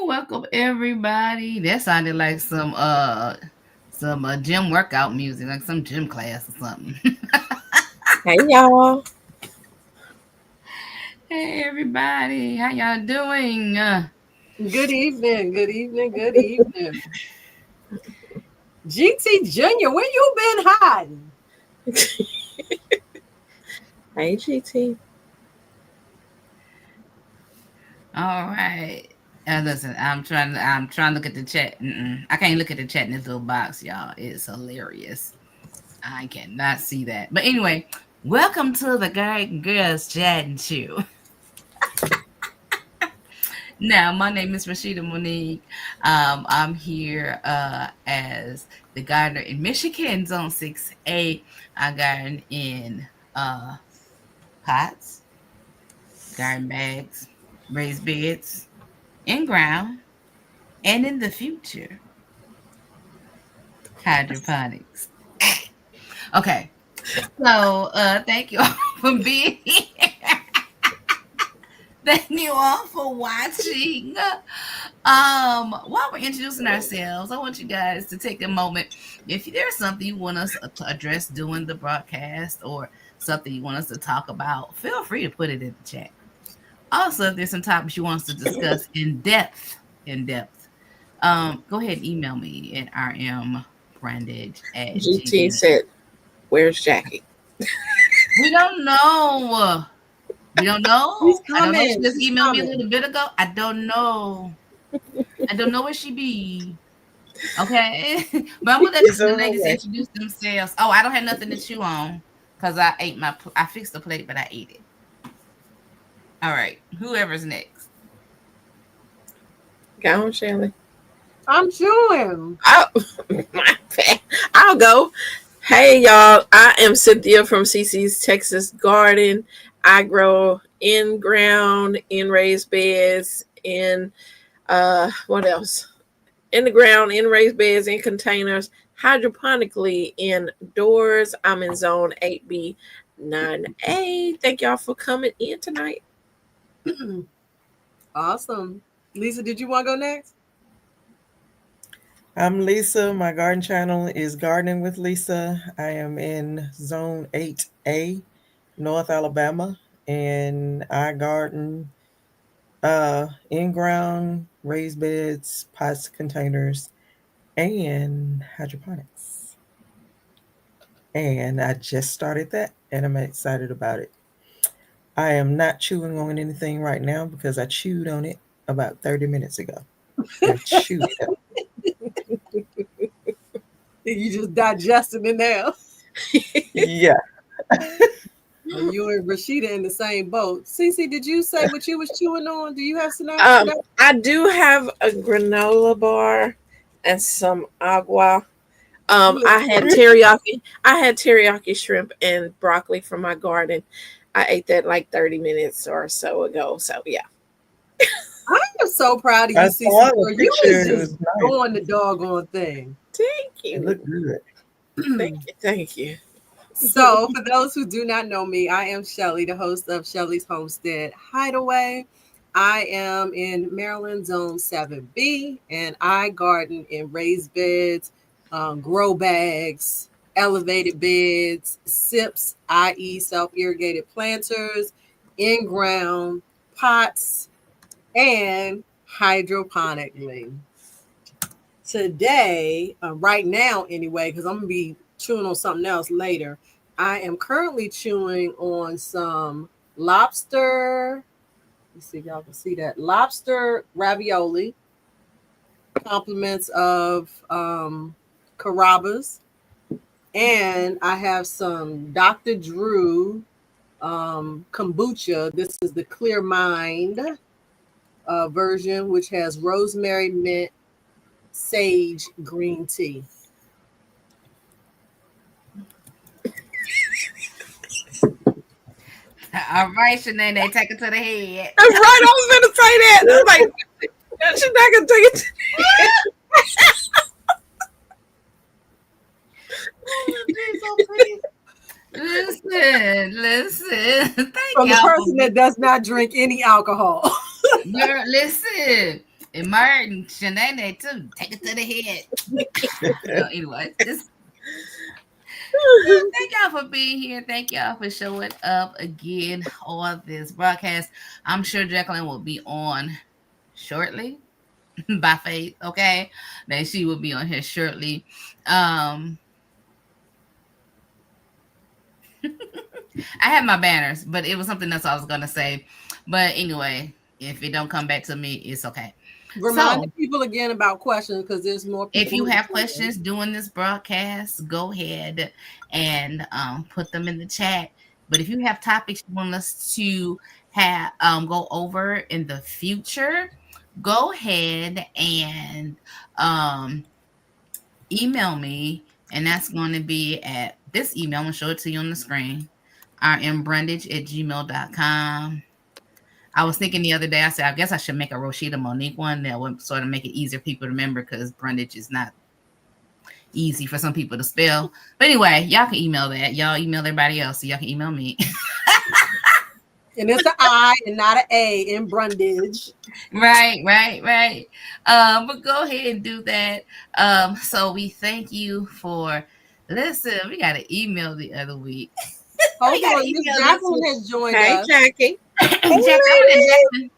Welcome everybody. That sounded like some gym workout music, like some gym class or something. Hey y'all. Hey everybody, how y'all doing? Good evening, good evening, good evening. GT Junior, where you been hiding? Hey GT. All right. Listen, I'm trying to look at the chat. I can't look at the chat in this little box, y'all. It's hilarious. I cannot see that. But anyway, welcome to the Guy and Girls Chatting Show. Now, my name is Rashida Monique. I'm here as the gardener in Michigan, Zone 6A. I garden in pots, garden bags, raised beds, in ground, and in the future, hydroponics. Okay, so thank you all for being here. Thank you all for watching. While we're introducing ourselves, I want you guys to take a moment. If there's something you want us to address during the broadcast or something you want us to talk about, feel free to put it in the chat. Also, if there's some topics you want us to discuss in depth, go ahead and email me at rmbrandage at GT said, "Where's Jackie?" We don't know. We don't know. She's I don't know. coming. She just She's emailed me a coming. little bit ago. I don't know. I don't know where she be. Okay. But I'm gonna let It's the on her ladies way. introduce themselves. Oh, I don't have nothing to chew on because I fixed the plate, but I ate it. All right. Whoever's next. Go on, Shelley. I'm chewing. I'll go. Hey y'all, I am Cynthia from CC's Texas Garden. I grow in ground, in raised beds, in what else? In the ground, in raised beds, in containers, hydroponically indoors. I'm in zone 8B 9A. Thank y'all for coming in tonight. Awesome. Lisa, did you want to go next? I'm Lisa. My garden channel is Gardening with Lisa. I am in Zone 8A, North Alabama, and I garden in ground, raised beds, pots, containers, and hydroponics. And I just started that, and I'm excited about it. I am not chewing on anything right now because I chewed on it about 30 minutes ago. I chewed it. You just digested it now. Yeah. And you and Rashida in the same boat. Cece, did you say what you was chewing on? Do you have synopsis for that? I do have a granola bar and some agua. I had teriyaki. I had teriyaki shrimp and broccoli from my garden. I ate that like 30 minutes or so ago. So yeah. I am so proud of you, I Cece. saw Girl. the You picture. was It just was nice. doing the doggone thing. Thank It you. looked good. Thank you. So, for those who do not know me, I am Shelly, the host of Shelly's Homestead Hideaway. I am in Maryland Zone 7B, and I garden in raised beds, grow bags, elevated beds, SIPs, i.e., self irrigated planters, in ground, pots, and hydroponically. Today, right now, anyway, because I'm going to be chewing on something else later. I am currently chewing on some lobster. Let's see if y'all can see that. Lobster ravioli, compliments of Carrabba's. And I have some Dr. Drew kombucha. This is the Clear Mind version, which has rosemary, mint, sage, green tea. All right, Shanae, take it to the head. That's right. I was going to say that. I was like, she's not going to take it. Listen. Thank From the y'all. person that does not drink any alcohol. Girl, listen. And Martin, Shanae too. Take it to the head. Anyway, thank y'all for being here. Thank y'all for showing up again on this broadcast. I'm sure Jacqueline will be on shortly by faith. Okay, that she will be on here shortly. I have my banners, but it was something else I was gonna say. But anyway, if it don't come back to me, it's okay. Remind the people again about questions, because there's more people. If you have questions during this broadcast, go ahead and put them in the chat. But if you have topics you want us to have go over in the future, go ahead and email me, and that's going to be at this email. I'm going to show it to you on the screen. rmbrundage@gmail.com. I was thinking the other day, I said, I guess I should make a Roshita Monique one that would sort of make it easier for people to remember, because Brundage is not easy for some people to spell. But anyway, y'all can email that. Y'all email everybody else, so y'all can email me. And it's an I and not an A in Brundage. Right. But go ahead and do that. So we thank you for, listen, we got an email the other week. Hold on, Miss Jacqueline has joined us. Jackie. Jacqueline.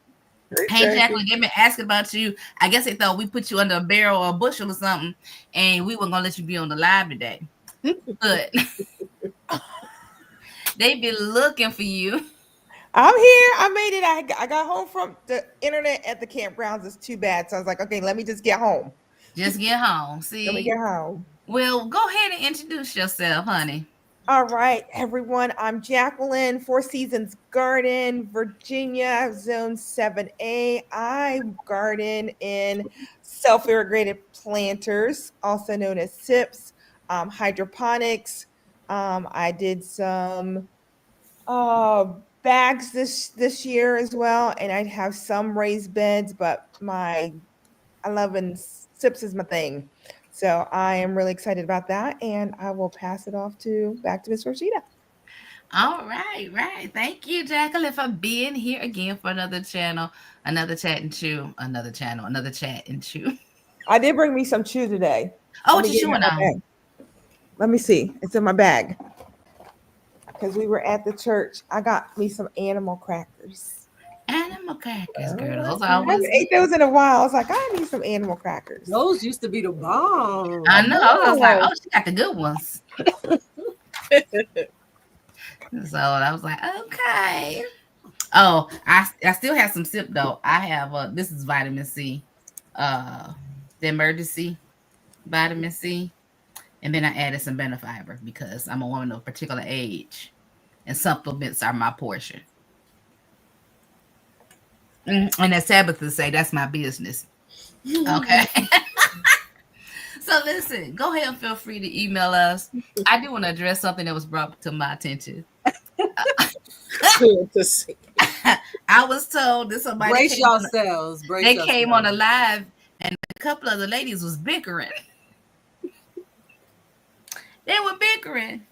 Hey, Jacqueline, they've been asking about you. I guess they thought we put you under a barrel or a bushel or something, and we weren't going to let you be on the live today. But they've been looking for you. I'm here. I made it. I got home from the internet at the campgrounds. It's too bad. So I was like, okay, let me just get home. Just get home. See? Let me get home. Well, go ahead and introduce yourself, honey. All right, everyone. I'm Jacqueline, Four Seasons Garden, Virginia, Zone 7A. I garden in self-irrigated planters, also known as SIPs, hydroponics. I did some bags this year as well, and I have some raised beds, but I love SIPs is my thing. So I am really excited about that, and I will pass it off back to Miss Roshita. All right. Thank you, Jacqueline, for being here again for another channel, another chat and chew, another channel, another chat and chew. I did bring me some chew today. Oh, what you chewing on? Let me see. It's in my bag. Because we were at the church. I got me some animal crackers. Animal crackers, girl. Those I haven't ate those in a while. I was like, I need some animal crackers. Those used to be the bomb. I know. I was like, oh, she got the good ones. So I was like, okay. Oh, I still have some SIP though. I have this is vitamin C, the emergency vitamin C, and then I added some Benefiber because I'm a woman of a particular age, and supplements are my portion. And as Tabitha say, that's my business. Okay. So listen, go ahead and feel free to email us. I do want to address something that was brought to my attention. I was told that somebody brace yourselves. They came on a live, and a couple of the ladies was bickering. They were bickering,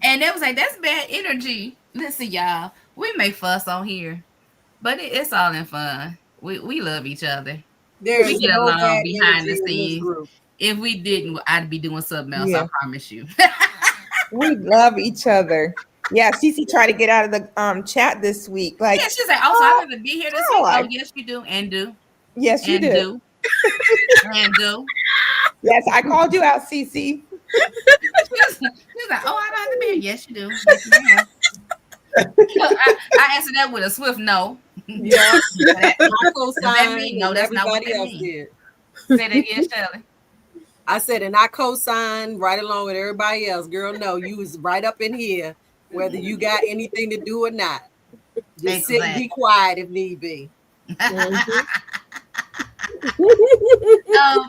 and they was like, "That's bad energy." Listen, y'all, we make fuss on here, but it's all in fun. We love each other. We get along behind the scenes. If we didn't, I'd be doing something else. Yeah. I promise you. We love each other. Yeah, Cece tried to get out of the chat this week. Like, yeah, she's like, "Oh, so I have to be here this week." Oh, yes, you do, and do. Yes, you do. And do. Yes, I called you out, Cece. She's like, oh, I don't have to be. Yes, you do. Yes, you do. I answered that with a swift no. Yeah, That, I that co-signed, mean no? and That's not what everybody that else means. did. Say that again, Shelley. I said, and I co-signed right along with everybody else. Girl, no, you was right up in here, whether you got anything to do or not. Just sit and be quiet if need be.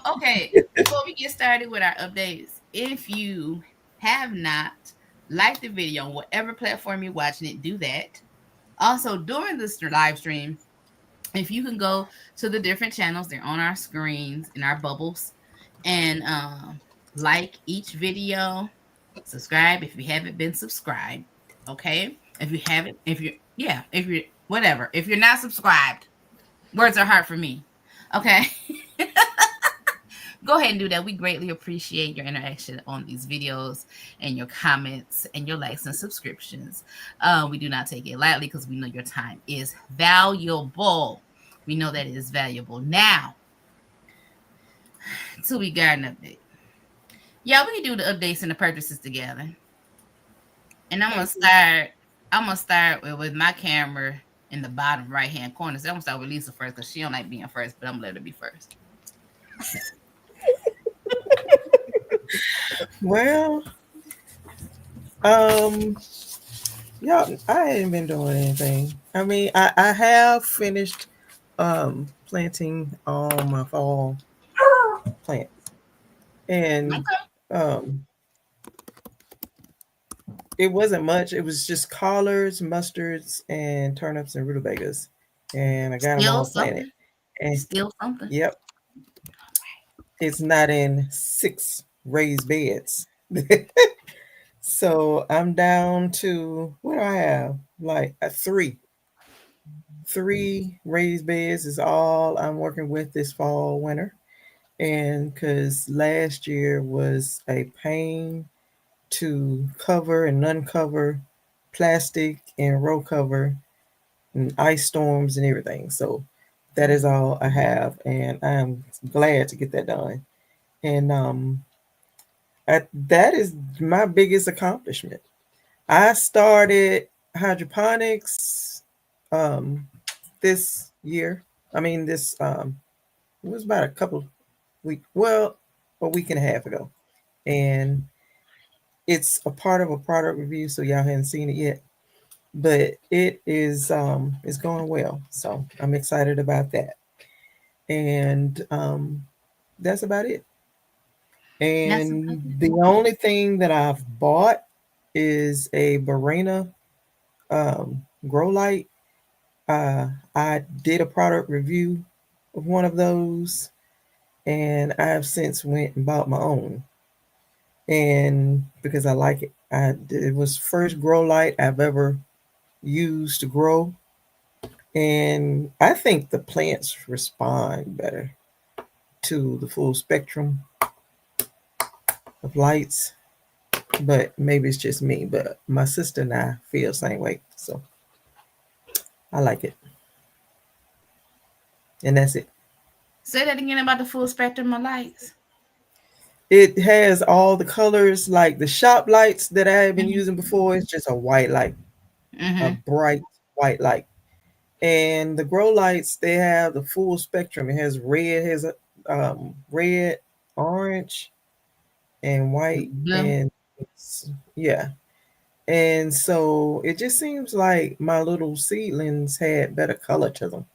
Okay, before we get started with our updates, if you have not liked the video on whatever platform you're watching it, do that. Also, during this live stream, if you can go to the different channels, they're on our screens in our bubbles, and like each video, subscribe if you haven't been subscribed. Okay, if you haven't, if you're whatever, if you're not subscribed, words are hard for me. Okay. Go ahead and do that. We greatly appreciate your interaction on these videos and your comments and your likes and subscriptions. We do not take it lightly because we know your time is valuable. We know that it is valuable. Now, till we got an update. Yeah, we can do the updates and the purchases together. And I'm gonna start with my camera in the bottom right hand corner. So I'm gonna start with Lisa first because she don't like being first, but I'm gonna let her be first. Well, yeah, I ain't been doing anything. I mean, I have finished planting all my fall plants, and it wasn't much. It was just collards, mustards, and turnips and rutabagas, and I got them all planted. And still something. Yep. It's not in 6 raised beds. So I'm down to, what do I have? Like 3. 3 raised beds is all I'm working with this fall, winter. And because last year was a pain to cover and uncover plastic and row cover and ice storms and everything. So that is all I have. And I'm glad to get that done. And that is my biggest accomplishment. I started hydroponics this year. I mean, this it was about a week and a half ago, and it's a part of a product review, so y'all haven't seen it yet, but it is it's going well, so I'm excited about that. And that's about it. And the only thing that I've bought is a Barena grow light. I did a product review of one of those, and I've since went and bought my own. And because I like it, it was first grow light I've ever used to grow, and I think the plants respond better to the full spectrum of lights, but maybe it's just me. But my sister and I feel the same way, so I like it. And that's it. Say that again about the full spectrum of lights. It has all the colors, like the shop lights that I have been using before. It's just a white light, a bright white light. And the grow lights, they have the full spectrum. It has red, red, orange, and white, and yeah. And so it just seems like my little seedlings had better color to them.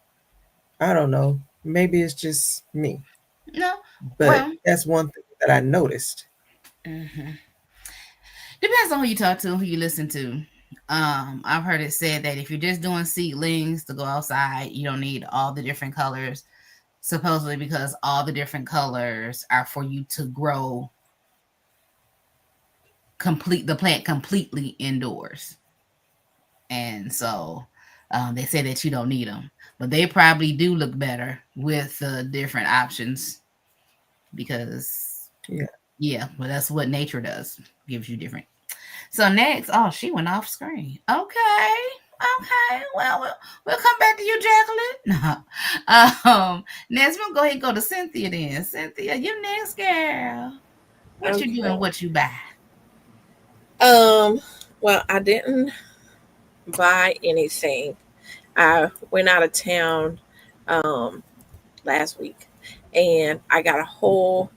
I don't know. Maybe it's just me. No, but that's one thing that I noticed. Depends on who you talk to, who you listen to. I've heard it said that if you're just doing seedlings to go outside, you don't need all the different colors, supposedly because all the different colors are for you to grow the plant completely indoors. And so they say that you don't need them, but they probably do look better with the different options because well, that's what nature does, gives you different. So next, she went off screen. Okay, well, we'll come back to you, Jacqueline. Next we'll go ahead and go to Cynthia then. Cynthia, you next, girl. What you doing? What you buy? Well, I didn't buy anything. I went out of town um last week, and I got a whole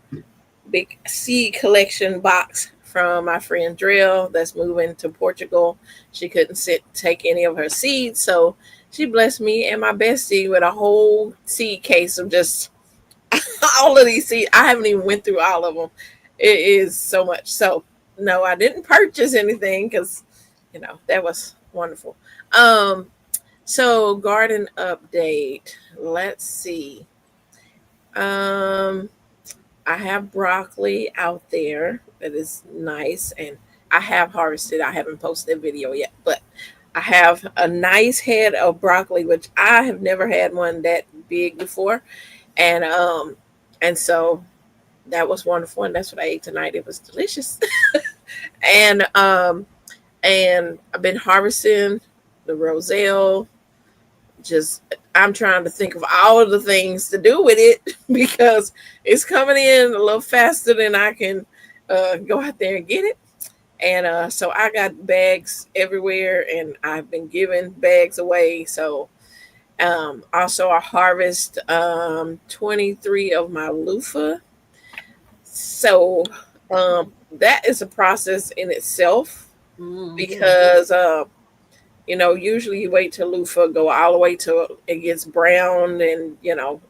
big seed collection box from my friend Drill that's moving to Portugal. She couldn't take any of her seeds, so she blessed me and my bestie with a whole seed case of just all of these seeds. I haven't even went through all of them. It is so much. So no, I didn't purchase anything because that was wonderful. So garden update. Let's see. Um, I have broccoli out there that is nice, and I have harvested. I haven't posted a video yet, but I have a nice head of broccoli, which I have never had one that big before, and so that was wonderful, and that's what I ate tonight. It was delicious, and and I've been harvesting the roselle. Just I'm trying to think of all of the things to do with it because it's coming in a little faster than I can go out there and get it. And so I got bags everywhere, and I've been giving bags away. So also I harvest 23 of my loofah. So that is a process in itself because usually you wait till loofah go all the way till it gets brown and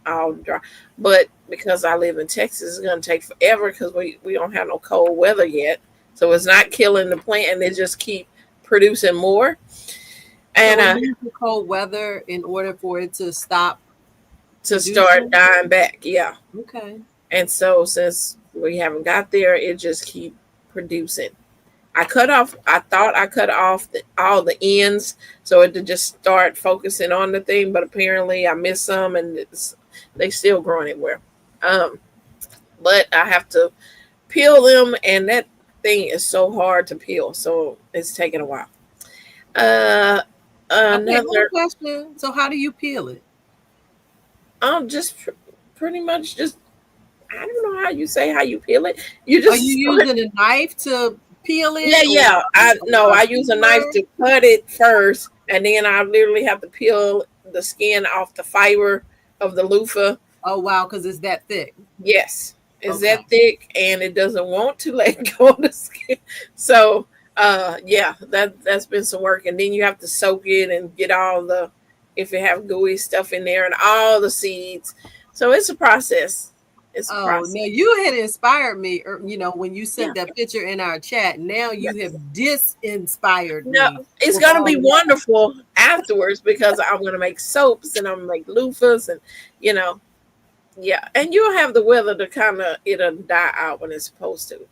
all dry. But because I live in Texas, it's gonna take forever because we don't have no cold weather yet. So it's not killing the plant, and they just keep producing more. And so you need the cold weather in order for it to stop to start dying back. Yeah. Okay. And so since we haven't got there, it just keep producing. I thought I cut off all the ends so it to just start focusing on the thing, but apparently I missed some, and they still growing everywhere. But I have to peel them, and that thing is so hard to peel, so it's taking a while. Another question. So how do you peel it? Just pretty much just, I don't know how you peel it. You just are you using a knife to peel it? Yeah. I use a knife to cut it first, and then I literally have to peel the skin off the fiber of the loofah. Oh wow, because it's that thick. Yes, it's that thick, and it doesn't want to let go of the skin. So that's been some work, and then you have to soak it and get all the, if you have gooey stuff in there, and all the seeds. So it's a process. Now you had inspired me, when you sent that picture in our chat. Now you have disinspired me. No, it's going to be wonderful afterwards because I'm going to make soaps and I'm going to make loofahs and, and you'll have the weather to kind of, it'll die out when it's supposed to.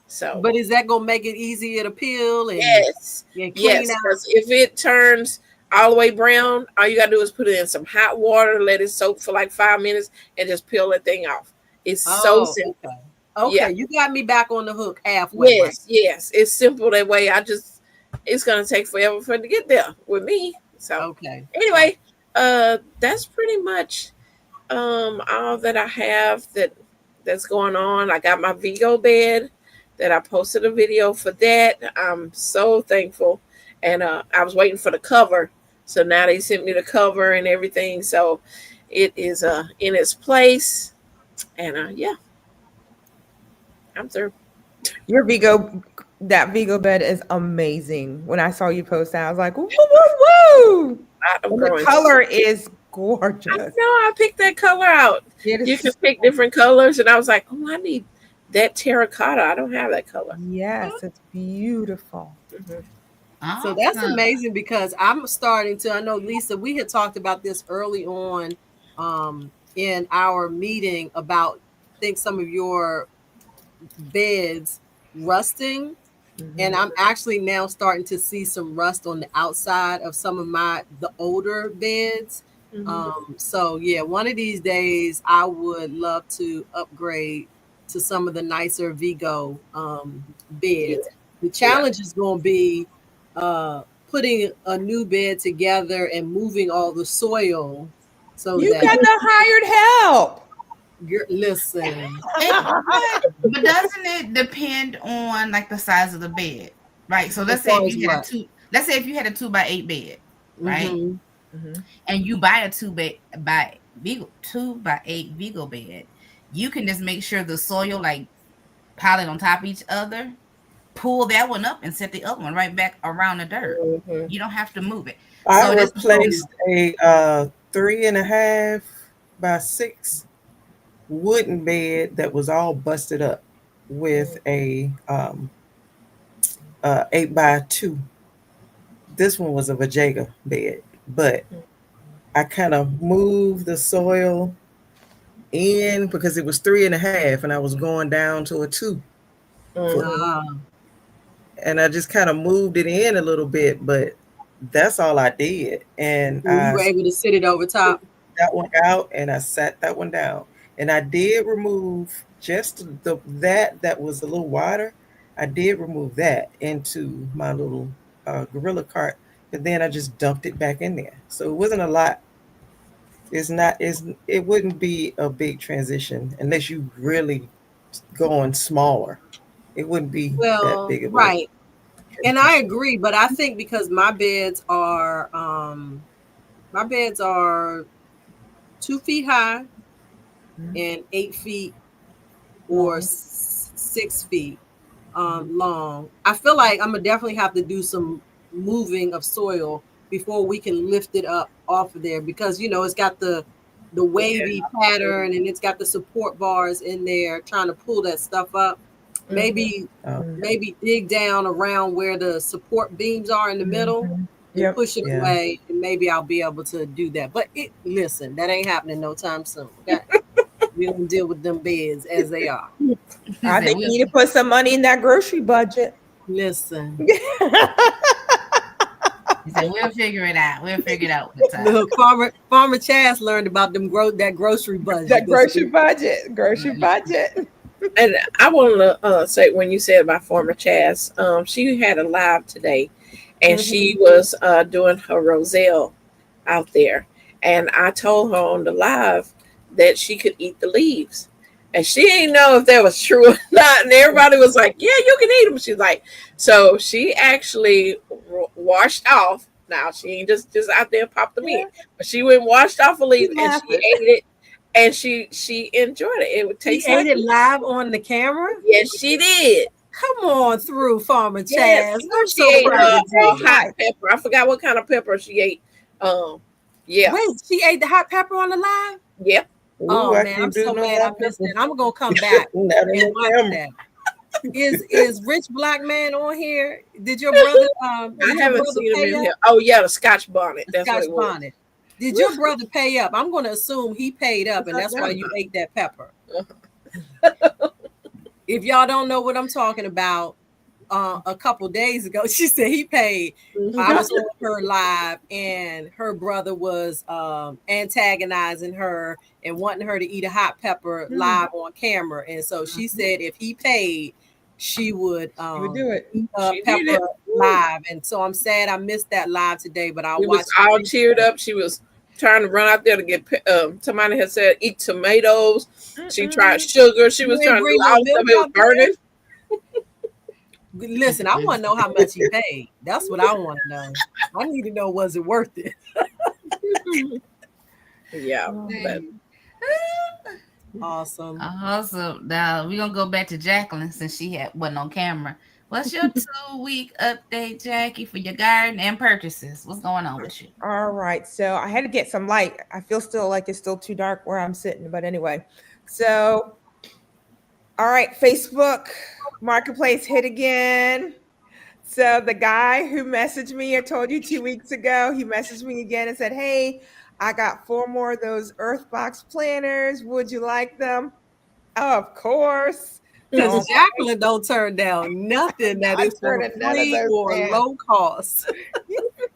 So, but is that going to make it easier to peel? And, yes. Yes. Because if it turns all the way brown, all you got to do is put it in some hot water, let it soak for like 5 minutes, and just peel that thing off. It's so simple. Okay, you got me back on the hook halfway. Yes. It's simple that way. It's gonna take forever for it to get there with me. So anyway, that's pretty much all that I have that's going on. I got my Vigo bed that I posted a video for that. I'm so thankful. And I was waiting for the cover. So now they sent me the cover and everything. So it is in its place. And I'm through. That Vigo bed is amazing. When I saw you post that, I was like, woo, woo, woo. The color is gorgeous. I know, I picked that color out. You can pick different colors. And I was like, I need that terracotta. I don't have that color. Yes, it's beautiful. Mm-hmm. So that's amazing because I'm starting to, I know, Lisa, we had talked about this early on in our meeting about, I think, some of your beds rusting. Mm-hmm. And I'm actually now starting to see some rust on the outside of some of the older beds. Mm-hmm. So yeah, one of these days I would love to upgrade to some of the nicer Vigo beds. The challenge is going to be putting a new bed together and moving all the soil. So you got the hired help. Listen, but doesn't it depend on like the size of the bed? Right. So As let's say far if as you had a what? two, let's say if you had a 2x8 bed, right? Mhm. And you buy a 2x8 Vigo bed, you can just make sure the soil like piled on top of each other, pull that one up and set the other one right back around the dirt. Mhm. You don't have to move it. I So this replaced a 3.5 by 6 wooden bed that was all busted up with a 8 by 2. This one was a Vajayga bed, but I kind of moved the soil in because it was 3.5 and I was going down to a 2 foot. Mhm. Ah, And I just kind of moved it in a little bit, but that's all I did. And you I were able to sit it over top. that one out and I sat that one down. And I did remove just that was a little wider. I did remove that into my little gorilla cart, but then I just dumped it back in there. So it wasn't a lot. It wouldn't be a big transition unless you really going smaller. It wouldn't be that Well, big of a right. And I transition. agree, but I think because my beds are 2 feet high and 8 feet or Long. 6 feet Mhm. long. I feel like I'm gonna definitely have to do some moving of soil before we can lift it up off of there because it's got the wavy pattern and it's got the support bars in there trying to pull that stuff up. Maybe Okay. maybe dig down around where the support beams are in the middle Mhm. and Yep. push it Yeah. away, and maybe I'll be able to do that. But listen, that ain't happening no time soon. Okay? We don't deal with them beds as they are. I said, think you need to put some money in that grocery budget. Listen, he said we'll figure it out. We'll figure it out with the time. look, Farmer Chaz learned about that grocery budget. That grocery budget. And I want to say when you said about former Chaz, she had a live today, and she was doing her roselle out there, and I told her on the live that she could eat the leaves, and she didn't know if that was true or not. And everybody was like, "Yeah, you can eat them." She's like, so she actually washed off. Now she ain't just out there and popped them in, but she went and washed off a leaf and she ate it, and she enjoyed it. It would She taste ate like it live on the camera. yes, she did. Come on through, Farmer Yes, Chaz. I'm she so ate proud of you. hot pepper. I forgot what kind of pepper she ate. Yeah, Wait, she ate the hot pepper on the live? yep. Ooh, Oh I man, I'm can't do so no mad I hot missed pepper. that. I'm gonna come back Not on and the watch camera. that. Is Rich Black Man on here? Did your brother I did your haven't brother seen him pay in up? here. Oh yeah, the Scotch bonnet. The That's what Scotch it was. bonnet. Did your brother pay up? I'm gonna assume he paid up, and I that's why forgot you about ate that pepper. If y'all don't know what I'm talking about, a couple days ago, she said he paid. I was on her live, and her brother was antagonizing her and wanting her to eat a hot pepper live on camera. And so she said if he paid, she would You would do it. eat She did it. pepper live. And so I'm sad I missed that live today, but I'll She watch was all it. cheered up. She was trying to run out there to get. Somebody had said eat tomatoes. She tried sugar. She was You ain't trying to bring do no all the stuff. milk It was out there? burning. Listen, I want to know how much he paid. That's what I want to know. I need to know, was it worth it? Yeah, but Awesome. Awesome. Now we're gonna go back to Jacqueline since she wasn't on camera. What's your 2 week update, Jackie, for your garden and purchases? What's going on with you? All right. So I had to get some light. I feel still like it's still too dark where I'm sitting, but anyway. So, all right, Facebook Marketplace hit again. So the guy who messaged me, I told you 2 weeks ago, he messaged me again and said, "Hey, I got 4 more of those Earthbox planners. Would you like them?" Of course. Because Jacqueline don't turn down nothing that Not is for turning none of free those or down. low cost.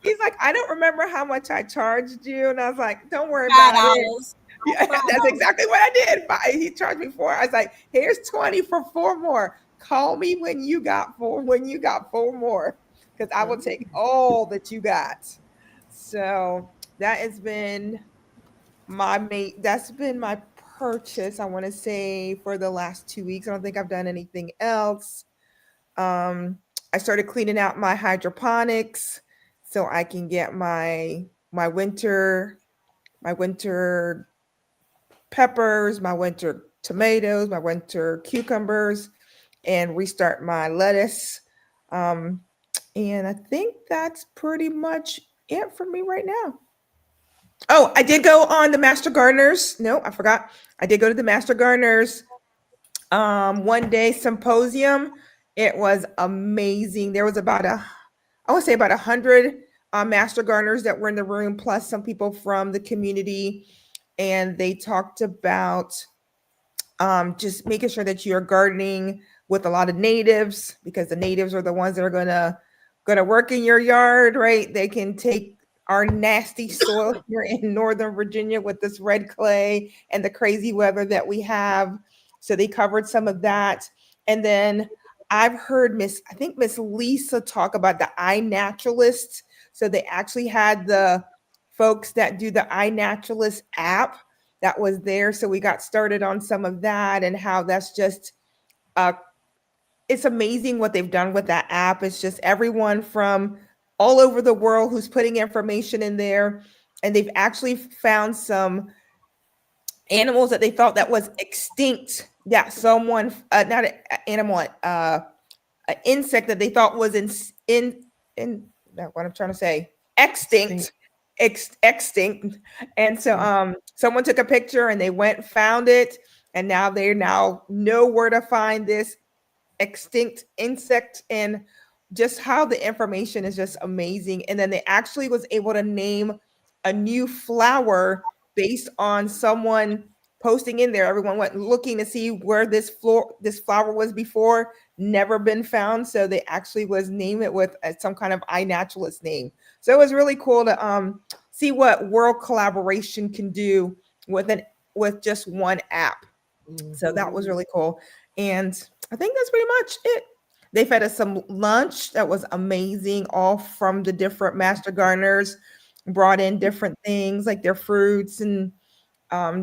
He's like, "I don't remember how much I charged you." And I was like, "Don't worry about it." $5. Yeah, that's exactly what I did. He charged me 4. I was like, "Here's 20 for 4 more. Call me when you got 4 more, because I will take all that you got." So that has been that's been my purchase, I want to say, for the last 2 weeks. I don't think I've done anything else. I started cleaning out my hydroponics so I can get my winter peppers, my winter tomatoes, my winter cucumbers, and restart my lettuce. And I think that's pretty much it for me right now. Oh, I did go on the Master Gardeners. No, I forgot. I did go to the Master Gardeners one day symposium. It was amazing. There was I would say about 100 Master Gardeners that were in the room, plus some people from the community. And they talked about just making sure that you're gardening with a lot of natives, because the natives are the ones that are gonna work in your yard, right? They can take our nasty soil here in Northern Virginia with this red clay and the crazy weather that we have. So they covered some of that. And then I've heard I think Miss Lisa talk about the iNaturalist. So they actually had the folks that do the iNaturalist app that was there. So we got started on some of that and how that's just it's amazing what they've done with that app. It's just everyone from all over the world who's putting information in there. And they've actually found some animals that they thought that was extinct. Yeah, someone, not an animal, an insect that they thought was in what I'm trying to say, extinct. Extinct. And so someone took a picture and they went, found it, and now they know where to find this extinct insect, and just how the information is just amazing. And then they actually was able to name a new flower based on someone posting in there. Everyone went looking to see where this flower was before, never been found. So they actually was name it with some kind of iNaturalist name. So it was really cool to see what world collaboration can do with just one app. So that was really cool. And I think that's pretty much it. They fed us some lunch that was amazing, all from the different Master Gardeners, brought in different things like their fruits and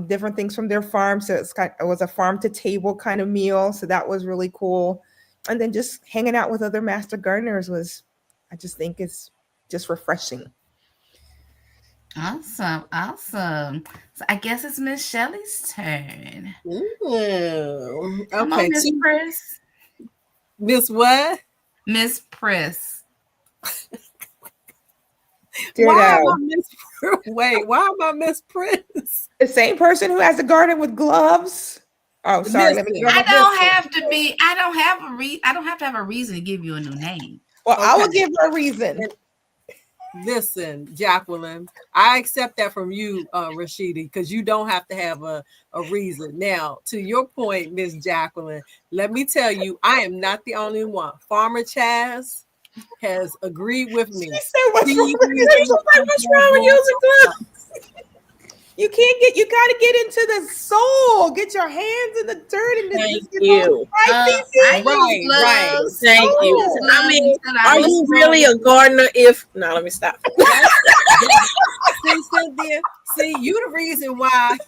different things from their farm. So it was a farm to table kind of meal. So that was really cool. And then just hanging out with other Master Gardeners I just think it's just refreshing. Awesome. So I guess it's Miss Shelley's turn. Ooh. Come Okay, on, Miss Priss. Miss what? Miss Priss. Why am I Miss? Wait, why am I Miss Prince? The same person who has a garden with gloves. Oh, sorry. I don't have to have a reason to give you a new name. Well, okay. I will give her a reason. Listen, Jacqueline, I accept that from you, Rashida, because you don't have to have a reason. Now, to your point, Miss Jacqueline, let me tell you, I am not the only one. Farmer Chaz has agreed with me. She said, what's wrong with using gloves? You gotta get into the soul. Get your hands in the dirt and Thank you. Right. Thank you. I mean, are you really a gardener? Let me stop. See, Cynthia, you the reason why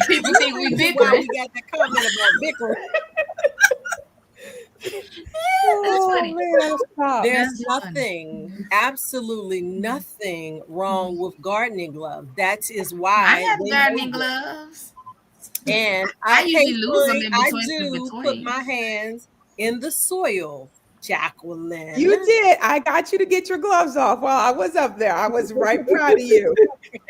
people think we bickering. We got that comment about bickering. That's funny. There's absolutely nothing wrong with gardening gloves. That is why I have gardening gloves, and I usually lose them in between. Put my hands in the soil, Jacqueline. You did. I got you to get your gloves off while I was up there. I was right proud of you.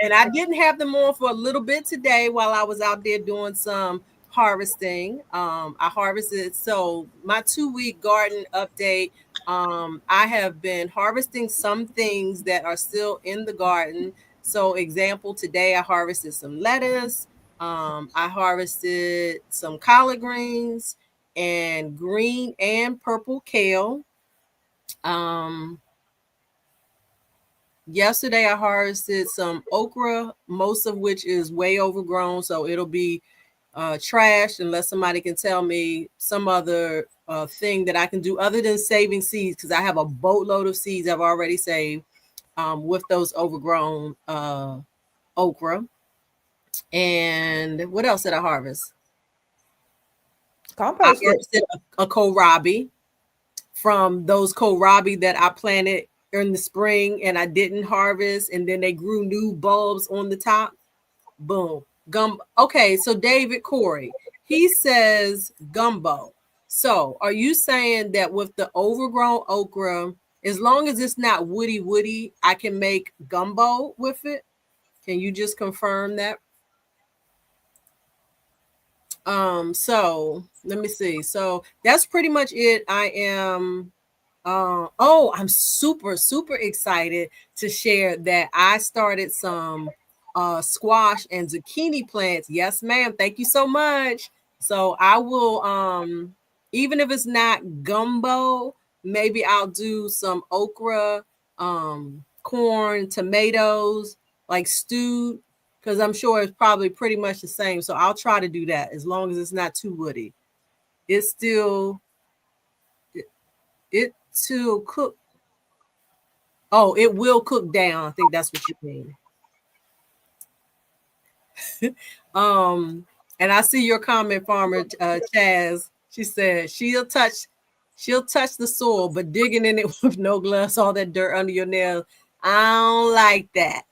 And I didn't have them on for a little bit today while I was out there doing some harvesting. I harvested, so my 2-week garden update, I have been harvesting some things that are still in the garden. So example, today I harvested some lettuce, I harvested some collard greens and green and purple kale. Yesterday I harvested some okra, most of which is way overgrown, so it'll be trashed unless somebody can tell me some other thing that I can do other than saving seeds, because I have a boatload of seeds I've already saved with those overgrown okra. And what else did I harvest? Compost. I harvested a kohlrabi from those kohlrabi that I planted in the spring and I didn't harvest, and then they grew new bulbs on the top. Boom. Okay, so David Corey, he says gumbo. So are you saying that with the overgrown okra, as long as it's not woody, I can make gumbo with it? Can you just confirm that? So let me see. So that's pretty much it. I am I'm super excited to share that I started some squash and zucchini plants. Yes, ma'am. Thank you so much. So I will even if it's not gumbo, maybe I'll do some okra, corn, tomatoes, like stewed, because I'm sure it's probably pretty much the same. So I'll try to do that as long as it's not too woody. It's still it still cook. Oh, it will cook down. I think that's what you mean. And I see your comment, Farmer Chaz. She said she'll touch the soil, but digging in it with no gloves, all that dirt under your nails. I don't like that.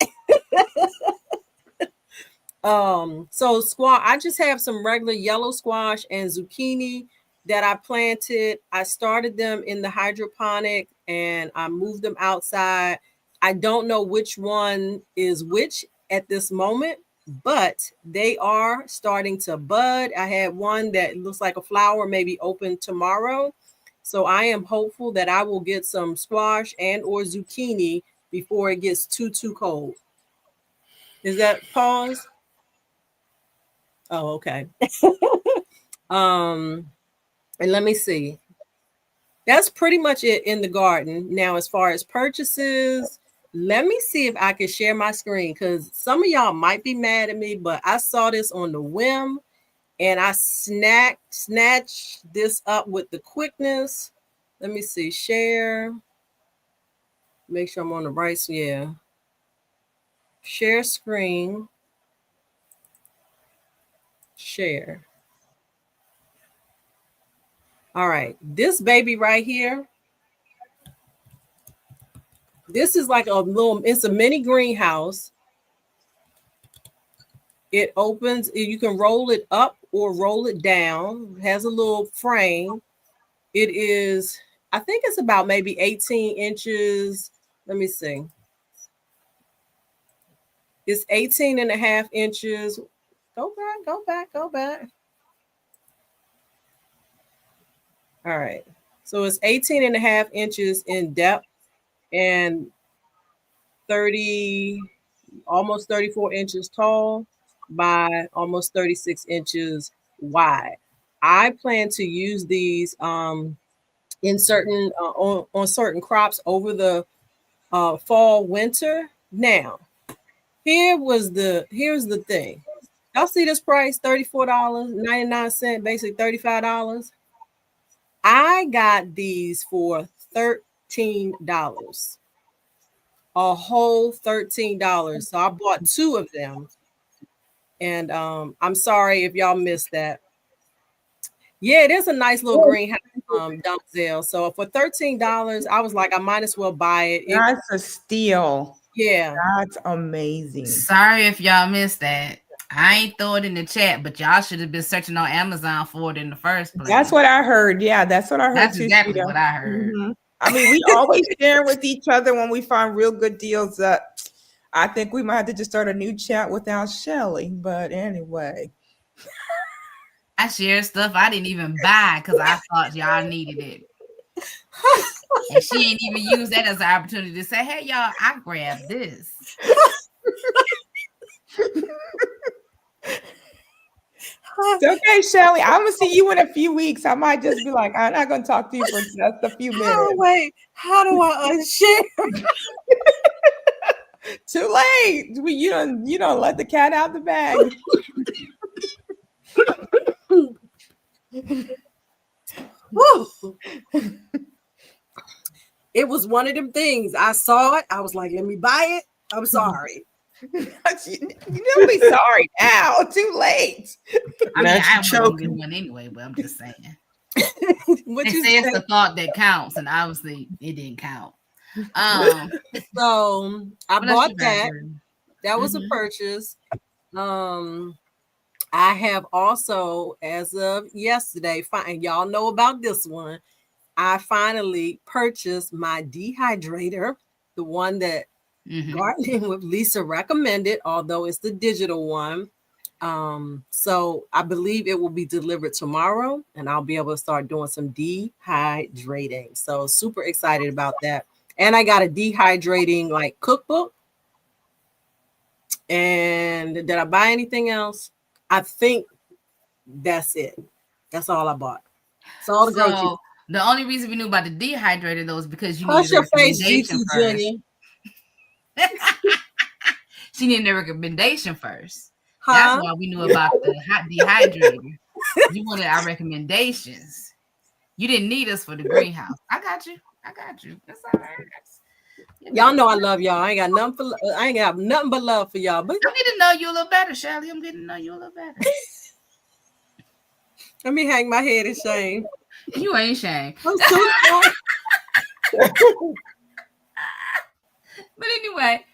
So squash, I just have some regular yellow squash and zucchini that I planted. I started them in the hydroponic and I moved them outside. I don't know which one is which at this moment, but they are starting to bud. I had one that looks like a flower, maybe open tomorrow. So I am hopeful that I will get some squash and or zucchini before it gets too cold. Is that pause? Oh, okay. And let me see. That's pretty much it in the garden. Now, as far as purchases, let me see if I can share my screen, because some of y'all might be mad at me, but I saw this on the whim and I snatched this up with the quickness. Let me see. Share. Make sure I'm on the right. Yeah. Share screen. Share. All right. This baby right here. This is like it's a mini greenhouse. It opens, you can roll it up or roll it down. It has a little frame. It is, I think it's about maybe 18 inches. Let me see. It's 18 and a half inches. Go back. All right. So it's 18 and a half inches in depth and almost 34 inches tall by almost 36 inches wide. I plan to use these in certain on certain crops over the fall, winter. Now, here's the thing. Y'all see this price, $34.99, basically $35. I got these for $13. A whole $13. So I bought two of them. And I'm sorry if y'all missed that. Yeah, it is a nice little greenhouse, Dunzell. So for $13, I was like, I might as well buy it. That's a steal. Yeah. That's amazing. Sorry if y'all missed that. I ain't throw it in the chat, but y'all should have been searching on Amazon for it in the first place. That's what I heard. Yeah, that's what I heard. That's too, exactly Sheeta. what I heard. Mm-hmm. I mean, we always share with each other when we find real good deals. I think we might have to just start a new chat without Shelly. But anyway. I shared stuff I didn't even buy because I thought y'all needed it. And she ain't even use that as an opportunity to say, hey, y'all, I grabbed this. It's okay, Shelly. I'm gonna see you in a few weeks. I might just be like, I'm not gonna talk to you for just a few minutes. How do I unshare? Too late. You don't let the cat out the bag. It was one of them things. I saw it. I was like, let me buy it. I'm sorry. You don't be sorry now. Too late. I mean, I wouldn't get one anyway, but I'm just saying. What They you say it's say? the thought that counts, and obviously it didn't count. So I I bought that. That was a Mhm. purchase. I have also, as of yesterday, and y'all know about this one. I finally purchased my dehydrator, the one that Gardening with Lisa recommended, although it's the digital one. So I believe it will be delivered tomorrow, and I'll be able to start doing some dehydrating. So super excited about that. And I got a dehydrating like cookbook. And did I buy anything else? I think that's it. That's all I bought. So all the groceries. So the only reason we knew about the dehydrator though is because you Hush needed a your face, recommendation GT first. Junior. She needed a recommendation first. Huh? That's why we knew about the hot dehydrator. You wanted our recommendations. You didn't need us for the greenhouse. I got you. That's all right. Y'all know I love y'all. I ain't got nothing but love for y'all. But I need to know you a little better, Shelly. I'm getting to know you a little better. let me hang my head in shame. You ain't shame. I'm so sorry. But anyway.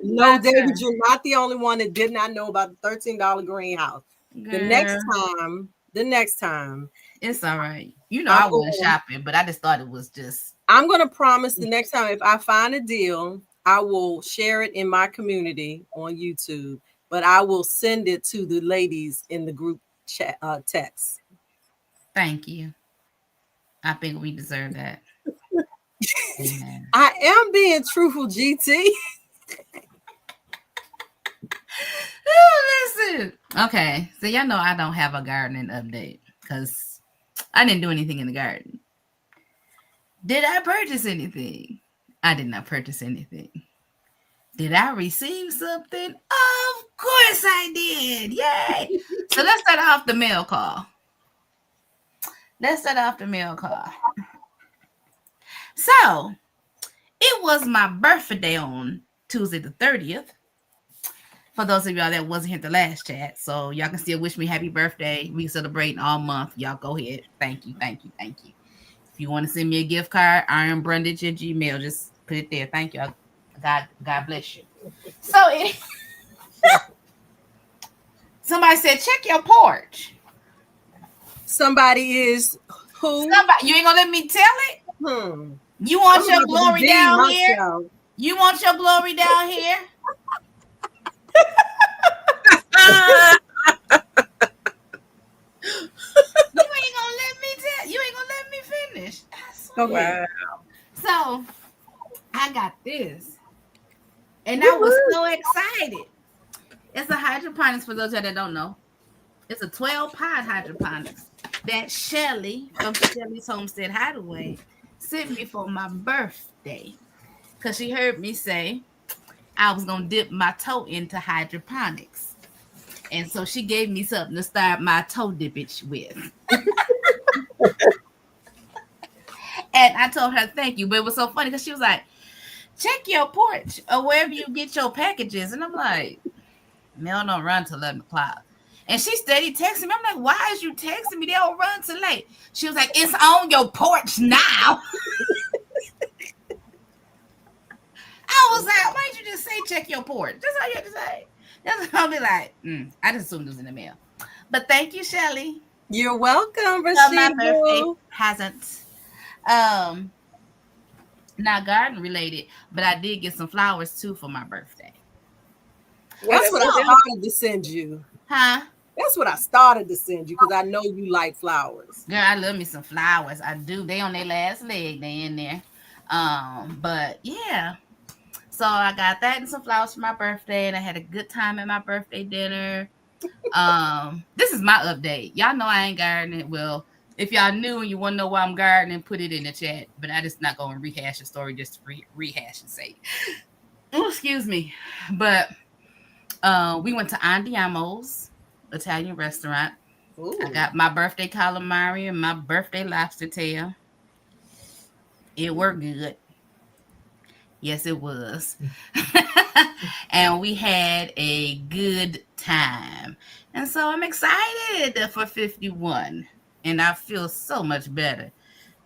No, David, you're not the only one that did not know about the $13 greenhouse. Girl, The next time. It's all right. You know, I wasn't shopping, but I just thought it was just. I'm going to promise the next time if I find a deal, I will share it in my community on YouTube, but I will send it to the ladies in the group chat text. Thank you. I think we deserve that. Amen. I am being truthful, GT. Listen. Okay. So y'all know I don't have a gardening update because I didn't do anything in the garden. Did I purchase anything? I did not purchase anything. Did I receive something? Of course I did. Yay. So let's start off the mail call. So it was my birthday on Tuesday the 30th. For those of y'all that wasn't here at the last chat, so y'all can still wish me happy birthday. We celebrating all month. Y'all go ahead. Thank you. If you want to send me a gift card, ironbrundage at Gmail, just put it there. Thank you. God bless you. So somebody said, check your porch. Somebody is who? Somebody, you ain't gonna let me tell it? You want your glory down here? You want your glory down here? You ain't gonna let me finish. Okay. Wow. So I got this, and I was so excited. It's a hydroponics for those of you that don't know. It's a 12-pot hydroponics that Shelly from Shelly's Homestead Hideaway sent me for my birthday because she heard me say I was gonna dip my toe into hydroponics, and so she gave me something to start my toe dippage with. And I told her thank you, but it was so funny because she was like, check your porch or wherever you get your packages. And I'm like, mail don't run till 11 o'clock. And she steady texting me. I'm like, why is you texting me? They don't run till late. She was like, it's on your porch now. I was like, why didn't you just say check your porch? That's all you had to say. That's what I'll be like, I just assumed it was in the mail. But thank you, Shelly. You're welcome, So my birthday Rashida. hasn't not garden related, but I did get some flowers too for my birthday. That's what I started to send you. Huh? That's what I started to send you because I know you like flowers. Girl, I love me some flowers. I do. They on their last leg. They in there. But yeah. So I got that and some flowers for my birthday, and I had a good time at my birthday dinner. This is my update. Y'all know I ain't gardening. Well, if y'all knew and you want to know why I'm gardening, put it in the chat. But I just not going to rehash the story just to rehash and say. Oh, excuse me. But we went to Andiamo's Italian restaurant. Ooh. I got my birthday calamari and my birthday lobster tail. It worked good. Yes, it was. And we had a good time. And so I'm excited for 51 and I feel so much better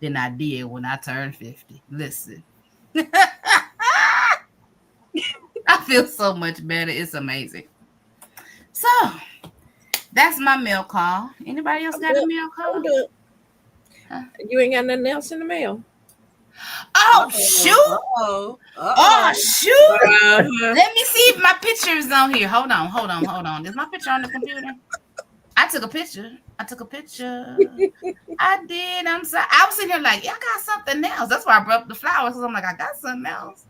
than I did when I turned 50. Listen. I feel so much better. It's amazing. So that's my mail call. Anybody else got a mail call? Hold up. Huh? You ain't got nothing else in the mail. Oh shoot! Uh-oh. Oh shoot! Uh-huh. Let me see if my picture is on here. Hold on. Is my picture on the computer? I took a picture. I did. I'm sorry. I was sitting here like, yeah, I got something else. That's why I brought up the flowers. Because I'm like, I got something else.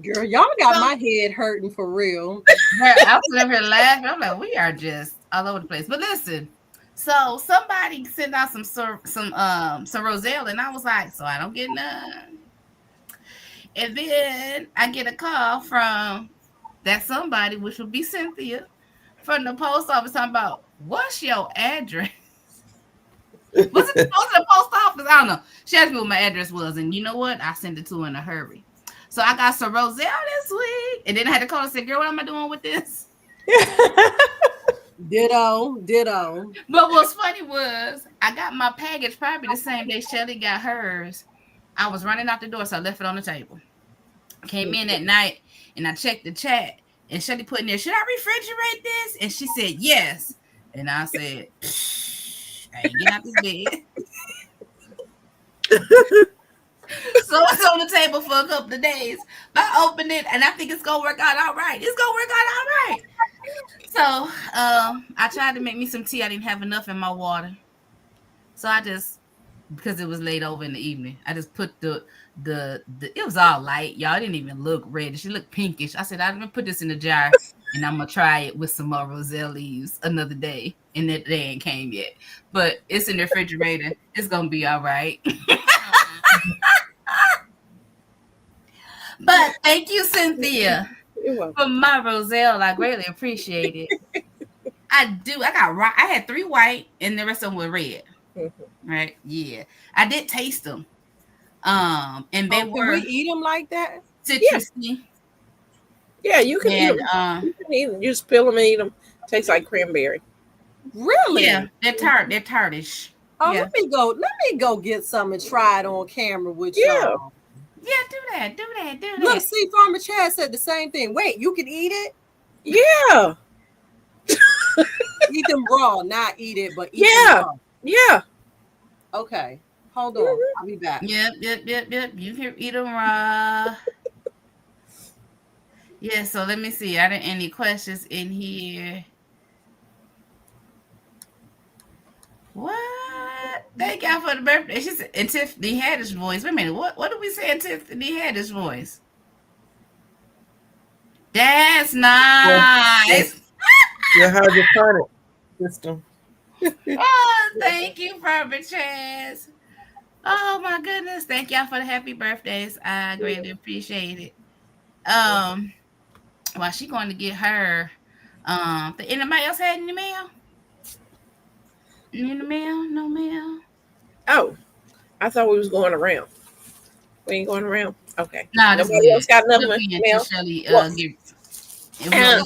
Girl, y'all got my head hurting for real. I was sitting here laughing. I'm like, we are just all over the place. But listen, so somebody sent out some Roselle, and I was like, so I don't get none. And then I get a call from that somebody, which would be Cynthia, from the post office talking about, what's your address? Was it supposed to the post office? I don't know. She asked me what my address was, and you know what? I sent it to her in a hurry. So I got some Roselle this week, and then I had to call and say, girl, what am I doing with this? Ditto. But what's funny was I got my package probably the same day Shelly got hers. I was running out the door, so I left it on the table. Came in at night, and I checked the chat, and Shelly put in there, should I refrigerate this? And she said, yes. And I said, I ain't getting out this bed. So it's on the table for a couple of days. I opened it, and I think it's going to work out all right. So I tried to make me some tea. I didn't have enough in my water. So I just, because it was late over in the evening, I just put the it was all light. Y'all didn't even look red. She looked pinkish. I said, I'm going to put this in a jar, and I'm going to try it with some more Roselle leaves another day. And that day ain't came yet. But it's in the refrigerator. It's going to be all right. But thank you, Cynthia, for my Roselle. I greatly appreciate it. I had 3 white, and the rest of them were red. Right? Yeah, I did taste them. And they were. Can we eat them like that? Citrusy. Yeah, you can eat them. You can eat them. You just peel them and eat them. Tastes like cranberry. Really? Yeah, they're tart. They're tartish. Oh, yeah. Let me go get some and try it on camera with y'all. Yeah, do that. Look, see, Farmer Chad said the same thing. Wait, you can eat it? Yeah. Eat them raw, not eat it, but eat them raw. Yeah. Okay, hold on. I'll be back. Yep. You can eat them raw. Yeah, so let me see. Are there any questions in here? What? Thank y'all for the birthday. She said, and Tiffany had his voice. Wait a minute. What did we say? And Tiffany had his voice. That's nice. Your hydroponic system. Oh, thank you, Farmer Chaz. Oh my goodness. Thank y'all for the happy birthdays. I greatly appreciate it. While she going to get her anybody else had any mail? In the mail? No mail? Oh, I thought we was going around. We ain't going around? Okay. Nah, nobody else got nothing mail? Shelly, give your mail.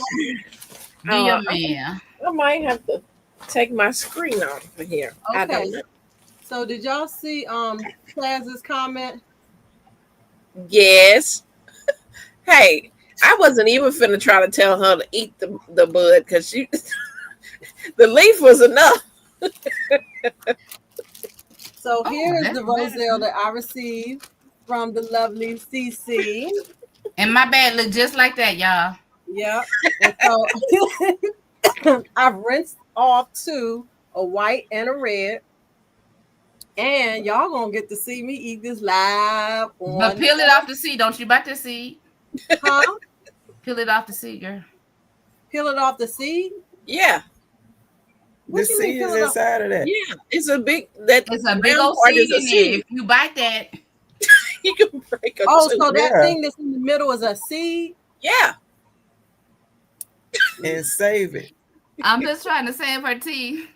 I might have to take my screen off of here. Okay. I don't know. So did y'all see Plaza's comment? Yes. Hey, I wasn't even finna try to tell her to eat the bud because she the leaf was enough. So here's the Roselle that I received from the lovely CC. And my bag look just like that, y'all. Yep. And so I've rinsed off 2, a white and a red. And y'all gonna get to see me eat this live on. But peel it off the seed. Don't you bite the seed? Huh? Peel it off the seed, girl. Peel it off the seed? Yeah. The seed is inside of that. Yeah, it's a big It's a big old seed in there. If you bite that, you can break a so that thing that's in the middle is a seed? Yeah. And save it. I'm just trying to save her teeth.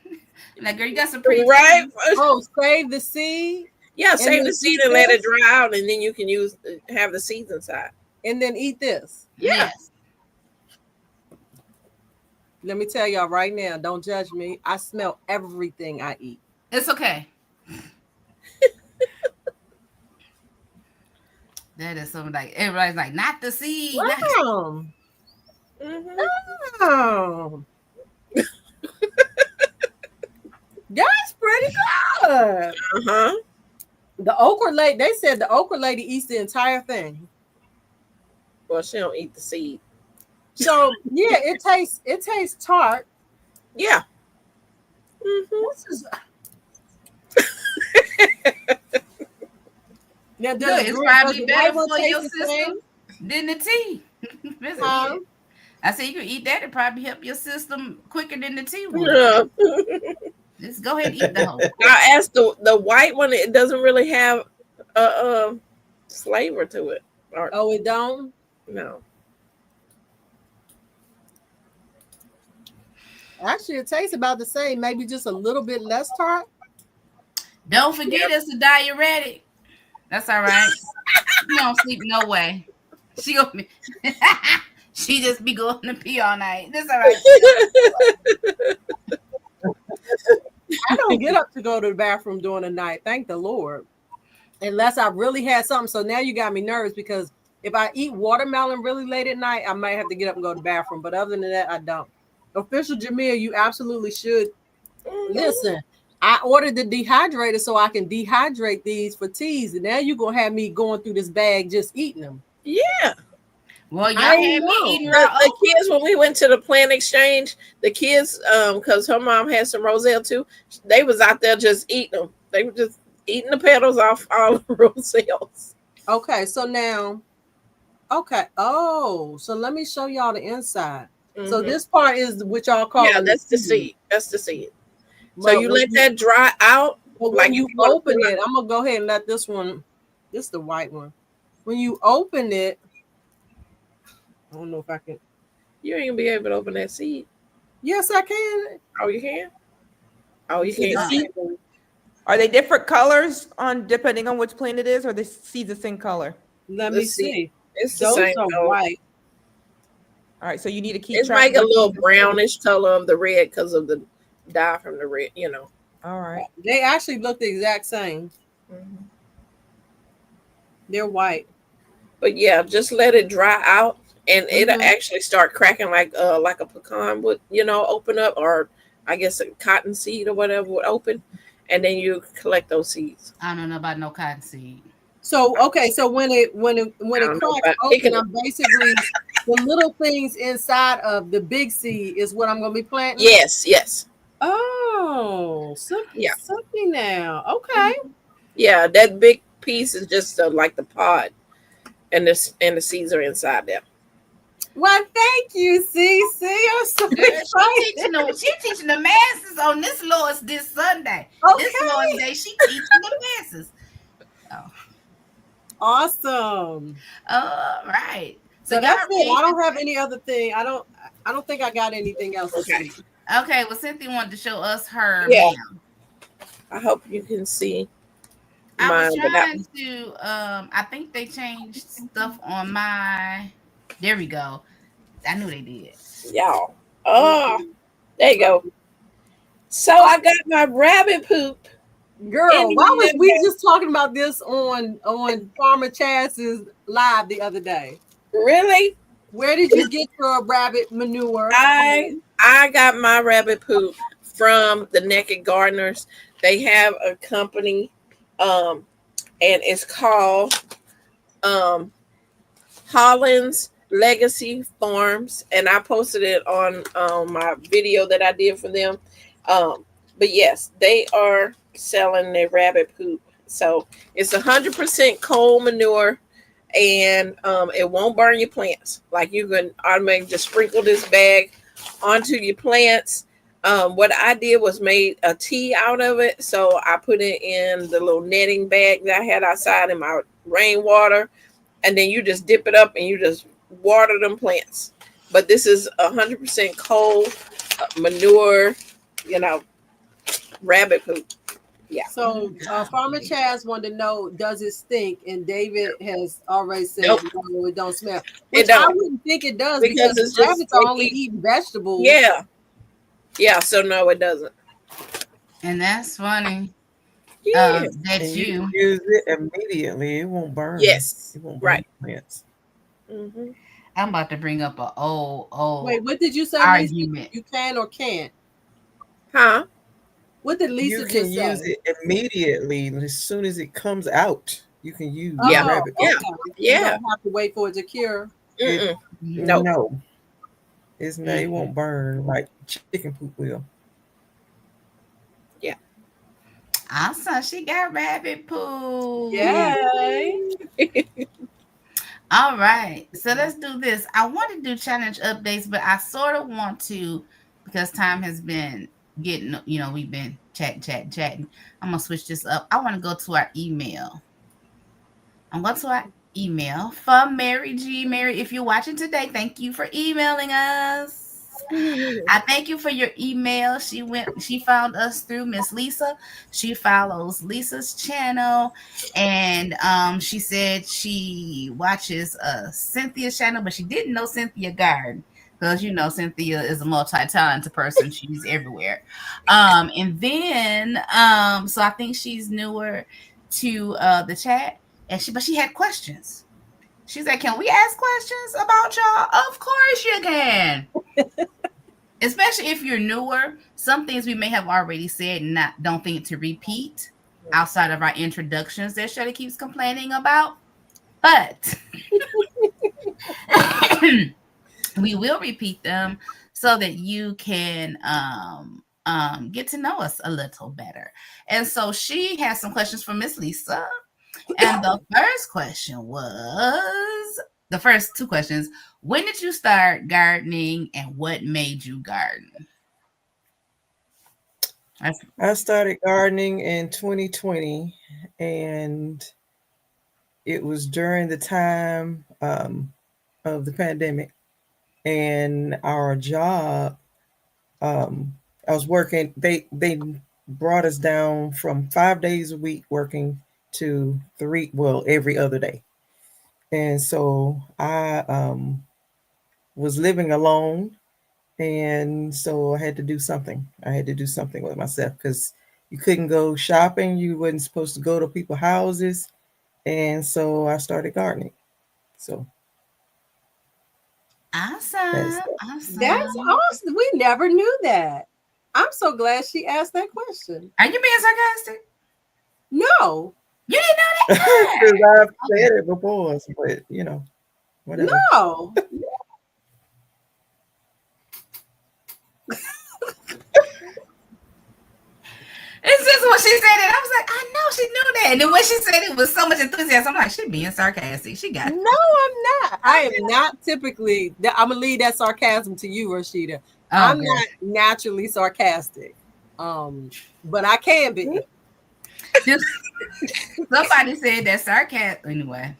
Like, girl, you got some pretty right? Oh, save the seed? Yeah, save the seed and let it dry out, and then you can have the seeds inside. And then eat this. Yeah. Yes. Let me tell y'all right now, don't judge me. I smell everything I eat. It's okay. That is something like everybody's like, not the seed. Not the-" Wow. Mhm. Wow. That's pretty good. Uh-huh. The okra lady, they said the okra lady eats the entire thing. Well, she don't eat the seed. So yeah, it tastes tart. Yeah. Mm-hmm. This is now, Good, it's probably better for your system than the tea. Huh? I said you can eat that. It probably help your system quicker than the tea would. Yeah. Just go ahead and eat the whole. I asked the white one. It doesn't really have a flavor to it. Or Oh, it don't? no. Actually, it tastes about the same, maybe just a little bit less tart. Don't forget it's a diuretic. That's all right. You don't sleep no way. She gonna be, she just be going to pee all night. That's all right. I don't get up to go to the bathroom during the night. Thank the Lord. Unless I really had something. So now you got me nervous because if I eat watermelon really late at night, I might have to get up and go to the bathroom. But other than that, I don't. Official Jamil, you absolutely should. Listen, I ordered the dehydrator so I can dehydrate these for teas. And now you're going to have me going through this bag just eating them. Yeah. Well, y'all I had know. me eating raw The kids, when we went to the plant exchange, the kids, because her mom had some Roselle too, they was out there just eating them. They were just eating the petals off all the Roselles. Okay, so now, okay. Oh, so let me show y'all the inside. So Mhm. this part is what y'all call that's the seed. That's the seed. So But you when let that dry out. But like when you if wanna open put it, I'm gonna go ahead and let this one. This is the white one. When you open it, I don't know if I can. You ain't gonna be able to open that seed. Yes, I can. Oh, you can. Oh, you See, can't see. Are they different colors on depending on which plant it is, or the seeds the same color? Let me Let's see. see. It's the Those same are color. white. All right, so you need to keep It's track. like a of which little ones are brownish color of the red because of the dye from the red. You know. All right. They actually look the exact same. Mhm. They're white. But yeah, just let it dry out, and it'll Mhm. actually start cracking like a pecan would, open up, or I guess a cotton seed or whatever would open, and then you collect those seeds. I don't know about no cotton seed. So okay, so when it I don't know cracks about open, picking I'm basically the little things inside of the big seed is what I'm gonna be planting. Yes. Oh, something, Yeah. something now. Okay. Yeah, that big piece is just like the pod, and the seeds are inside there. Well, thank you, CC. I'm so Girl, excited. she teaching the masses on this Lord's this Sunday. Okay. This Lord's Day, she teaching the masses. Awesome. All right. So that's it. I don't have any other thing. I don't think I got anything else. Okay. To see. Okay, well, Cynthia wanted to show us her Yeah. mail. I hope you can see I mine. was But trying to I think they changed stuff on my there we go. I knew they did. y'all, oh, there you go. So I got my rabbit poop. Girl, And why was we yeah. just talking about this on Farmer Chaz's live the other day? Really? Where did you get your rabbit manure? I got my rabbit poop from the Naked Gardeners. They have a company, and it's called Holland's Legacy Farms, and I posted it on my video that I did for them. But yes, they are selling their rabbit poop. So it's 100% cold manure, and it won't burn your plants. Like, you can automatically just sprinkle this bag onto your plants. What I did was made a tea out of it. So I put it in the little netting bag that I had outside in my rainwater, and then you just dip it up and you just water them plants. But this is 100% cold manure, rabbit poop. Yeah. So Farmer Chaz wanted to know, does it stink? And David has already said Nope. no, it don't smell. It Which I don't. wouldn't think it does Because because it's the just rabbits are they only eat- eating vegetables. Yeah. Yeah. So no, it doesn't. And that's funny. Yeah. That And you you. can use it immediately. It won't burn. Yes. It won't burn Right. plants. Mm-hmm. I'm about to bring up an old Wait, what did you say, Lisa? argument. You can or can't? Huh? What did Lisa You can just use say? it immediately as soon as it comes out. You can use Yeah. rabbit okay. poop. Yeah. You don't have to wait for it to cure. Mm-mm. No. No. It's not, it won't burn like chicken poop will. Awesome. She got rabbit poo. Yay. All right. So let's do this. I want to do challenge updates, but I sort of want to, because time has been getting, we've been chatting. I'm going to switch this up. I want to go to our email. I'm going to our email from Mary G. Mary, if you're watching today, thank you for emailing us. I thank you for your email. She found us through Miss Lisa. She follows Lisa's channel, and she said she watches Cynthia's channel, but she didn't know Cynthia Garden, because Cynthia is a multi-talented person. She's everywhere. And then so I think she's newer to the chat, but she had questions. She's like, can we ask questions about y'all? Of course you can. Especially if you're newer, some things we may have already said and don't think to repeat outside of our introductions that Shirley keeps complaining about. But we will repeat them so that you can get to know us a little better. And so she has some questions for Miss Lisa. And the first question was, the first two questions: when did you start gardening and what made you garden? I started gardening in 2020, and it was during the time of the pandemic. And our job, I was working, they brought us down from 5 days a week working to 3, every other day. And so I was living alone, and so I had to do something. I had to do something with myself because you couldn't go shopping. You wasn't supposed to go to people's houses. And so I started gardening. So Awesome. That's awesome. We never knew that. I'm so glad she asked that question. Are you being sarcastic? No. You didn't know that? because I've said it before, but whatever. No. It's just when she said it, I was like, I know she knew that. And then when she said it with so much enthusiasm, I'm like, she being sarcastic. She got it. No, I'm not. I am not typically. I'm gonna leave that sarcasm to you, Rashida. I'm not naturally sarcastic, but I can be. Somebody said that sarcasm. Anyway,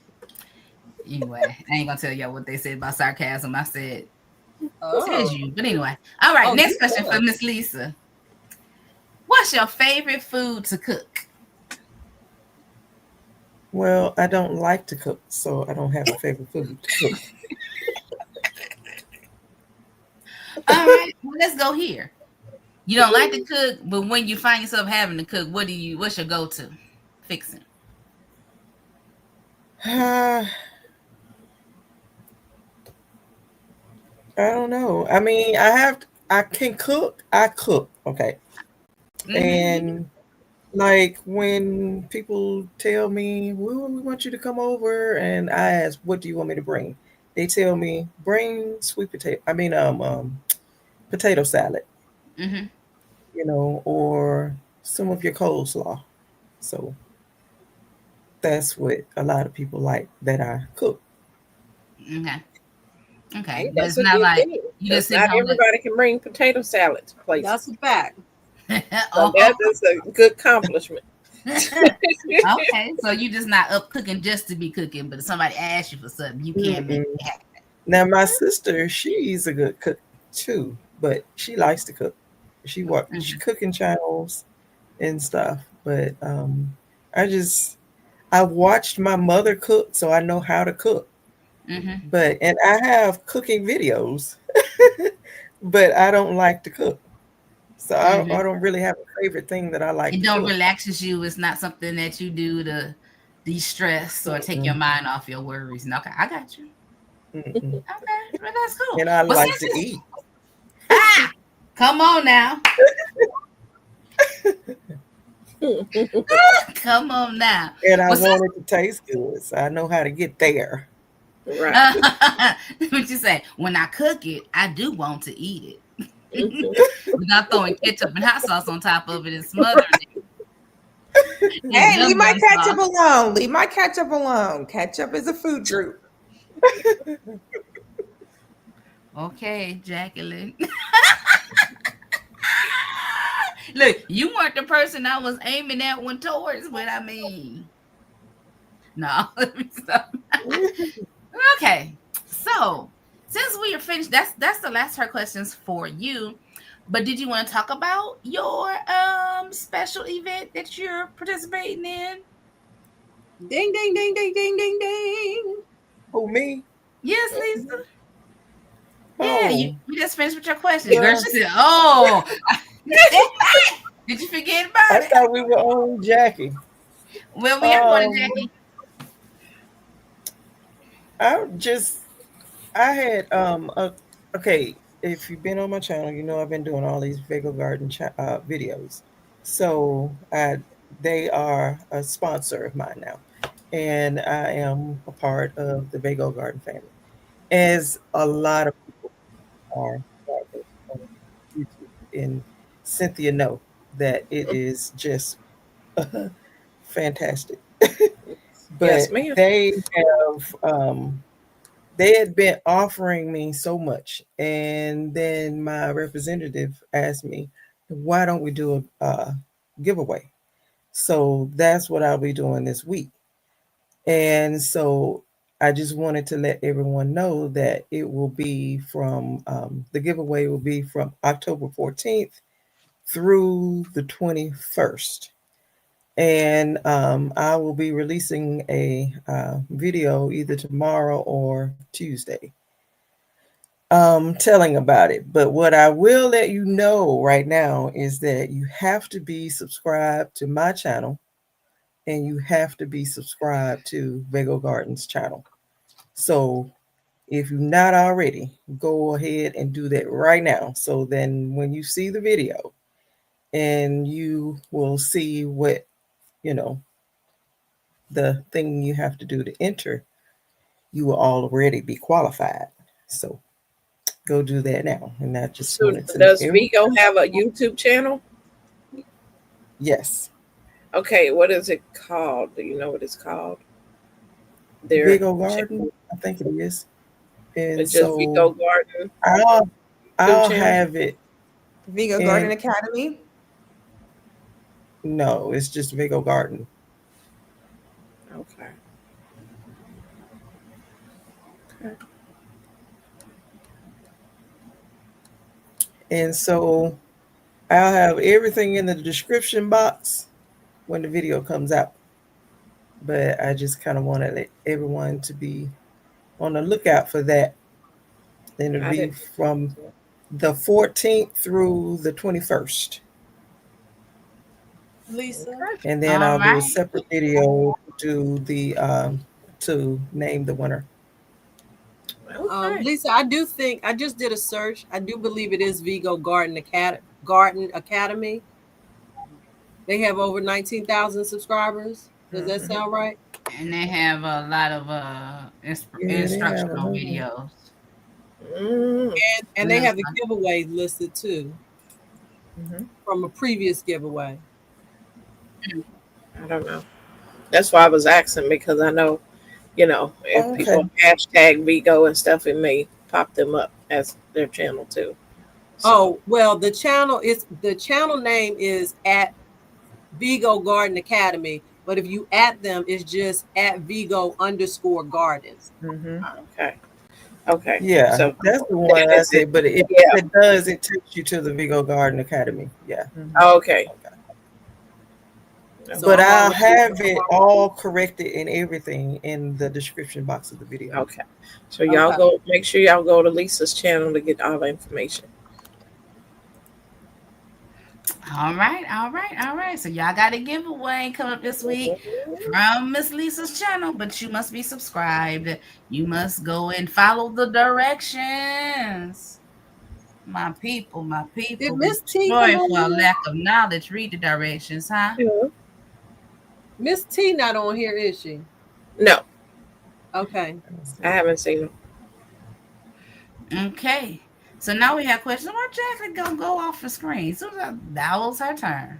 I ain't gonna tell y'all what they said about sarcasm. I said, who says you? But anyway, all right. Next question for Miss Lisa. What's your favorite food to cook? Well, I don't like to cook, so I don't have a favorite food to cook. All right, well, let's go here. You don't like to cook, but when you find yourself having to cook, what's your go-to fixing? I don't know. I mean, I can cook. I cook. Okay. Mm-hmm. And like when people tell me, well, we want you to come over, and I ask, what do you want me to bring? They tell me, bring potato salad, Mm-hmm. Or some of your coleslaw. So that's what a lot of people like that I cook. Okay. But it's not like you just not everybody can bring potato salad to places. That's a fact. So that is a good accomplishment. Okay, so you just not up cooking just to be cooking, but if somebody asks you for something, you can't make it happen. Now my sister, she's a good cook too, but she likes to cook. She watches cooking channels, and stuff. But I watched my mother cook, so I know how to cook. Mm-hmm. And I have cooking videos, but I don't like to cook. So Mm-hmm. I don't really have a favorite thing that I like It to don't cook. relaxes you. It's not something that you do to de-stress or take your Mm-mm, mind off your worries. No, okay, I got you. mm-mm. Okay, well, that's cool. And I But like since to it's eat. come on now, come on now. And I Well, since want it to taste good. So I know how to get there. Right. what you say? When I cook it, I do want to eat Mhm. it without throwing ketchup and hot sauce on top of it and smothering it in Hey, leave yum my yum ketchup sauce. alone. Leave my ketchup alone. Ketchup is a food group. Okay, Jacqueline. Look, you weren't the person I was aiming that one towards, but I mean, no, let me stop. Okay, so since we are finished, that's the last her questions for you. But did you want to talk about your special event that you're participating in? Ding, ding, ding, ding, ding, ding, ding. Who, me? Yes, Lisa. Yeah, Oh, you just finished with your questions, girl. well, She said, "Oh, did you forget I about it?" thought we were on Jackie. Well, we are going to Um, Jackie. I just I had okay. If you've been on my channel, you know I've been doing all these Vago Garden videos. So they are a sponsor of mine now, and I am a part of the Vago Garden family, as a lot of people are part of YouTube. And Cynthia know that it is just fantastic. Yes, But ma'am. they had been offering me so much, and then my representative asked me, why don't we do a giveaway? So that's what I'll be doing this week. And so I just wanted to let everyone know that it will be from the giveaway will be from October 14th through the 21st. And I will be releasing a video either tomorrow or Tuesday, telling about it. But what I will let you know right now is that you have to be subscribed to my channel, and you have to be subscribed to Vago Gardens channel. So if you're not already, go ahead and do that right now. So then when you see the video, and you will see what, you know, the thing you have to do to enter, you will already be qualified. So go do that now. And I just So wanted to let does everyone Vigo have a YouTube channel? yes. Okay, what is it called? Do you know what it's called? Their Vigo channel. Garden, I think it is. And It's just Vigo so Garden I'll YouTube I'll channel. have it Vigo Garden in Academy. no, it's just Vigo Garden. Okay. Okay. And so I'll have everything in the description box when the video comes out. But I just kind of want to let everyone to be on the lookout for that. And it'll I be didn't. from the 14th through the 21st. Lisa. Okay. And then All I'll do a right. separate video to name the winner. Okay. Lisa, I do think I just did a search. I do believe it is Vigo Garden Academy. They have over 19,000 subscribers. Does that Mhm. sound right? And they have a lot of Yeah, they have a instructional lot. videos. Mm, And they have the giveaway listed too Mhm. from a previous giveaway. I don't know. That's why I was asking because I know, if Okay. people hashtag Vigo and stuff, it may pop them up as their channel too. So, Oh, well, the channel name is at Vigo Garden Academy, but if you at them, it's just at Vigo_Garden. Mhm. okay. Okay. Yeah, So that's the then one I is say. it? But if Yeah. it does, it takes you to the Vigo Garden Academy. Yeah. Mhm. Okay. Okay. So But I'm I'll already have it all corrected and everything in the description box of the video. Okay. So y'all Okay. go, make sure y'all go to Lisa's channel to get all the information. All right, all right, all right. So y'all got a giveaway coming up this week from Miss Lisa's channel, but you must be subscribed. You must go and follow the directions. My people, Did Miss T sorry come on for a here? lack of knowledge. Read the directions, huh? Yeah. Miss T not on here, is she? No, Okay. I haven't seen them. Okay. So now we have questions. Why Jacqueline gonna go off the screen? So that was her turn.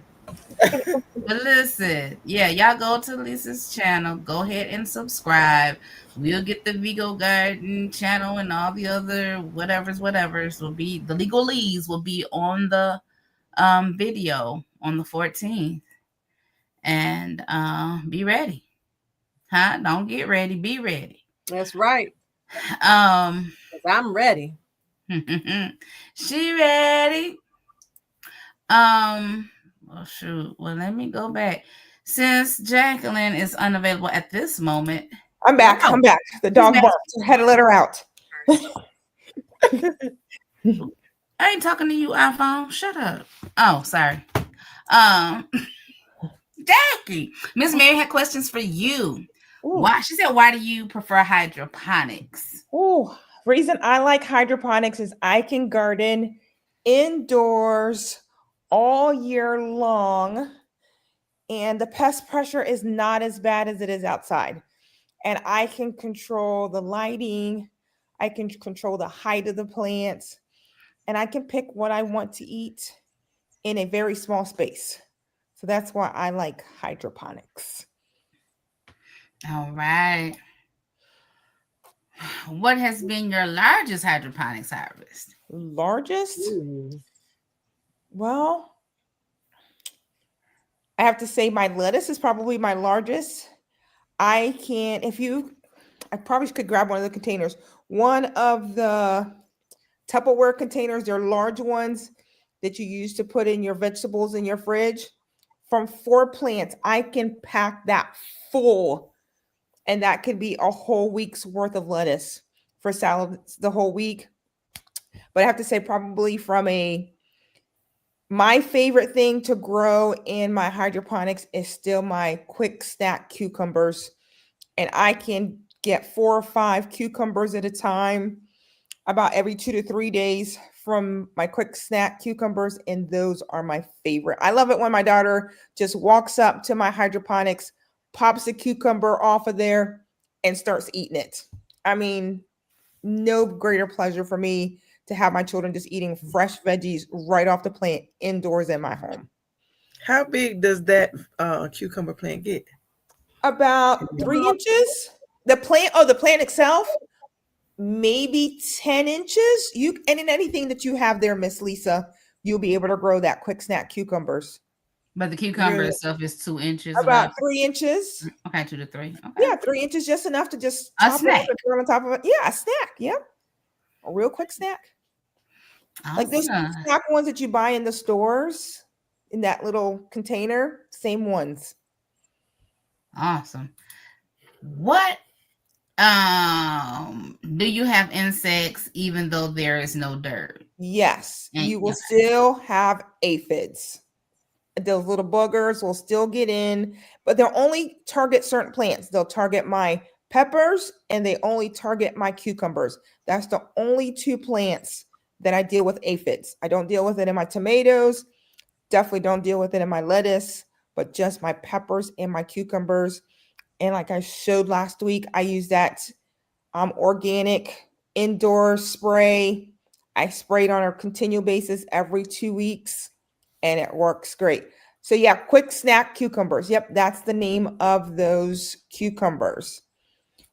But listen, yeah, y'all go to Lisa's channel. Go ahead and subscribe. We'll get the Vigo Garden channel and all the other whatevers will be the legalese will be on the video on the 14th. And be ready. Huh? Don't get ready, be ready. That's right. 'Cause Um I'm ready. she ready. Well, shoot. Well, let me go back. Since Jacqueline is unavailable at this moment, I'm back. Oh, I'm back. The dog back. barked. I had to let her out. I ain't talking to you, iPhone. Shut up. Oh, sorry. Jackie, Miss Mary had questions for you. Ooh. Why? She said, "Why do you prefer hydroponics?" Ooh, reason I like hydroponics is I can garden indoors all year long, and the pest pressure is not as bad as it is outside. And I can control the lighting, I can control the height of the plants, and I can pick what I want to eat in a very small space. So that's why I like hydroponics. All right. What has been your largest hydroponics harvest? Largest? Ooh. Well, I have to say my lettuce is probably my largest. I probably could grab one of the containers. One of the Tupperware containers, they're large ones that you use to put in your vegetables in your fridge. From 4 plants, I can pack that full, and that could be a whole week's worth of lettuce for salads the whole week. But I have to say, probably my favorite thing to grow in my hydroponics is still my quick snack cucumbers. And I can get 4 or 5 cucumbers at a time about every 2 to 3 days from my quick snack cucumbers. And those are my favorite. I love it when my daughter just walks up to my hydroponics, pops a cucumber off of there, and starts eating it. I mean, no greater pleasure for me to have my children just eating fresh veggies right off the plant indoors in my home. How big does that cucumber plant get? About 3 inches. The plant itself, maybe 10 inches. And in anything that you have there, Miss Lisa, you'll be able to grow that quick snack cucumbers. But the cucumber Yeah. itself is 2 inches. About 3 inches. Okay, 2 to 3. Okay. Yeah, 3 inches, just enough to just A chop it snack. up and put it on top of it. Yeah, a snack. Yep. A real quick snack. Like those Awesome. snack ones that you buy in the stores in that little container, same ones. Awesome. What do you have insects even though there is no dirt? Yes, And- you will still have aphids. Those little buggers will still get in, but they'll only target certain plants. They'll target my peppers and they only target my cucumbers. That's the only 2 plants that I deal with aphids. I don't deal with it in my tomatoes. Definitely don't deal with it in my lettuce, but just my peppers and my cucumbers. And like I showed last week, I use that organic indoor spray. I spray it on a continual basis every 2 weeks, and it works great. So yeah, quick snack cucumbers. Yep, that's the name of those cucumbers.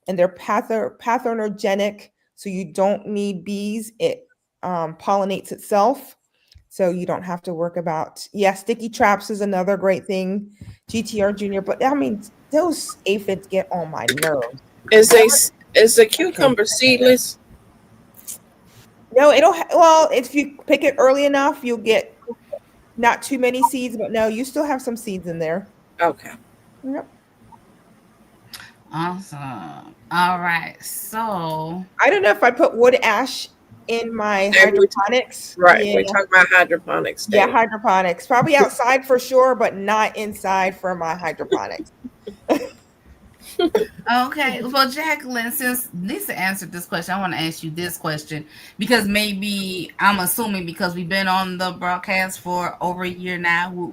And they're pathogenic, so you don't need bees. It pollinates itself, so you don't have to work about. Yeah, sticky traps is another great thing. GTR Junior, but I mean, those aphids get on my nerves. Is a cucumber seedless? No, well, if you pick it early enough, you'll get not too many seeds, but no, you still have some seeds in there. Okay. Yep. Awesome. All right. So, I don't know if I put wood ash in my Maybe we hydroponics. right. Yeah. We're talking about hydroponics Yeah, today. hydroponics. Probably outside for sure, but not inside for my hydroponics. okay. Well, Jacqueline, since Lisa answered this question, I want to ask you this question because maybe I'm assuming because we've been on the broadcast for over a year now,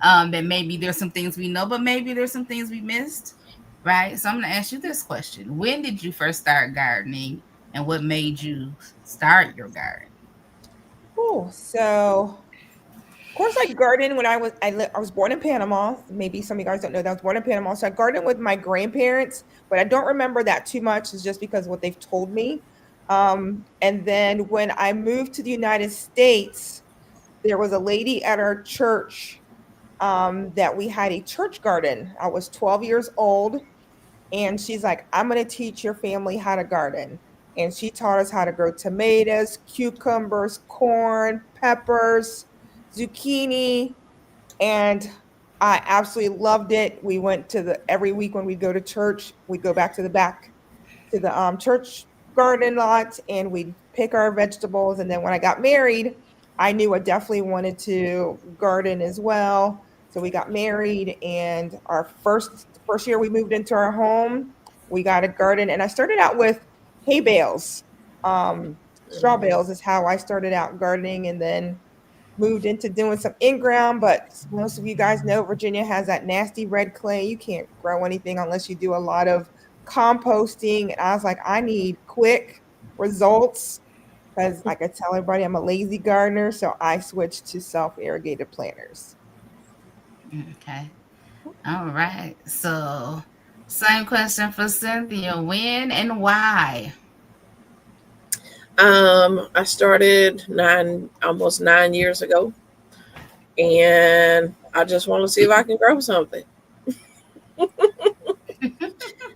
that maybe there's some things we know, but maybe there's some things we missed, right? So I'm going to ask you this question: when did you first start gardening, and what made you start your garden? Oh, so of course I gardened when I was born in Panama. Maybe some of you guys don't know that I was born in Panama. So I gardened with my grandparents, but I don't remember that too much. It's just because of what they've told me. And then when I moved to the United States, there was a lady at our church that we had a church garden. I was 12 years old, and she's like, I'm going to teach your family how to garden. And she taught us how to grow tomatoes, cucumbers, corn, peppers, zucchini. And I absolutely loved it. We went to the every week when we go to church, we go back to the church garden lot and we'd pick our vegetables. And then when I got married, I knew I definitely wanted to garden as well. So we got married, and our first year we moved into our home, we got a garden, and I started out with hay bales. Straw bales is how I started out gardening, and then moved into doing some in-ground. But most of you guys know Virginia has that nasty red clay. You can't grow anything unless you do a lot of composting. And I was like, I need quick results because I could tell everybody I'm a lazy gardener. So I switched to self-irrigated planters. Okay. All right. So, same question for Cynthia: when and why? I started almost 9 years ago, and I just want to see if I can grow something.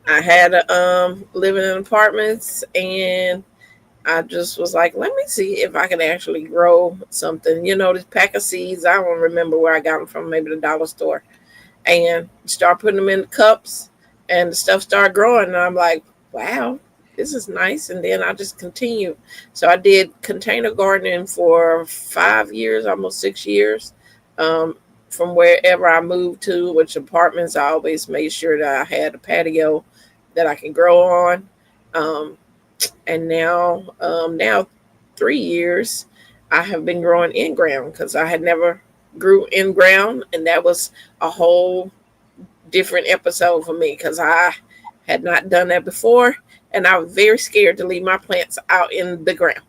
I had living in apartments, and I just was like, let me see if I can actually grow something. This pack of seeds. I don't remember where I got them from, maybe the dollar store, and start putting them in cups, and the stuff started growing, and I'm like, wow, this is nice. And then I just continued. So I did container gardening for 5 years, almost 6 years. From wherever I moved to, which apartments, I always made sure that I had a patio that I can grow on. Um, and now 3 years, I have been growing in ground because I had never grew in ground, and that was a whole different episode for me because I had not done that before, and I was very scared to leave my plants out in the ground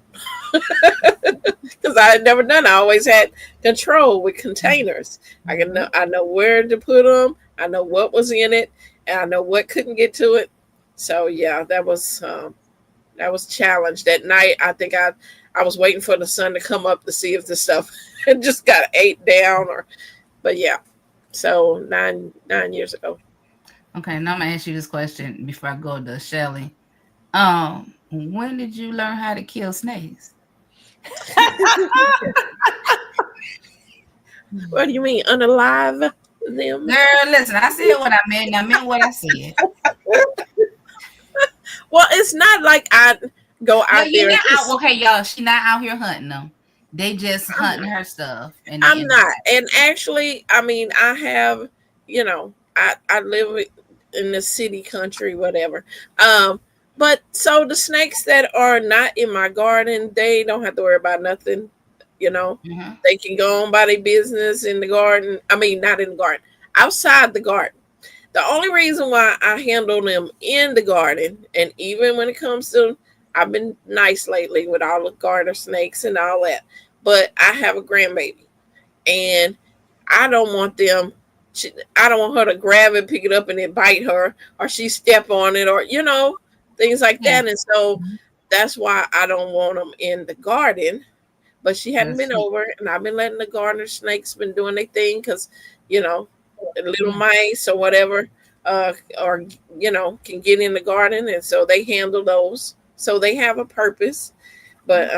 because I had never done it. I always had control with containers. I know where to put them. I know what was in it, and I know what couldn't get to it. So yeah, that was challenged at night. I think I was waiting for the sun to come up to see if the stuff had just got ate down, but yeah. So nine years ago. Okay, now I'm gonna ask you this question before I go to Shelly. When did you learn how to kill snakes? What do you mean, unalive them? Girl, listen, I said what I meant, and I meant what I said. Well, it's not like I go out You're there. not out. Okay, y'all, she not out here hunting them. They just hunting her stuff. And I'm not. And actually, I mean, I have, I live in the city, country, whatever. But so the snakes that are not in my garden, they don't have to worry about nothing. Mm-hmm. They can go on by their business in the garden. I mean, not in the garden, outside the garden. The only reason why I handle them in the garden, and even when it comes to, I've been nice lately with all the garter snakes and all that, but I have a grandbaby, and I don't want them. I don't want her to grab it, pick it up, and then bite her, or she step on it, or things like that. And so that's why I don't want them in the garden. But she hadn't been over, and I've been letting the garter snakes been doing their thing because, little mice or whatever, or can get in the garden, and so they handle those. So they have a purpose. But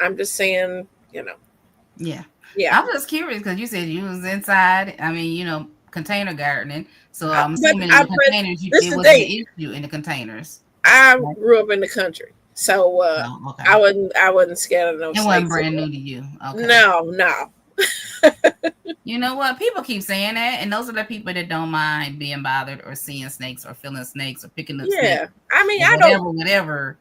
I'm just saying, Yeah. Yeah. I was just curious because you said you was inside. I mean, container gardening. So I- I'm but assuming I in the but containers, this it the wasn't an thing. issue in the containers. I Right? grew up in the country, so Oh, okay. I wasn't scared of no It wasn't snakes. brand new to you. Okay. No. You know what? People keep saying that, and those are the people that don't mind being bothered or seeing snakes or feeling snakes or picking up snakes Yeah, I mean, or I don't. whatever.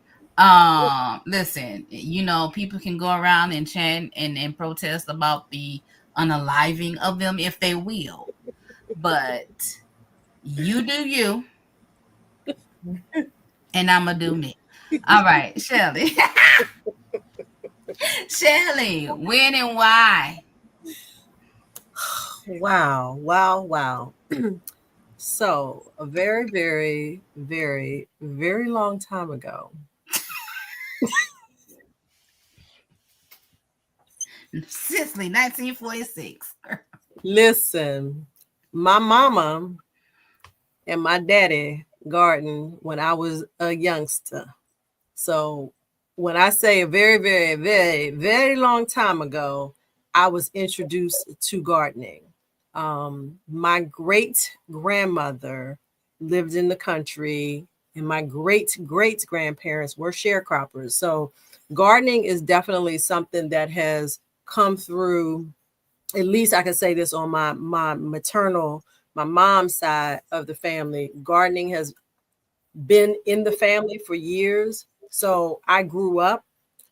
Listen, you know, people can go around and chant and protest about the unaliving of them if they will, but you do you, and I'ma do me. All right, Shelly. Shelly, when and why? Wow. So, a very, very, very, very long time ago, Sicily, 1946. listen, my mama and my daddy gardened when I was a youngster. So, when I say a very, very, very, very long time ago, I was introduced to gardening. My great grandmother lived in the country, and my great grandparents were sharecroppers. So, gardening is definitely something that has come through. At least I can say this on my maternal, my mom's side of the family. Gardening has been in the family for years. So I grew up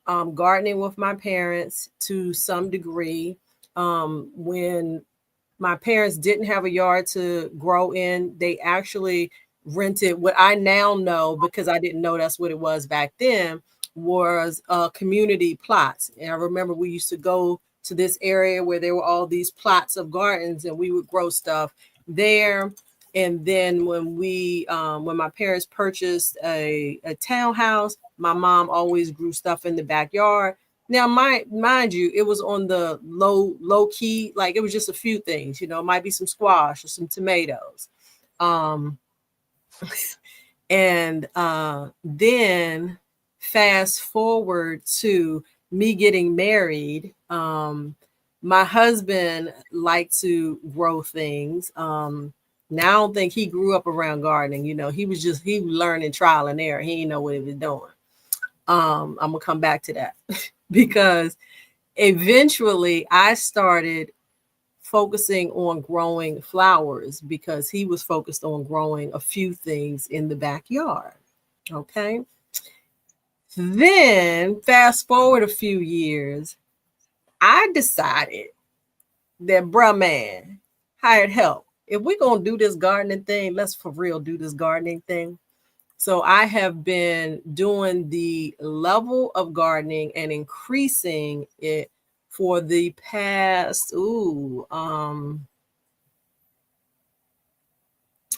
gardening with my parents to some degree. When my parents didn't have a yard to grow in, they actually rented what I now know, because I didn't know that's what it was back then, was community plots. And I remember we used to go to this area where there were all these plots of gardens, and we would grow stuff there. And then when my parents purchased a townhouse, my mom always grew stuff in the backyard. Now, mind you, it was on the low key, like it was just a few things, it might be some squash or some tomatoes. Um, and then fast forward to me getting married. My husband liked to grow things. Now I don't think he grew up around gardening. He was learning trial and error. He didn't know what he was doing. I'm gonna come back to that because eventually I started focusing on growing flowers because he was focused on growing a few things in the backyard. Okay. Then fast forward a few years, I decided that, bruh, man, hired help. If we're going to do this gardening thing, let's for real do this gardening thing. So I have been doing the level of gardening and increasing it for the past, I'm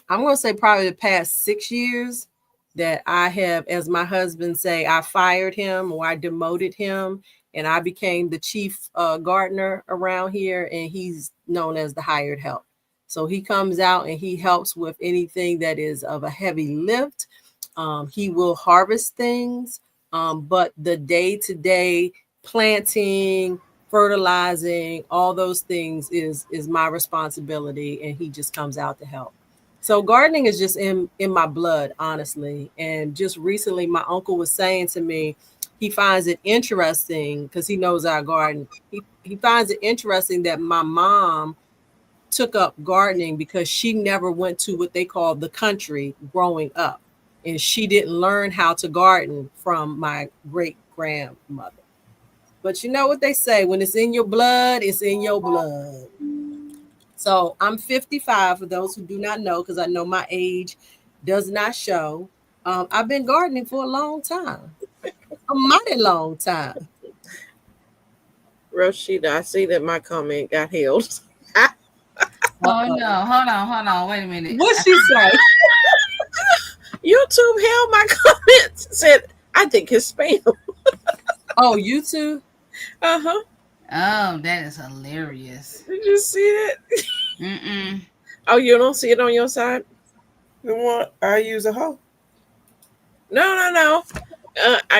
going to say probably the past 6 years that I have, as my husband say, I fired him or I demoted him and I became the chief gardener around here, and he's known as the hired help. So he comes out and he helps with anything that is of a heavy lift. He will harvest things, but the day-to-day planting, fertilizing, all those things is my responsibility, and he just comes out to help. So gardening is just in my blood, honestly. And just recently, my uncle was saying to me, he finds it interesting because he knows our garden. He finds it interesting that my mom took up gardening because she never went to what they call the country growing up. And she didn't learn how to garden from my great grandmother. But you know what they say, when it's in your blood, it's in your blood. So I'm 55 for those who do not know, because I know my age does not show. I've been gardening for a long time, a mighty long time. Rashida, I see that my comment got held. Oh no, hold on, wait a minute. What'd she say? YouTube held my comments. Said, I think it's spam. Oh, YouTube? Uh-huh. Oh, that is hilarious. Did you see it? Mm-mm. Oh, you don't see it on your side? The one I use a hoe. No.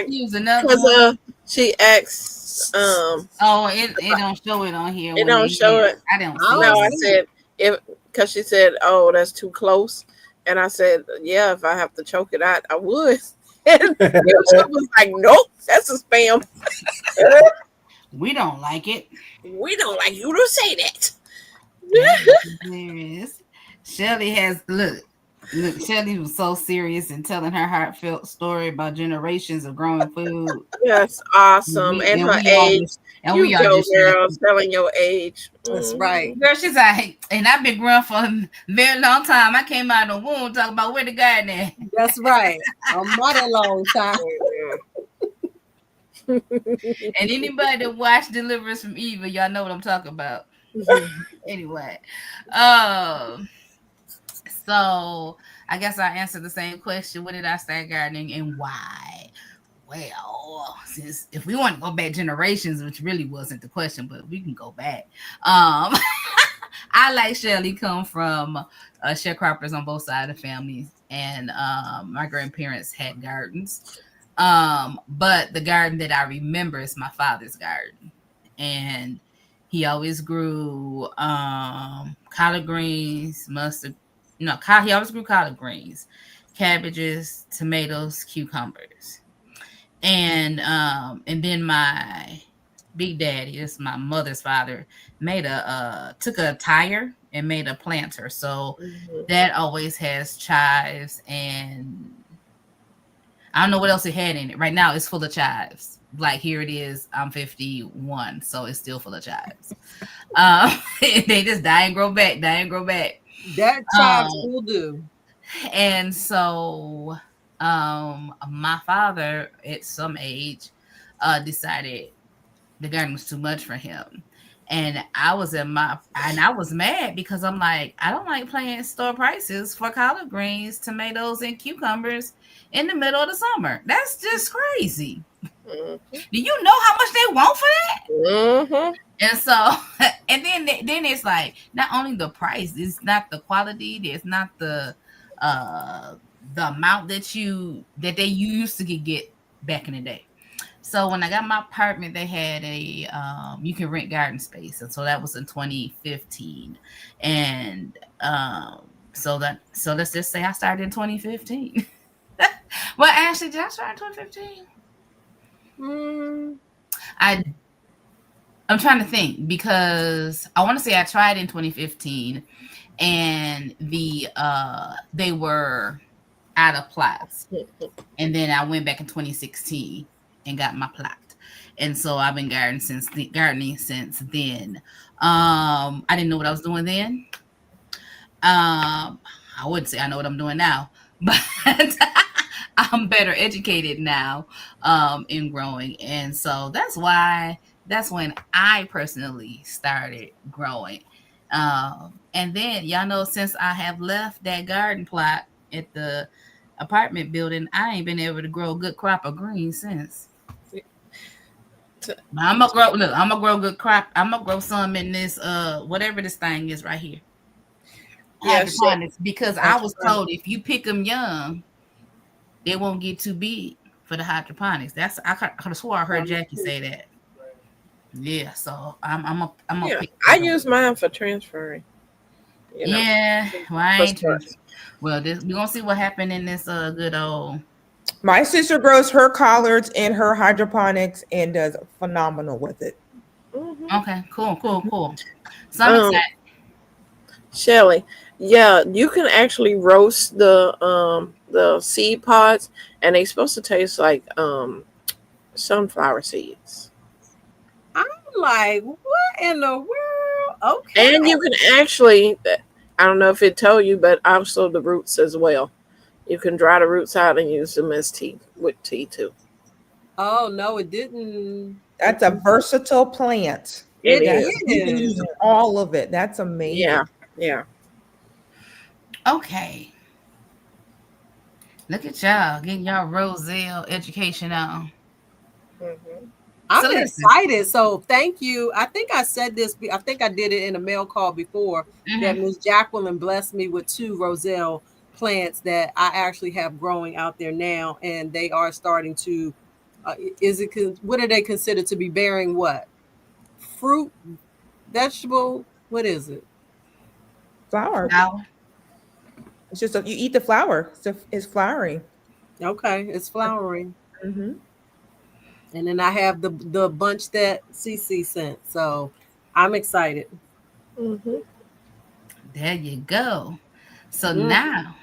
Use another Because one. she asked Oh, it don't show it on here. it don't show it. I don't see Oh, No, I it. said if because she said, "Oh, that's too close," and I said, "Yeah, if I have to choke it out, I would." And YouTube was like, "Nope, that's a spam. We don't like it. We don't like you to say that." There is. Shelly has look. Shelly was so serious in telling her heartfelt story about generations of growing food. Yes, awesome. And her we are age. just, and You we are go, just girl, telling your age. That's Mhm. right. girl. She's like, and I've been growing for a very long time. I came out of the womb talking about where the garden at. That's right. A mighty long time. And anybody that watched Deliverance from Evil, y'all know what I'm talking about. Anyway, so I guess I answered the same question. When did I start gardening and why? Well, since if we want to go back generations, which really wasn't the question, but we can go back. I, like Shelly, come from sharecroppers on both sides of the family, and my grandparents had gardens. But the garden that I remember is my father's garden, and he always grew collard greens, mustard. No, he always grew collard greens, cabbages, tomatoes, cucumbers, and then my big daddy, this is my mother's father, took a tire and made a planter. So that always has chives, and I don't know what else it had in it. Right now, it's full of chives. Like here it is. I'm 51, so it's still full of chives. They just die and grow back, That chives will do. And so, my father, at some age, decided the garden was too much for him. And I was mad because I'm like, I don't like paying store prices for collard greens, tomatoes, and cucumbers in the middle of the summer. That's just crazy. Do you know how much they want for that? And so, and then it's like, not only the price, it's not the quality, it's not the amount that they used to get back in the day. So when I got my apartment, they had a you can rent garden space, and so that was in 2015. And so let's just say I started in 2015. Well, actually, did I start in 2015? I'm trying to think, because I want to say I tried in 2015, and they were out of plots, and then I went back in 2016 and got my plot, and so I've been gardening since then. I didn't know what I was doing then. I wouldn't say I know what I'm doing now, but I'm better educated now in growing, and so that's when I personally started growing. And then y'all know, since I have left that garden plot at the apartment building, I ain't been able to grow a good crop of greens since. I'm gonna grow good crop. I'm gonna grow some in this whatever this thing is right here. Yes, because I was told if you pick them young, they won't get too big for the hydroponics. I could have swore I heard Jackie say that. Yeah, so I'm a I use mine for transferring. Yeah, well, I ain't. Well, we're gonna see what happened in this good old. My sister grows her collards in her hydroponics and does phenomenal with it. Okay, cool. So Shelly, yeah, you can actually roast the seed pods, and they're supposed to taste like sunflower seeds. I'm like, what in the world? Okay. And you can actually, I don't know if it told you, but also the roots as well. You can dry the roots out and use them as tea too. Oh no, it didn't. That's a versatile plant. It is. is. You can use all of it. That's amazing. Yeah. Okay. Look at y'all getting y'all Roselle education on. I'm excited. So thank you. I think I said this. I think I did it in a mail call before. That Ms. Jacqueline blessed me with 2 Roselle plants that I actually have growing out there now, and they are starting to. What are they considered to be bearing? What fruit, vegetable? What is it? Flower. Now, It's just you eat the flower. It's flowery. Okay, it's flowering. Hmm. And then I have the bunch that CC sent. So I'm excited. Mhm. there you go. So Mm. now,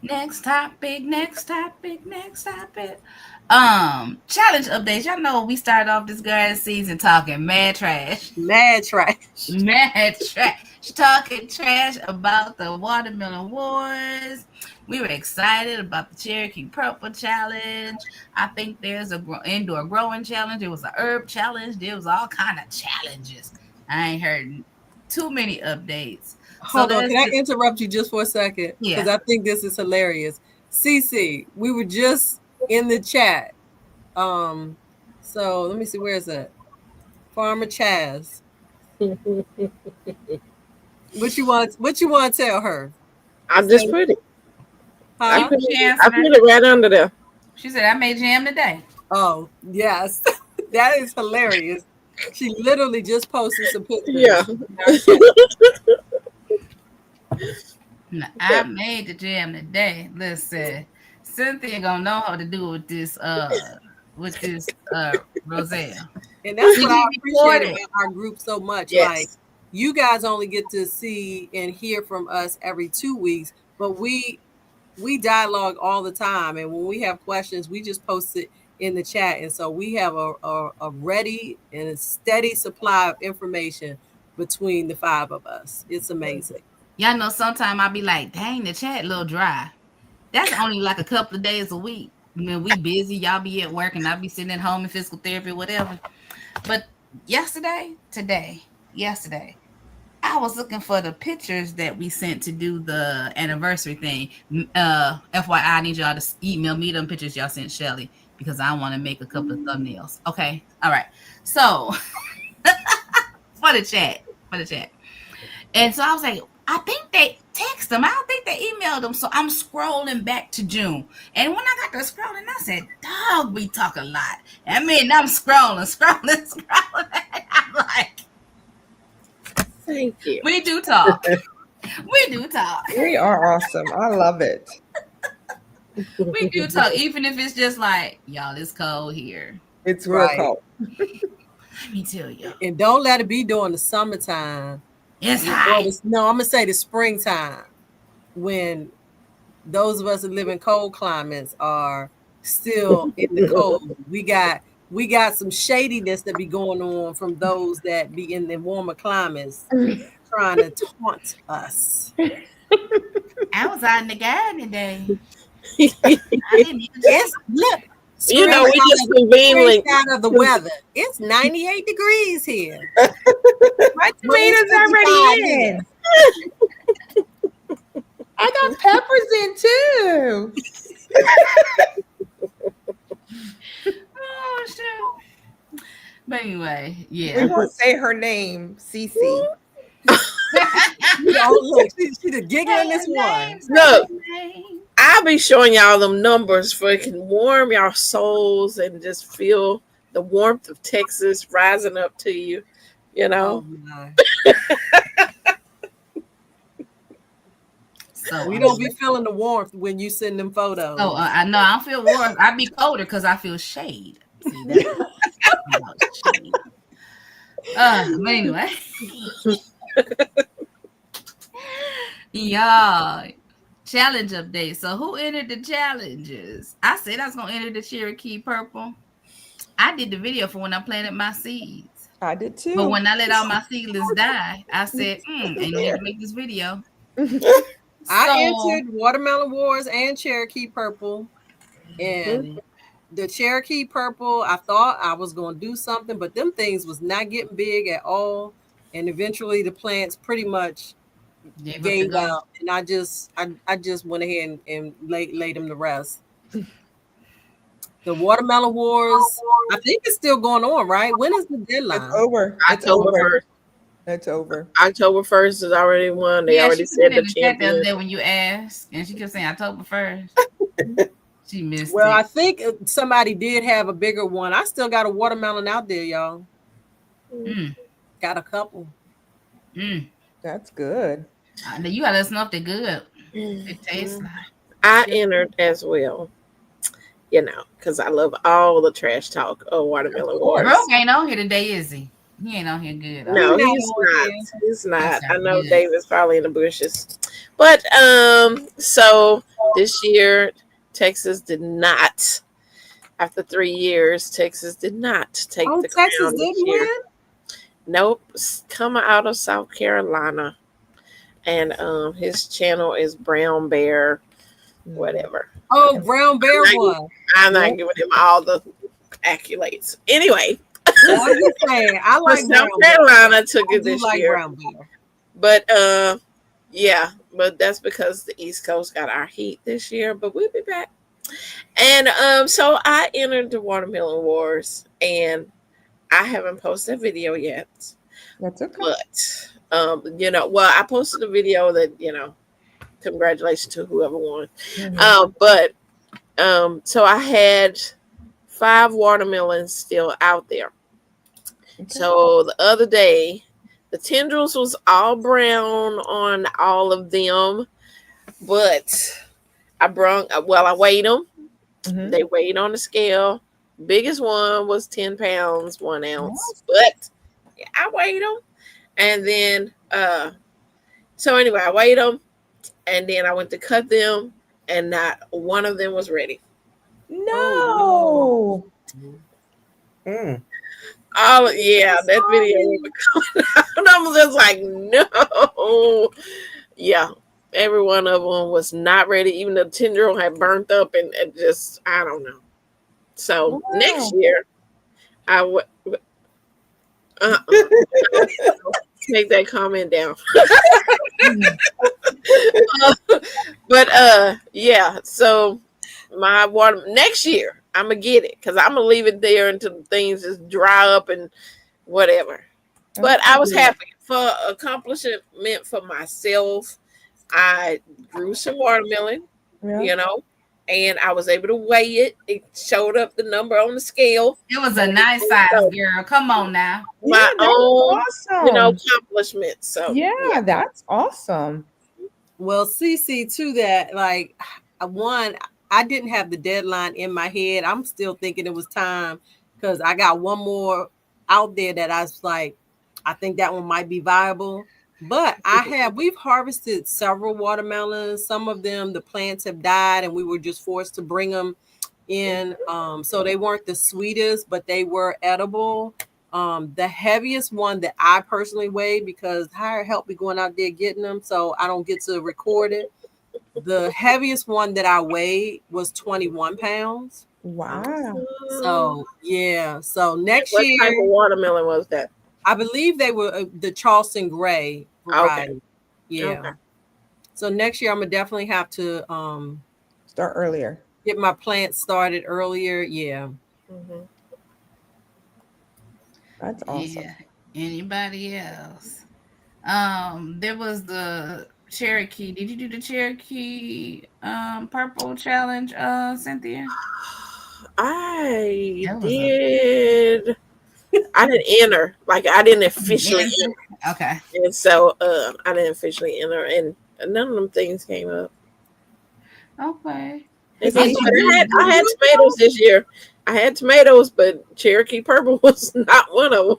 next topic, next topic, next topic. Challenge updates. Y'all know we started off this garden season talking mad trash. Mad trash. Mad trash. Talking trash about the watermelon wars. We were excited about the Cherokee Purple Challenge. I think there's a indoor growing challenge. There was a herb challenge. There was all kind of challenges. I ain't heard too many updates. Hold on, let's can I get- interrupt you just for a second? Yeah. Because I think this is hilarious. CC, we were just in the chat. So let me see, where is that? Farmer Chaz. What you want to tell her? I just put it. I Huh? put She it, I answered put her. it right under there. She said, I made jam today. Oh, yes. That is hilarious. She literally just posted some pictures. Yeah. Now, I made the jam today. Listen, Cynthia gonna know how to do with this Roselle. And that's Did what I you record appreciate it? about our group so much. Yes. Like, you guys only get to see and hear from us every 2 weeks, but we dialogue all the time. And when we have questions, we just post it in the chat. And so we have a ready and a steady supply of information between the 5 of us. It's amazing. Y'all know sometimes I be like, dang, the chat a little dry. That's only like a couple of days a week. We busy, y'all be at work, and I be sitting at home in physical therapy, whatever. But yesterday, I was looking for the pictures that we sent to do the anniversary thing. FYI, I need y'all to email me them pictures y'all sent Shelly because I want to make a couple of thumbnails. Okay, all right. So for the chat. And so I was like, I think they text them. I don't think they emailed them. So I'm scrolling back to June. And when I got to scrolling, I said, dog, we talk a lot. I mean, I'm scrolling. I'm like, Thank you. we do talk. We are awesome. I love it. We do talk. Even if it's just like, y'all, it's cold here. It's real Right. cold. Let me tell you. And don't let it be during the summertime. It's Or hot. no, I'm going to say the springtime, when those of us that live in cold climates are still in the cold. We got some shadiness that be going on from those that be in the warmer climates trying to taunt us. I was out in the garden today. I didn't even Yes, look. You know, we just convened. out of the weather. It's 98 degrees here. My tomatoes already in. I got peppers in too. Oh, shoot. But anyway, We yeah. won't say her name, Cece. You know, look, she the giggling this one. Look, I'll be showing y'all them numbers for it can warm y'all souls and just feel the warmth of Texas rising up to you, you know. Oh my. So We don't be feeling the warmth when you send them photos. Oh, I know. I don't feel warm. I be colder because I feel shade. See that? Shade. But anyway, y'all, challenge update. So who entered the challenges? I said I was gonna enter the Cherokee Purple. I did the video for when I planted my seeds, I did too. but when I let all my seedlings die, I said, ain't no need to make this video. I So- entered Watermelon Wars and Cherokee Purple. And the Cherokee Purple, I thought I was going to do something, but them things was not getting big at all. And eventually the plants pretty much gave out. And I just went ahead and laid them to rest. The Watermelon Wars, I think it's still going on, right? When is the deadline? It's over. It's October over. 1st. It's over. October 1st is already one. They already she said put the in chat the other champion. day when you asked, and she kept saying October 1st. She missed Well, I it. think somebody did have a bigger one. I still got a watermelon out there, y'all. Mm, Got a couple. mm. That's good. You gotta let us know if they're good. It tastes like. I entered as well, because I love all the trash talk of Watermelon Wars. Broke ain't on here today, is he? He ain't on here good. No, He's he's not not. on He's not. That's I know good. David's probably in the bushes. But so this year, Texas did not. After 3 years, Texas did not take the Texas crown this didn't year. win? Nope, coming out of South Carolina, and his channel is Brown Bear, whatever. Oh, Brown Bear won. I'm not giving him all the accolades. Anyway, I'm just saying, I but like South Brown Bear. Carolina took I it do this like year. Brown Bear. But yeah, but that's because the East Coast got our heat this year. But we'll be back. And so I entered the Watermelon Wars, and I haven't posted a video yet. That's okay. But well, I posted a video that congratulations to whoever won. Mhm. So I had 5 watermelons still out there. Okay. So the other day, the tendrils was all brown on all of them, but I weighed them. Mhm. They weighed on the scale. Biggest one was 10 pounds, 1 ounce, Nice. but I weighed them. And then, so anyway, I weighed them, and then I went to cut them, and not one of them was ready. No. Mm. That video was coming out. I was just like, no. Yeah, every one of them was not ready. Even the tendril had burnt up, and it just, I don't know. So Wow. next year, I would take that comment down. But yeah. So my water next year, I'm gonna get it because I'm gonna leave it there until things just dry up and whatever. But I was happy for accomplishment for myself. I grew some watermelon, Yeah. and I was able to weigh it. It showed up the number on the scale. It was a nice size, girl. Come on now. My Yeah, that's own, awesome. accomplishment. So Yeah, that's awesome. Well, CC, to that, like, I didn't have the deadline in my head. I'm still thinking it was time because I got one more out there that I was like, I think that one might be viable. But we've harvested several watermelons. Some of them, the plants have died, and we were just forced to bring them in. So they weren't the sweetest, but they were edible. The heaviest one that I personally weighed, because Hire helped me going out there getting them, so I don't get to record it. The heaviest one that I weighed was 21 pounds. Wow. So yeah. So next what year, type of watermelon was that? I believe they were the Charleston Gray variety. Okay. Yeah. Okay. So next year I'm gonna definitely have to Start earlier. get my plants started earlier. Yeah. Mm-hmm. That's awesome. Yeah. Anybody else? There was the Cherokee. Did you do the Cherokee purple challenge, Cynthia? I That was a- did. I didn't enter. Like I didn't officially enter. Okay. And so I didn't officially enter, and none of them things came up. Okay. I had tomatoes this year. I had tomatoes, but Cherokee purple was not one of them.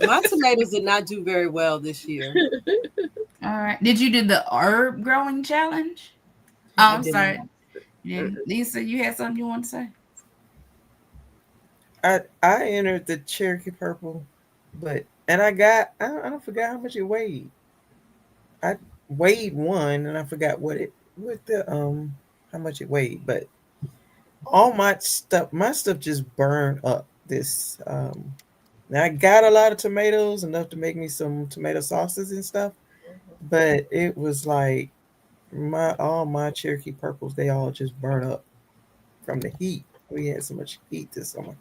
My tomatoes did not do very well this year. All right. Did you do the herb growing challenge? Oh, I I'm did sorry. not. Yeah. Lisa, you had something you want to say? I entered the Cherokee purple, and I don't forget how much it weighed. I weighed one, and I forgot how much it weighed. But all my stuff just burned up. Now I got a lot of tomatoes, enough to make me some tomato sauces and stuff. But it was like all my Cherokee purples, they all just burn up from the heat. We had so much heat this summer.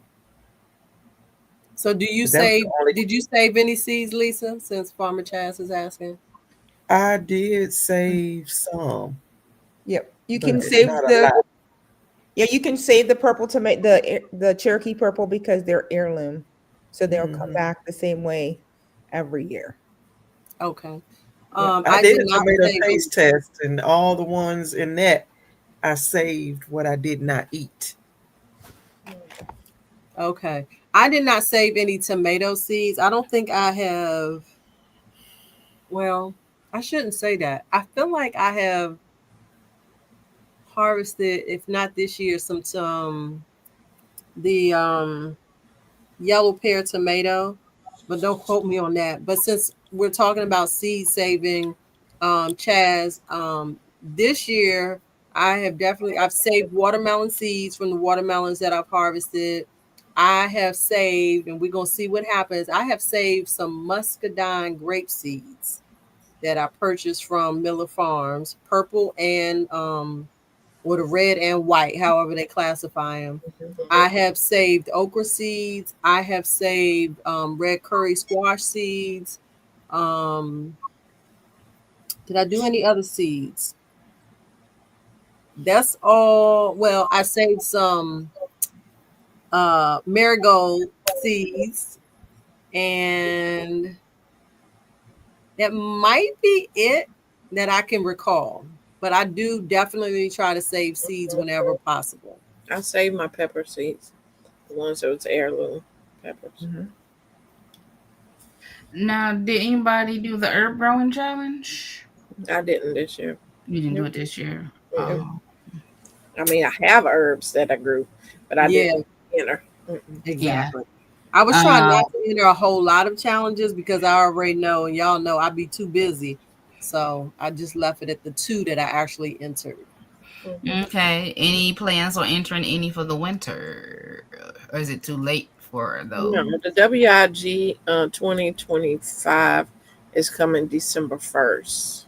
So did you save any seeds, Lisa, since Farmer Chaz is asking? I did save some. Yep. You but can it's save not a lot. you can save the purple tomato, the Cherokee purple, because they're heirloom. So they'll come back the same way every year. Okay. I did a not tomato save taste test, and all the ones in that, I saved what I did not eat. Okay. I did not save any tomato seeds. I don't think I have. Well, I shouldn't say that. I feel like I have harvested, if not this year, some the yellow pear tomato, but don't quote me on that. But since we're talking about seed saving, Chaz, this year I've saved watermelon seeds from the watermelons that I've harvested. I have saved, and we're gonna see what happens. I have saved some muscadine grape seeds that I purchased from Miller Farms, purple and or the red and white, however they classify them. I have saved okra seeds. I have saved red curry squash seeds. Um, did I do any other seeds? That's all. Well, I saved some marigold seeds, and that might be it that I can recall. But I do definitely try to save seeds whenever possible. I saved my pepper seeds, the ones that was heirloom peppers. Mm-hmm. Now, did anybody do the herb growing challenge? I didn't this year. You didn't do it this year. Oh. I mean, I have herbs that I grew, but I didn't enter. Exactly. I was trying not to enter a whole lot of challenges because I already know, and y'all know I'd be too busy. So I just left it at the 2 that I actually entered. Okay. Any plans on entering any for the winter? Or is it too late for those? No, the WIG 2025 is coming December 1st.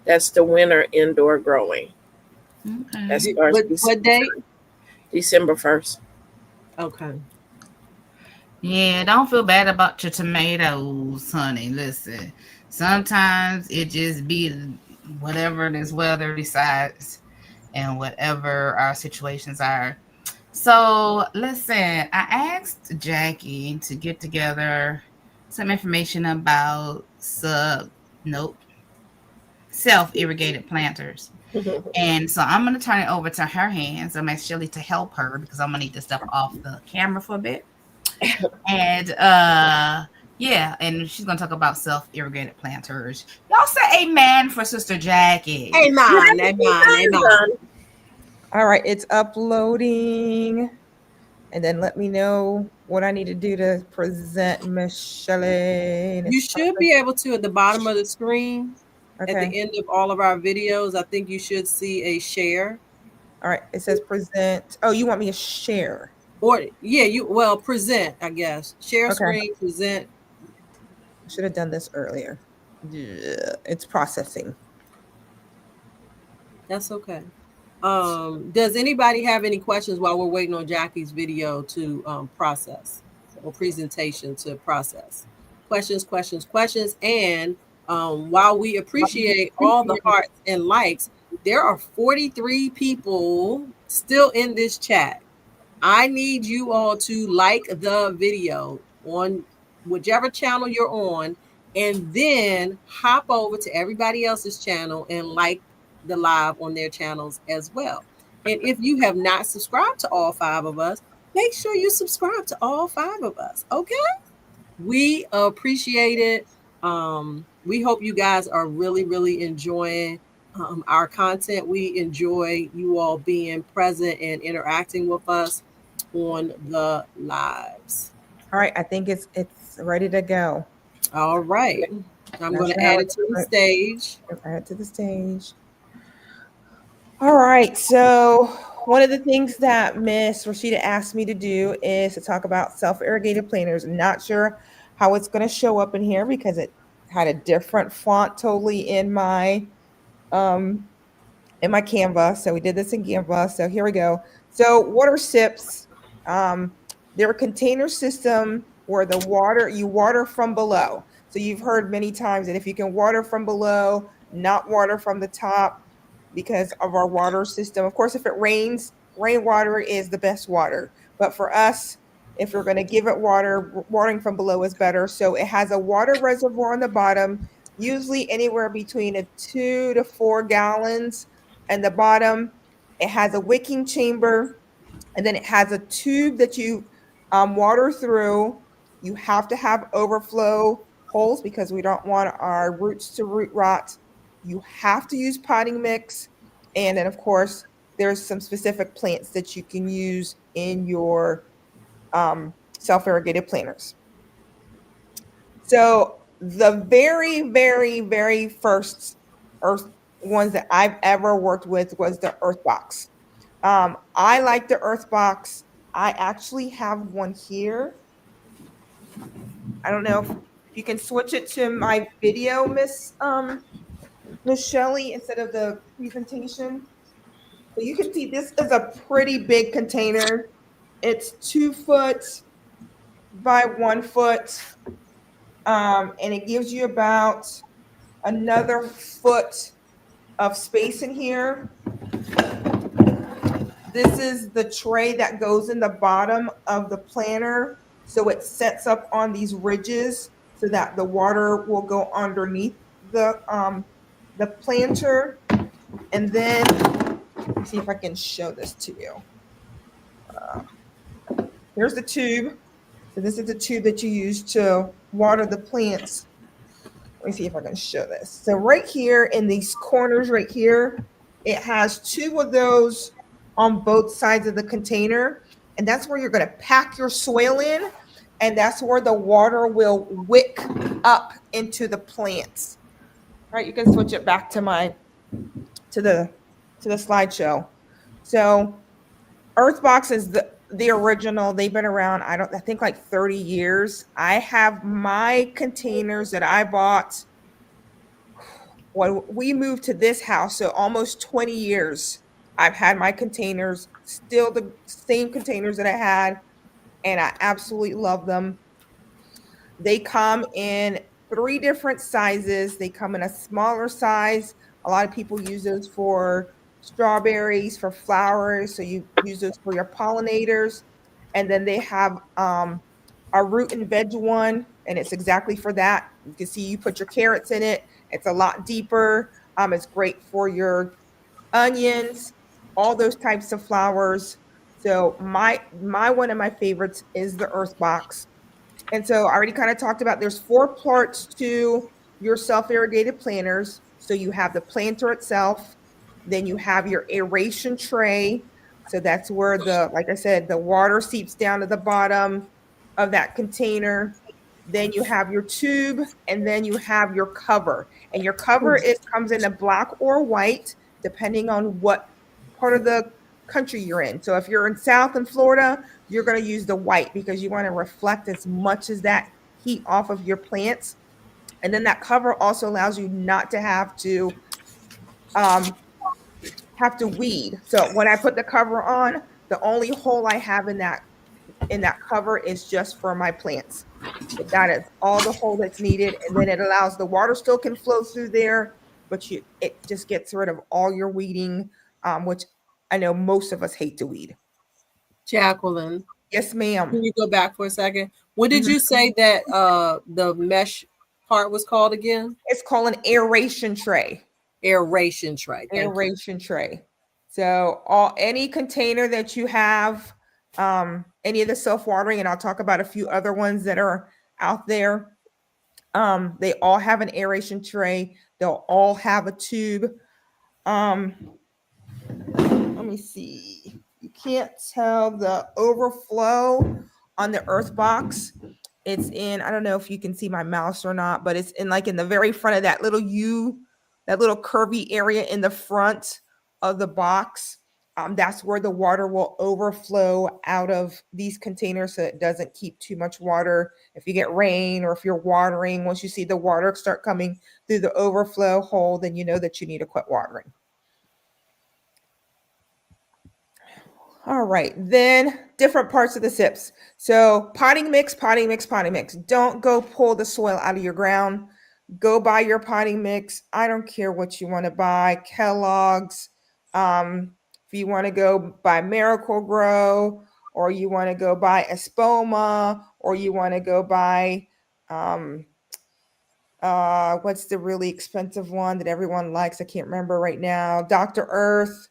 That's the winter indoor growing. Okay. That starts What date? December 1st. Okay. Yeah, don't feel bad about your tomatoes, honey. Listen, sometimes it just be whatever this weather decides and whatever our situations are. So, listen, I asked Jackie to get together some information about self-irrigated planters. And so I'm going to turn it over to her hands. I'm ask Shelly to help her because I'm going to need this stuff off the camera for a bit. And and she's going to talk about self-irrigated planters. Y'all say amen for Sister Jackie. Amen. All right, it's uploading. And then let me know what I need to do to present Miss Shelley. You should be able to at the bottom of the screen. Okay. At the end of all of our videos, I think you should see a share. All right, it says present. Oh, you want me to share? Or present, I guess. Share screen, present. I should have done this earlier. Yeah, it's processing. That's okay. Does anybody have any questions while we're waiting on Jackie's video to process or presentation to process? Questions. And while we appreciate all the hearts and likes, there are 43 people still in this chat. I need you all to like the video on whichever channel you're on, and then hop over to everybody else's channel and like the live on their channels as well. And if you have not subscribed to all 5 of us, make sure you subscribe to all 5 of us. Okay? We appreciate it. We hope you guys are really, really enjoying our content. We enjoy you all being present and interacting with us on the lives. All right, I think it's ready to go. All right. I'm going to add it to the stage. Add it to the stage. All right, so one of the things that Miss Rashida asked me to do is to talk about self-irrigated planters. I'm not sure how it's going to show up in here because it had a different font totally in my Canva. So we did this in Canva. So here we go. So water sips, they're a container system where you water from below. So you've heard many times that if you can water from below, not water from the top, because of our water system. Of course, if it rains, rainwater is the best water. But for us, if we're going to give it water, watering from below is better. So it has a water reservoir on the bottom usually anywhere between a 2 to 4 gallons. And the bottom, it has a wicking chamber, and then it has a tube that you water through. You have to have overflow holes because we don't want our roots to root rot. You have to use potting mix. And then, of course, there's some specific plants that you can use in your self-irrigated planters. So the very, very, very first earth ones that I've ever worked with was the Earth Box. I like the Earth Box. I actually have one here. I don't know if you can switch it to my video, Miss Shelley, instead of the presentation. So you can see this is a pretty big container. It's 2 foot by 1 foot. And it gives you about another foot of space in here. This is the tray that goes in the bottom of the planter. So it sets up on these ridges so that the water will go underneath the planter. And then, let me see if I can show this to you. Here's the tube. So this is the tube that you use to water the plants. Let me see if I can show this. So right here in these corners right here, it has 2 of those on both sides of the container. And that's where you're going to pack your soil in. And that's where the water will wick up into the plants. All right, you can switch it back to the slideshow. So Earthbox is the original. They've been around, I think like 30 years. I have my containers that I bought when we moved to this house, so almost 20 years. I've had my containers, still the same containers that I had, and I absolutely love them. They come in 3 different sizes. They come in a smaller size. A lot of people use those for strawberries, for flowers. So you use those for your pollinators. And then they have a root and veg one, and it's exactly for that. You can see you put your carrots in it. It's a lot deeper. It's great for your onions, all those types of flowers. So my one of my favorites is the Earth Box. And so I already kind of talked about there's 4 parts to your self-irrigated planters. So you have the planter itself, then you have your aeration tray. So that's where like I said, the water seeps down to the bottom of that container. Then you have your tube, and then you have your cover. And your cover, it comes in a black or white, depending on what part of the country you're in. So if you're in South in Florida, you're going to use the white because you want to reflect as much as that heat off of your plants. And then that cover also allows you not to have to weed. So when I put the cover on, the only hole I have in that cover is just for my plants. But that is all the hole that's needed. And then it allows the water still can flow through there, but it just gets rid of all your weeding, which I know most of us hate to weed. Jacqueline. Yes, ma'am. Can you go back for a second? What did you say that the mesh part was called again? It's called an aeration tray. Aeration tray. Aeration tray. So any container that you have, any of the self-watering, and I'll talk about a few other ones that are out there. They all have an aeration tray. They'll all have a tube. Let me see. You can't tell the overflow on the Earth Box. It's in, I don't know if you can see my mouse or not, but it's in the very front of that little that little curvy area in the front of the box. That's where the water will overflow out of these containers so it doesn't keep too much water. If you get rain or if you're watering, once you see the water start coming through the overflow hole, then you know that you need to quit watering. All right, then different parts of the SIPs. So potting mix. Don't go pull the soil out of your ground. Go buy your potting mix. I don't care what you want to buy. Kellogg's. If you want to go buy Miracle Grow, or you want to go buy Espoma, or you want to go buy What's the really expensive one that everyone likes? I can't remember right now. Dr. Earth.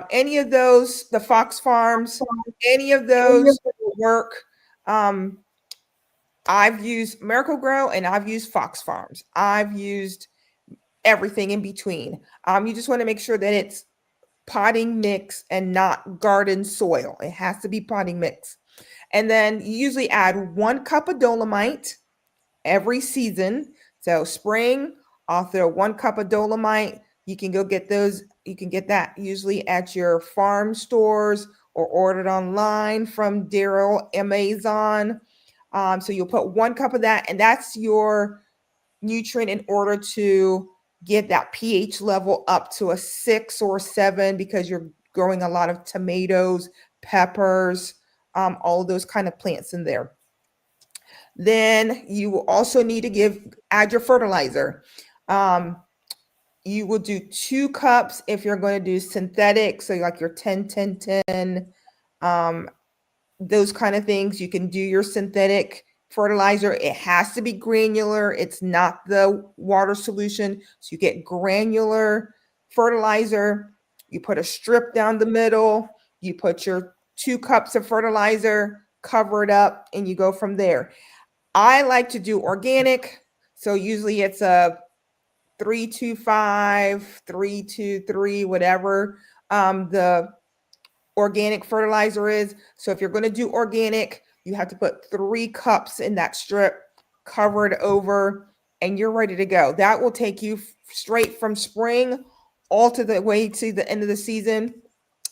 Any of those, the Fox Farms, any of those work. Um, I've used Miracle Grow and I've used Fox Farms. I've used everything in between. You just want to make sure that it's potting mix and not garden soil. It has to be potting mix. And then you usually add 1 cup of dolomite every season. So spring, I'll throw 1 cup of dolomite. You can go get those. You can get that usually at your farm stores or ordered online from Daryl Amazon. So you'll put 1 cup of that, and that's your nutrient in order to get that pH level up to a 6 or 7 because you're growing a lot of tomatoes, peppers, all those kind of plants in there. Then you will also need to add your fertilizer. You will do 2 cups if you're going to do synthetic, so like your 10, 10, 10, those kind of things. You can do your synthetic fertilizer. It has to be granular. It's not the water solution. So you get granular fertilizer. You put a strip down the middle. You put your 2 cups of fertilizer, cover it up, and you go from there. I like to do organic. So usually it's a 3-2-5, 3-2-3, whatever the organic fertilizer is. So if you're going to do organic, you have to put 3 cups in that strip, cover it over, and you're ready to go. That will take you straight from spring all to the way to the end of the season.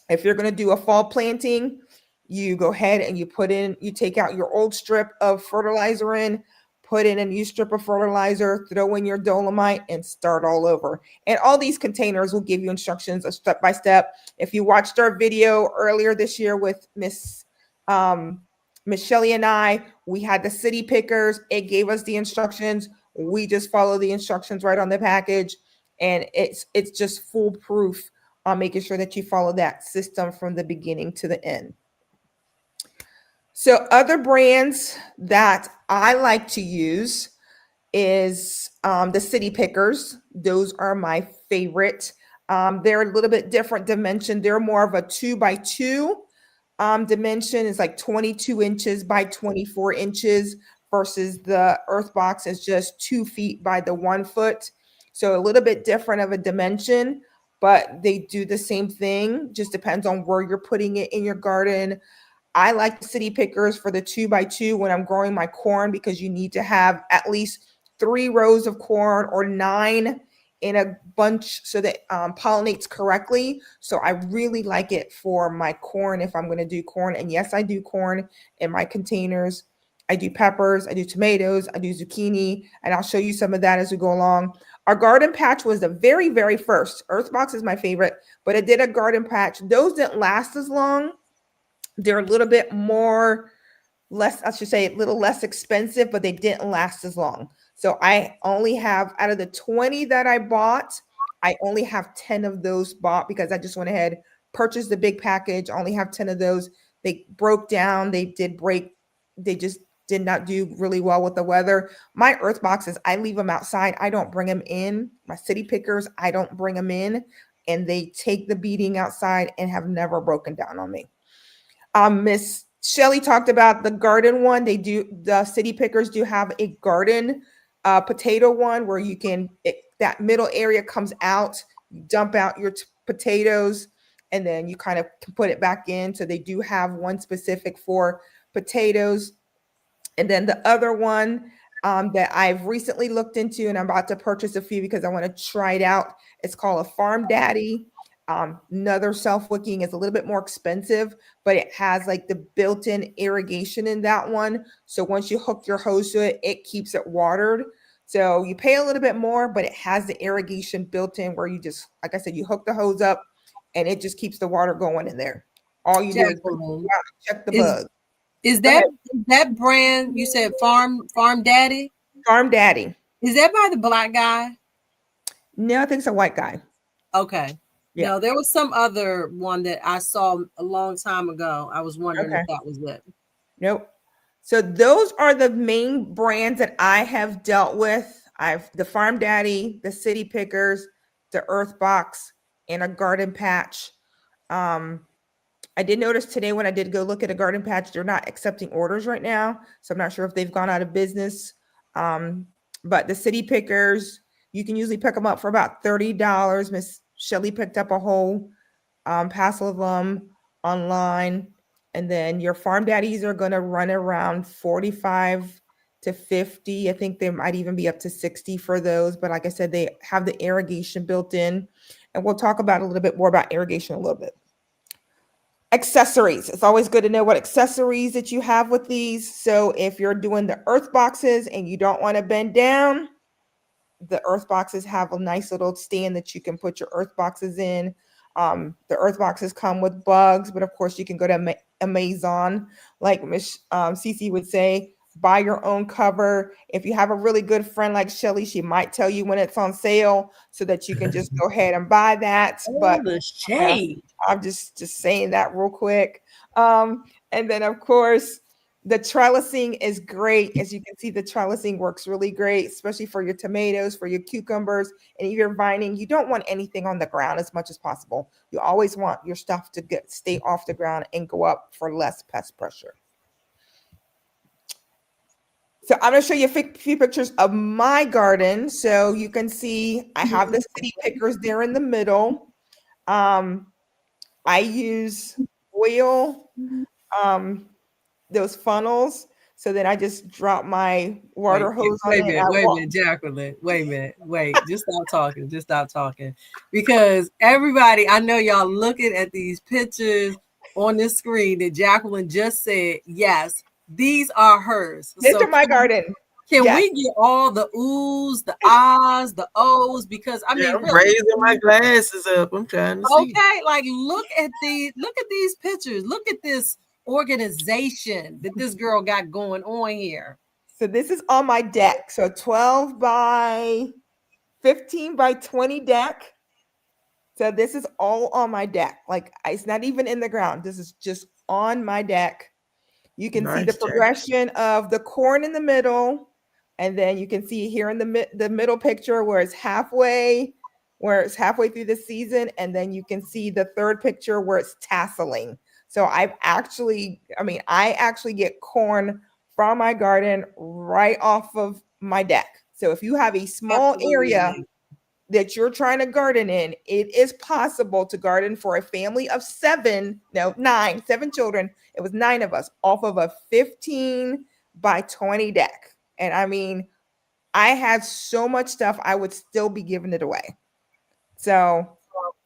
If you're going to do a fall planting, you go ahead and you take out your old strip of fertilizer in, put in a new strip of fertilizer, throw in your dolomite, and start all over. And all these containers will give you instructions step by step. If you watched our video earlier this year with Miss Shelley and I, we had the city pickers. It gave us the instructions. We just follow the instructions right on the package, and it's just foolproof on making sure that you follow that system from the beginning to the end. So other brands that I like to use is the City Pickers. Those are my favorite. They're a little bit different dimension. They're more of a 2x2 dimension. It's like 22 inches by 24 inches versus the Earthbox is just 2 feet by the 1 foot. So a little bit different of a dimension, but they do the same thing. Just depends on where you're putting it in your garden. I like the City Pickers for the 2x2 when I'm growing my corn because you need to have at least 3 rows of corn or 9 in a bunch so that pollinates correctly. So I really like it for my corn if I'm going to do corn. And yes, I do corn in my containers. I do peppers, I do tomatoes, I do zucchini, and I'll show you some of that as we go along. Our garden patch was the very, very first. Earthbox is my favorite, but I did a garden patch. Those didn't last as long. They're a little bit less expensive, but they didn't last as long. So I only have, out of the 20 that I bought, I only have 10 of those bought because I just went ahead, purchased the big package, only have 10 of those. They broke down, they just did not do really well with the weather. My earth boxes, I leave them outside. I don't bring them in. My City Pickers, I don't bring them in, and they take the beating outside and have never broken down on me. Miss Shelley talked about the garden one. The City Pickers do have a garden potato one where that middle area comes out, you dump out your potatoes, and then you kind of can put it back in. So they do have one specific for potatoes. And then the other one that I've recently looked into, and I'm about to purchase a few because I want to try it out. It's called a Farm Daddy. Another self-wicking is a little bit more expensive, but it has like the built-in irrigation in that one. So once you hook your hose to it, it keeps it watered. So you pay a little bit more, but it has the irrigation built in where you just, like I said, you hook the hose up and it just keeps the water going in there. All you do is check the bug. Is that brand you said Farm Daddy? Farm Daddy. Is that by the black guy? No, I think it's a white guy. Okay. Yeah. No, there was some other one that I saw a long time ago. I was wondering if that was it. Nope. So those are the main brands that I have dealt with I've the Farm Daddy, the City Pickers, the Earth Box, and a garden patch. I did notice today when I did go look at a garden patch, they're not accepting orders right now. So I'm not sure if they've gone out of business. But the City Pickers, you can usually pick them up for about $30. Miss Shelley picked up a whole passel of them online. And then your Farm Daddies are going to run around 45 to 50. I think they might even be up to 60 for those. But like I said, they have the irrigation built in. And we'll talk about a little bit more about irrigation a little bit. Accessories. It's always good to know what accessories that you have with these. So if you're doing the earth boxes and you don't want to bend down, the earth boxes have a nice little stand that you can put your earth boxes in. The earth boxes come with bugs, but of course you can go to Amazon, like Miss Cece would say, buy your own cover. If you have a really good friend like Shelly, she might tell you when it's on sale so that you can just go ahead and buy that. But the shade. I'm just saying that real quick. And then of course, the trellising is great. As you can see, the trellising works really great, especially for your tomatoes, for your cucumbers, and if you're vining. You don't want anything on the ground as much as possible. You always want your stuff to stay off the ground and go up for less pest pressure. So I'm going to show you a few pictures of my garden. So you can see I have the City Pickers there in the middle. I use oil, those funnels. So then I just drop my water hose on it. Wait a minute, Jacqueline. Wait. Just stop talking. Because everybody, I know y'all looking at these pictures on this screen that Jacqueline just said, yes, these are hers. These are my garden. Can we get all the oohs, the ahs, the ohs? Because I mean, I'm raising my glasses up. I'm trying to see. Okay, like look at these pictures. Look at this organization that this girl got going on here. So this is on my deck. So 12 by 15 by 20 deck. So this is all on my deck. Like it's not even in the ground. This is just on my deck. You can see the progression of the corn in the middle. And then you can see here in the middle picture where it's halfway through the season. And then you can see the third picture where it's tasseling. So I actually get corn from my garden right off of my deck. So if you have a small area that you're trying to garden in, it is possible to garden for a family of 7 children. It was 9 of us off of a 15 by 20 deck. And I mean, I had so much stuff, I would still be giving it away. So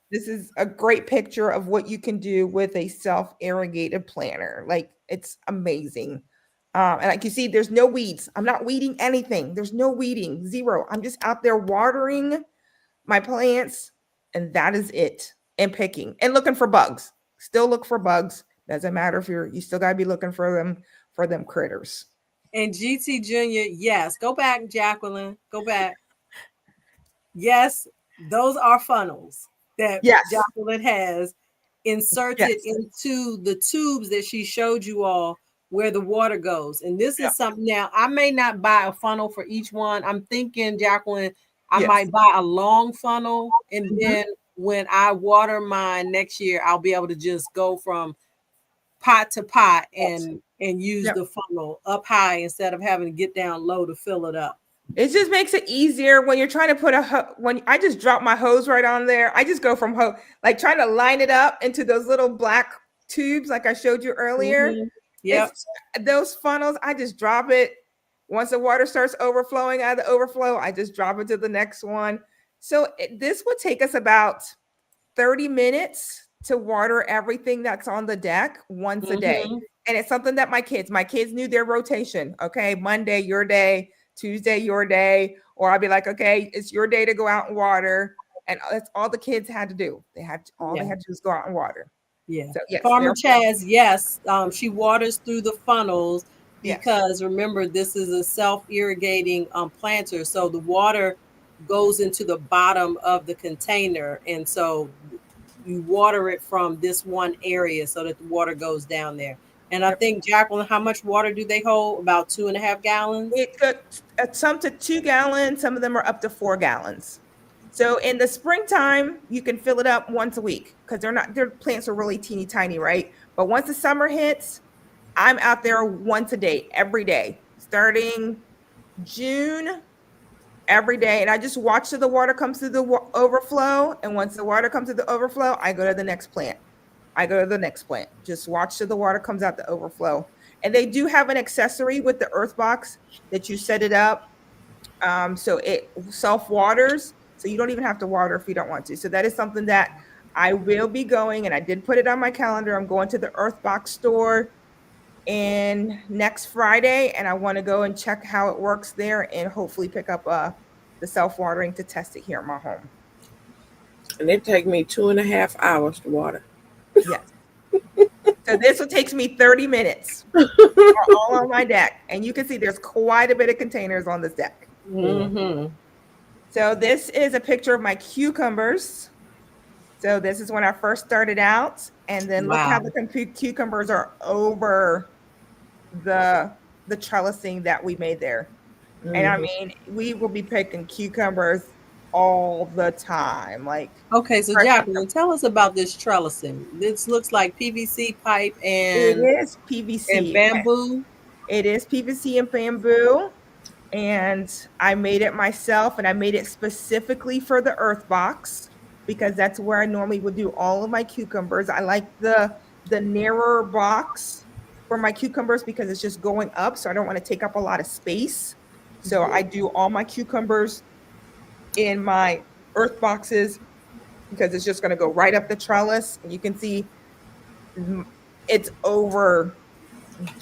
this is a great picture of what you can do with a self-irrigated planter. Like it's amazing. And like you see, there's no weeds. I'm not weeding anything. There's no weeding, zero. I'm just out there watering my plants, and that is it. And picking and looking for bugs. Still look for bugs. Doesn't matter if you still gotta be looking for them critters. And GT Junior, yes, go back, Jacqueline. Go back. Yes, those are funnels that Jacqueline has inserted into the tubes that she showed you all where the water goes. And this is something now, I may not buy a funnel for each one. I'm thinking, Jacqueline, I might buy a long funnel. And then when I water mine next year, I'll be able to just go from pot to pot and use the funnel up high instead of having to get down low to fill it up. It just makes it easier when you're trying to put when I just drop my hose right on there. I just go from like trying to line it up into those little black tubes like I showed you earlier. Those funnels, I just drop it. Once the water starts overflowing out of the overflow, I just drop it to the next one. So this would take us about 30 minutes to water everything that's on the deck once a day. And it's something that my kids knew their rotation. Okay, Monday, your day, Tuesday, your day. Or I'll be like, okay, it's your day to go out and water. And that's all the kids had to do. They had to do is go out and water. Yeah. So, Farmer Chaz, she waters through the funnels because remember, this is a self-irrigating planter. So the water goes into the bottom of the container. And so you water it from this one area so that the water goes down there. And I think, Jacqueline, how much water do they hold? About 2.5 gallons? It could some to 2 gallons, some of them are up to 4 gallons. So in the springtime, you can fill it up once a week because their plants are really teeny tiny, right? But once the summer hits, I'm out there once a day, every day, starting June, every day. And I just watch till the water comes to the overflow. And once the water comes to the overflow, I go to the next plant. Just watch till the water comes out the overflow. And they do have an accessory with the earth box that you set it up. So it self waters. So you don't even have to water if you don't want to. So that is something that I will be going, and I did put it on my calendar. I'm going to the earth box store in next Friday, and I want to go and check how it works there and hopefully pick up the self-watering to test it here at my home. And it take me 2.5 hours to water. Yes. So this will take me 30 minutes all on my deck. And you can see there's quite a bit of containers on this deck. Mm-hmm. So this is a picture of my cucumbers. So this is when I first started out. And then look how the cucumbers are over the trellising that we made there. Mm-hmm. And I mean, we will be picking cucumbers all the time. Like, okay, so Jacqueline, tell us about this trellising. This looks like PVC pipe and it is PVC and bamboo. It is PVC and bamboo. And I made it myself, and I made it specifically for the earth box because that's where I normally would do all of my cucumbers. I like the narrower box for my cucumbers because it's just going up, so I don't want to take up a lot of space. So I do all my cucumbers in my earth boxes because it's just going to go right up the trellis. And you can see it's over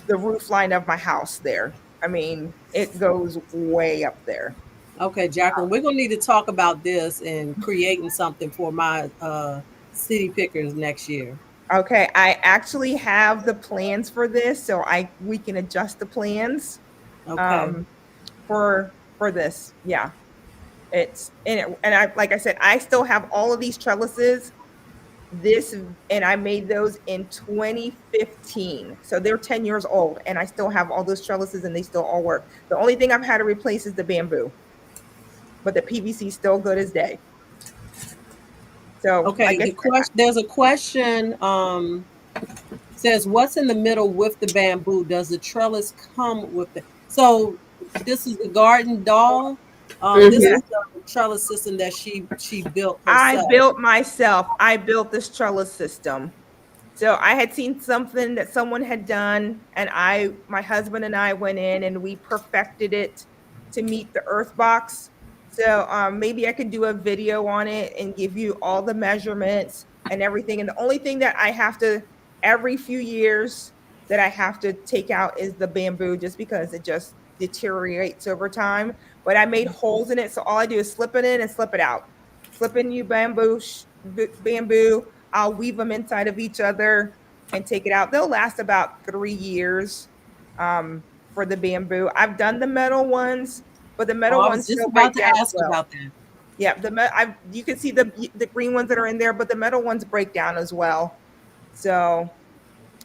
the roof line of my house there. I mean, it goes way up there. Okay, Jacqueline, we're going to need to talk about this and creating something for my city pickers next year. Okay, I actually have the plans for this, so we can adjust the plans. Okay. For this. Yeah. It's in it, and I like I said, I still have all of these trellises. And I made those in 2015. So they're 10 years old, and I still have all those trellises and they still all work. The only thing I've had to replace is the bamboo, but the PVC is still good as day. So okay, there's a question says, what's in the middle with the bamboo? Does the trellis come with it? So this is the garden doll. This is the trellis system that she built herself. I built this trellis system. So I had seen something that someone had done, and my husband and I went in and we perfected it to meet the earth box. So maybe I could do a video on it and give you all the measurements and everything. And the only thing that I have to, every few years, that I have to take out is the bamboo, just because it just deteriorates over time. But I made holes in it, so all I do is slip it in and slip it out. Slip in new bamboo. I'll weave them inside of each other and take it out. They'll last about 3 years for the bamboo. I've done the metal ones, but the metal ones just about to ask about that. Yeah, you can see the green ones that are in there, but the metal ones break down as well. So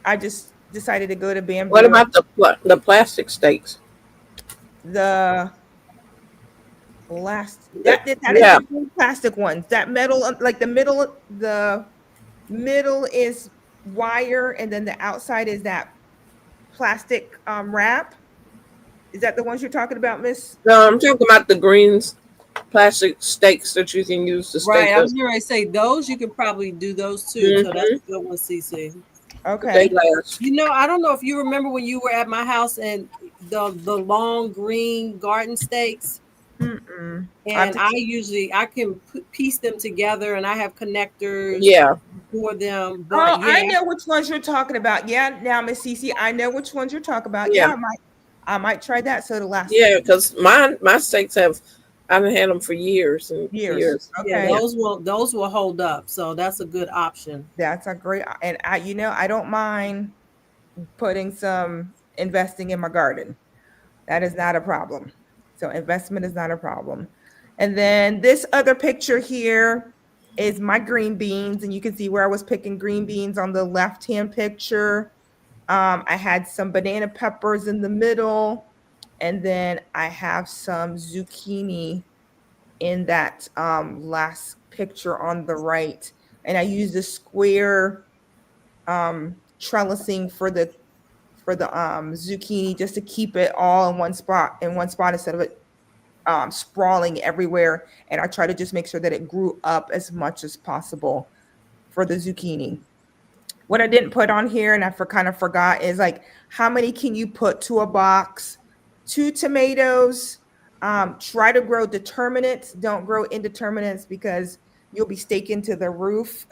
I just decided to go to bamboo. What about the plastic stakes? That is the plastic ones. That metal, like the middle is wire, and then the outside is that plastic wrap. Is that the ones you're talking about, Miss? No, I'm talking about the greens plastic stakes that you can use to stake. Right, I was going to say those you can probably do those too. Mm-hmm. So that's a good one, CC. Okay. You know, I don't know if you remember when you were at my house and the long green garden stakes. Mm-mm. And I can piece them together, and I have connectors. For them. But I know which ones you're talking about. Yeah, now Miss Cece, I know which ones you're talking about. Yeah, I might try that. So the last. Yeah, because my stakes I've had them for years and years. Okay. Yeah, those will hold up. So that's a good option. That's a great, and I don't mind putting some investing in my garden. That is not a problem. So investment is not a problem. And then this other picture here is my green beans, and you can see where I was picking green beans on the left-hand picture. I had some banana peppers in the middle, and then I have some zucchini in that last picture on the right. And I used the square trellising for the zucchini just to keep it all in one spot instead of it sprawling everywhere. And I try to just make sure that it grew up as much as possible for the zucchini. What I didn't put on here and I kind of forgot is like how many can you put to a box? 2 tomatoes. Try to grow determinants. Don't grow indeterminants because you'll be staking to the roof.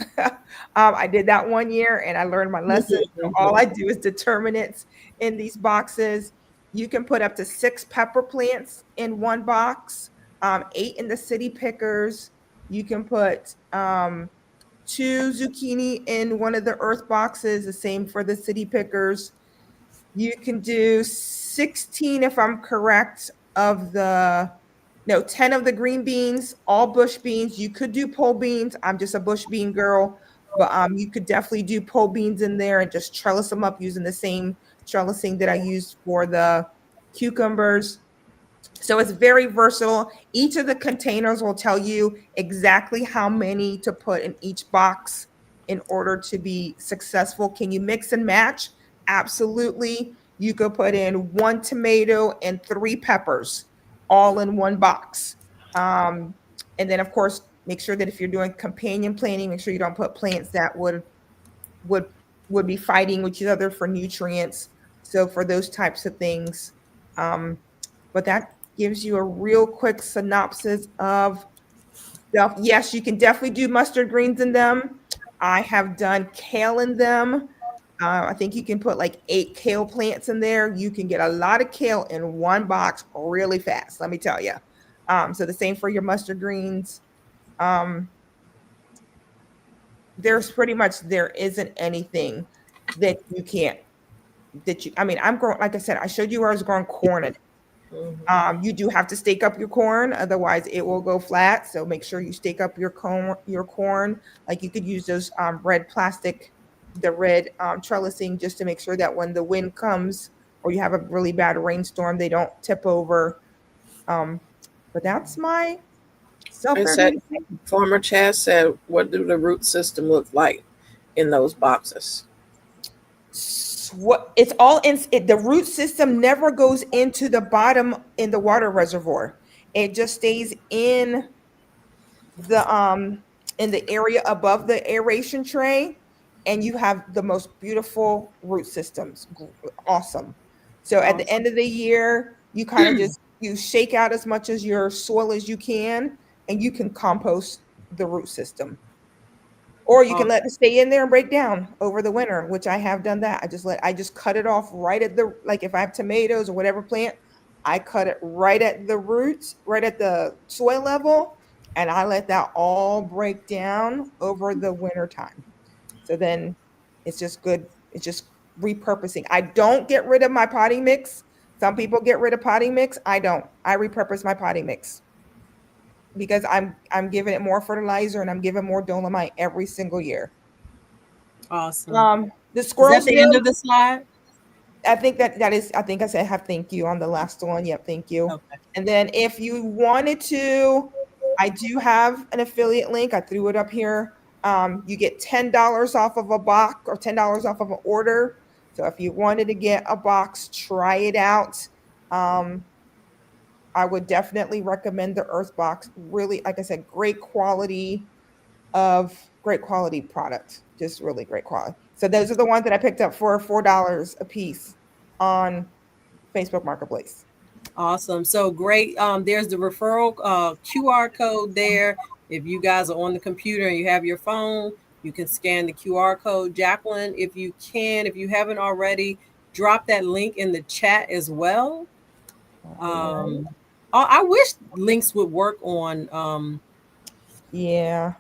I did that one year and I learned my lesson. So all I do is determinants in these boxes. You can put up to 6 pepper plants in one box, 8 in the city pickers. You can put 2 zucchini in one of the earth boxes, the same for the city pickers. You can do 16, if I'm correct, 10 of the green beans, all bush beans. You could do pole beans. I'm just a bush bean girl, but you could definitely do pole beans in there and just trellis them up using the same trellising that I used for the cucumbers. So it's very versatile. Each of the containers will tell you exactly how many to put in each box in order to be successful. Can you mix and match? Absolutely. You could put in 1 tomato and 3 peppers all in one box. And then of course, make sure that if you're doing companion planting, make sure you don't put plants that would be fighting with each other for nutrients. So for those types of things, but that gives you a real quick synopsis of stuff. Yes, you can definitely do mustard greens in them. I have done kale in them. I think you can put like 8 kale plants in there. You can get a lot of kale in one box really fast, let me tell you. So the same for your mustard greens. There isn't anything that you can't, I'm growing, like I said, I showed you where I was growing corn in. You do have to stake up your corn, otherwise it will go flat. So make sure you stake up your corn. Like you could use those red trellising just to make sure that when the wind comes or you have a really bad rainstorm, they don't tip over. But that's my Former Chaz said, what do the root system look like in those boxes? What it's all in the root system never goes into the bottom in the water reservoir. It just stays in the area above the aeration tray, and you have the most beautiful root systems. Awesome. So at the end of the year, you kind of just you shake out as much as your soil as you can, and you can compost the root system. Or you can let it stay in there and break down over the winter, which I have done that. I just cut it off right at the, like if I have tomatoes or whatever plant, I cut it right at the roots, right at the soil level, and I let that all break down over the winter time. So then it's just good. It's just repurposing. I don't get rid of my potting mix. Some people get rid of potting mix. I don't. I repurpose my potting mix, because I'm giving it more fertilizer and I'm giving more dolomite every single year. Awesome. The squirrels. Is that the end of the slide? I think that is. I think I said have thank you on the last one. Yep, thank you. Okay. And then if you wanted to, I do have an affiliate link. I threw it up here. You get $10 off of a box or $10 off of an order. So if you wanted to get a box, try it out. I would definitely recommend the Earth Box. Really, like I said, great quality product. Just really great quality. So those are the ones that I picked up for $4 a piece on Facebook Marketplace. Awesome. So great. There's the referral QR code there. If you guys are on the computer and you have your phone, you can scan the QR code. Jacqueline, if you haven't already, drop that link in the chat as well. I wish links would work on here.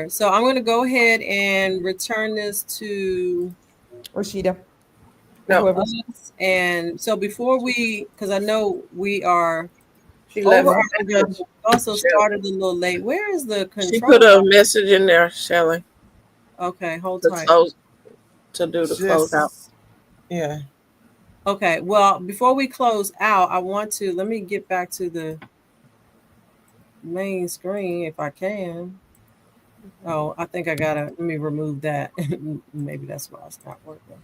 So I'm going to go ahead and return this to Rashida. No. And so before because I know we are she left. Also started a little late. Where is the control? She put a message in there, Shelly. Okay, hold tight. To do the close out. Yeah. Okay. Well, before we close out, let me get back to the main screen if I can. Oh, I think let me remove that. Maybe that's why it's not working.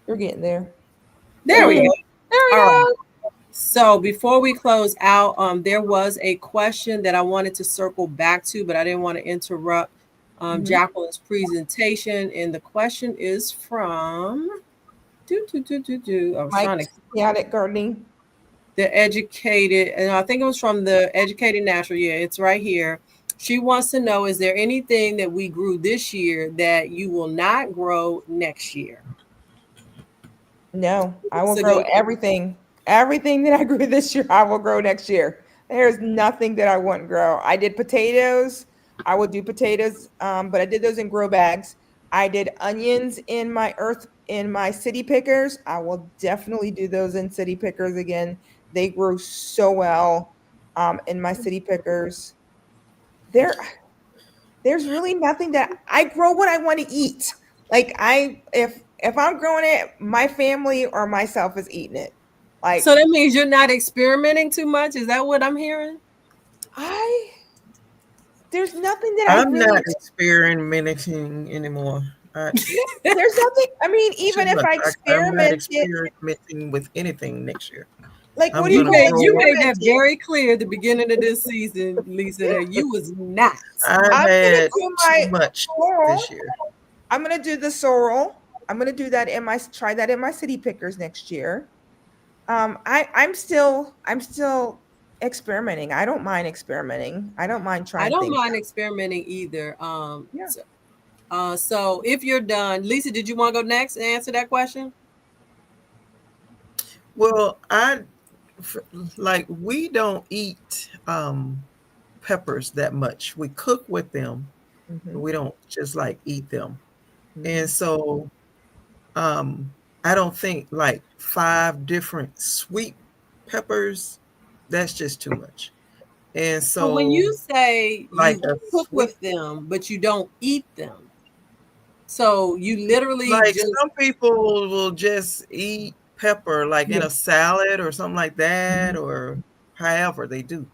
You're getting there. There we go. There we All go. right. So before we close out, there was a question that I wanted to circle back to, but I didn't want to interrupt Jacqueline's presentation. And the question is from I was Mike, trying to chaotic gardening. the educated, and I think it was from the Educated Natural. Yeah, it's right here. She wants to know, is there anything that we grew this year that you will not grow next year? No, I will grow everything. Everything that I grew this year, I will grow next year. There's nothing that I wouldn't grow. I did potatoes. I will do potatoes, but I did those in grow bags. I did onions in my city pickers. I will definitely do those in city pickers again. They grew so well in my city pickers. There's really nothing that I grow what I want to eat. Like if I'm growing it, my family or myself is eating it. Like, so that means you're not experimenting too much. Is that what I'm hearing? There's nothing that I'm really not experimenting anymore. there's nothing. I mean, even if I I'm not experimented, experimenting with anything next year. like what I'm do you gonna call You made that experimenting? very clear at the beginning of this season, Lisa, that you was not. I've I'm gonna had do too much sorrel. this year. I'm gonna do the sorrel. I'm gonna do that try that in my city pickers next year. I'm still experimenting. I don't mind experimenting. I don't mind trying. I don't things mind out. experimenting either. Yeah. So if you're done, Lisa, did you want to go next and answer that question? Well, we don't eat peppers that much. We cook with them. Mhm. We don't just like eat them. Mhm. And so I don't think like 5 different sweet peppers, that's just too much. And So so when you say like you cook with them, but you don't eat them, so you literally like just some people will just eat pepper like in a salad or something like that, or however they do,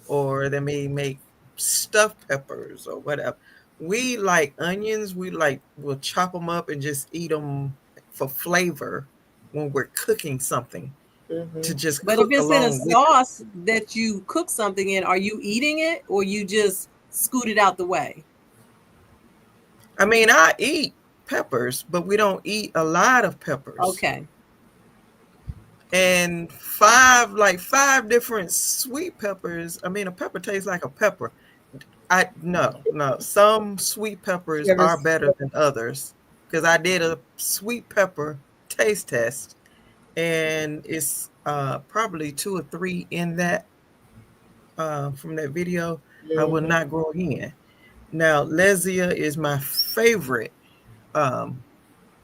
or they may make stuffed peppers or whatever. We like onions. We'll chop them up and just eat them for flavor when we're cooking something, to just But if cook it's in a along with it. sauce that you cook something in, are you eating it or you just scoot it out the way? I mean, I eat peppers, but we don't eat a lot of peppers. Okay. And 5 different sweet peppers. I mean, a pepper tastes like a pepper. No. Some sweet peppers are better than others, because I did a sweet pepper taste test, and it's probably 2 or 3 in that from that video. I will not grow again. Now, Lesia is my favorite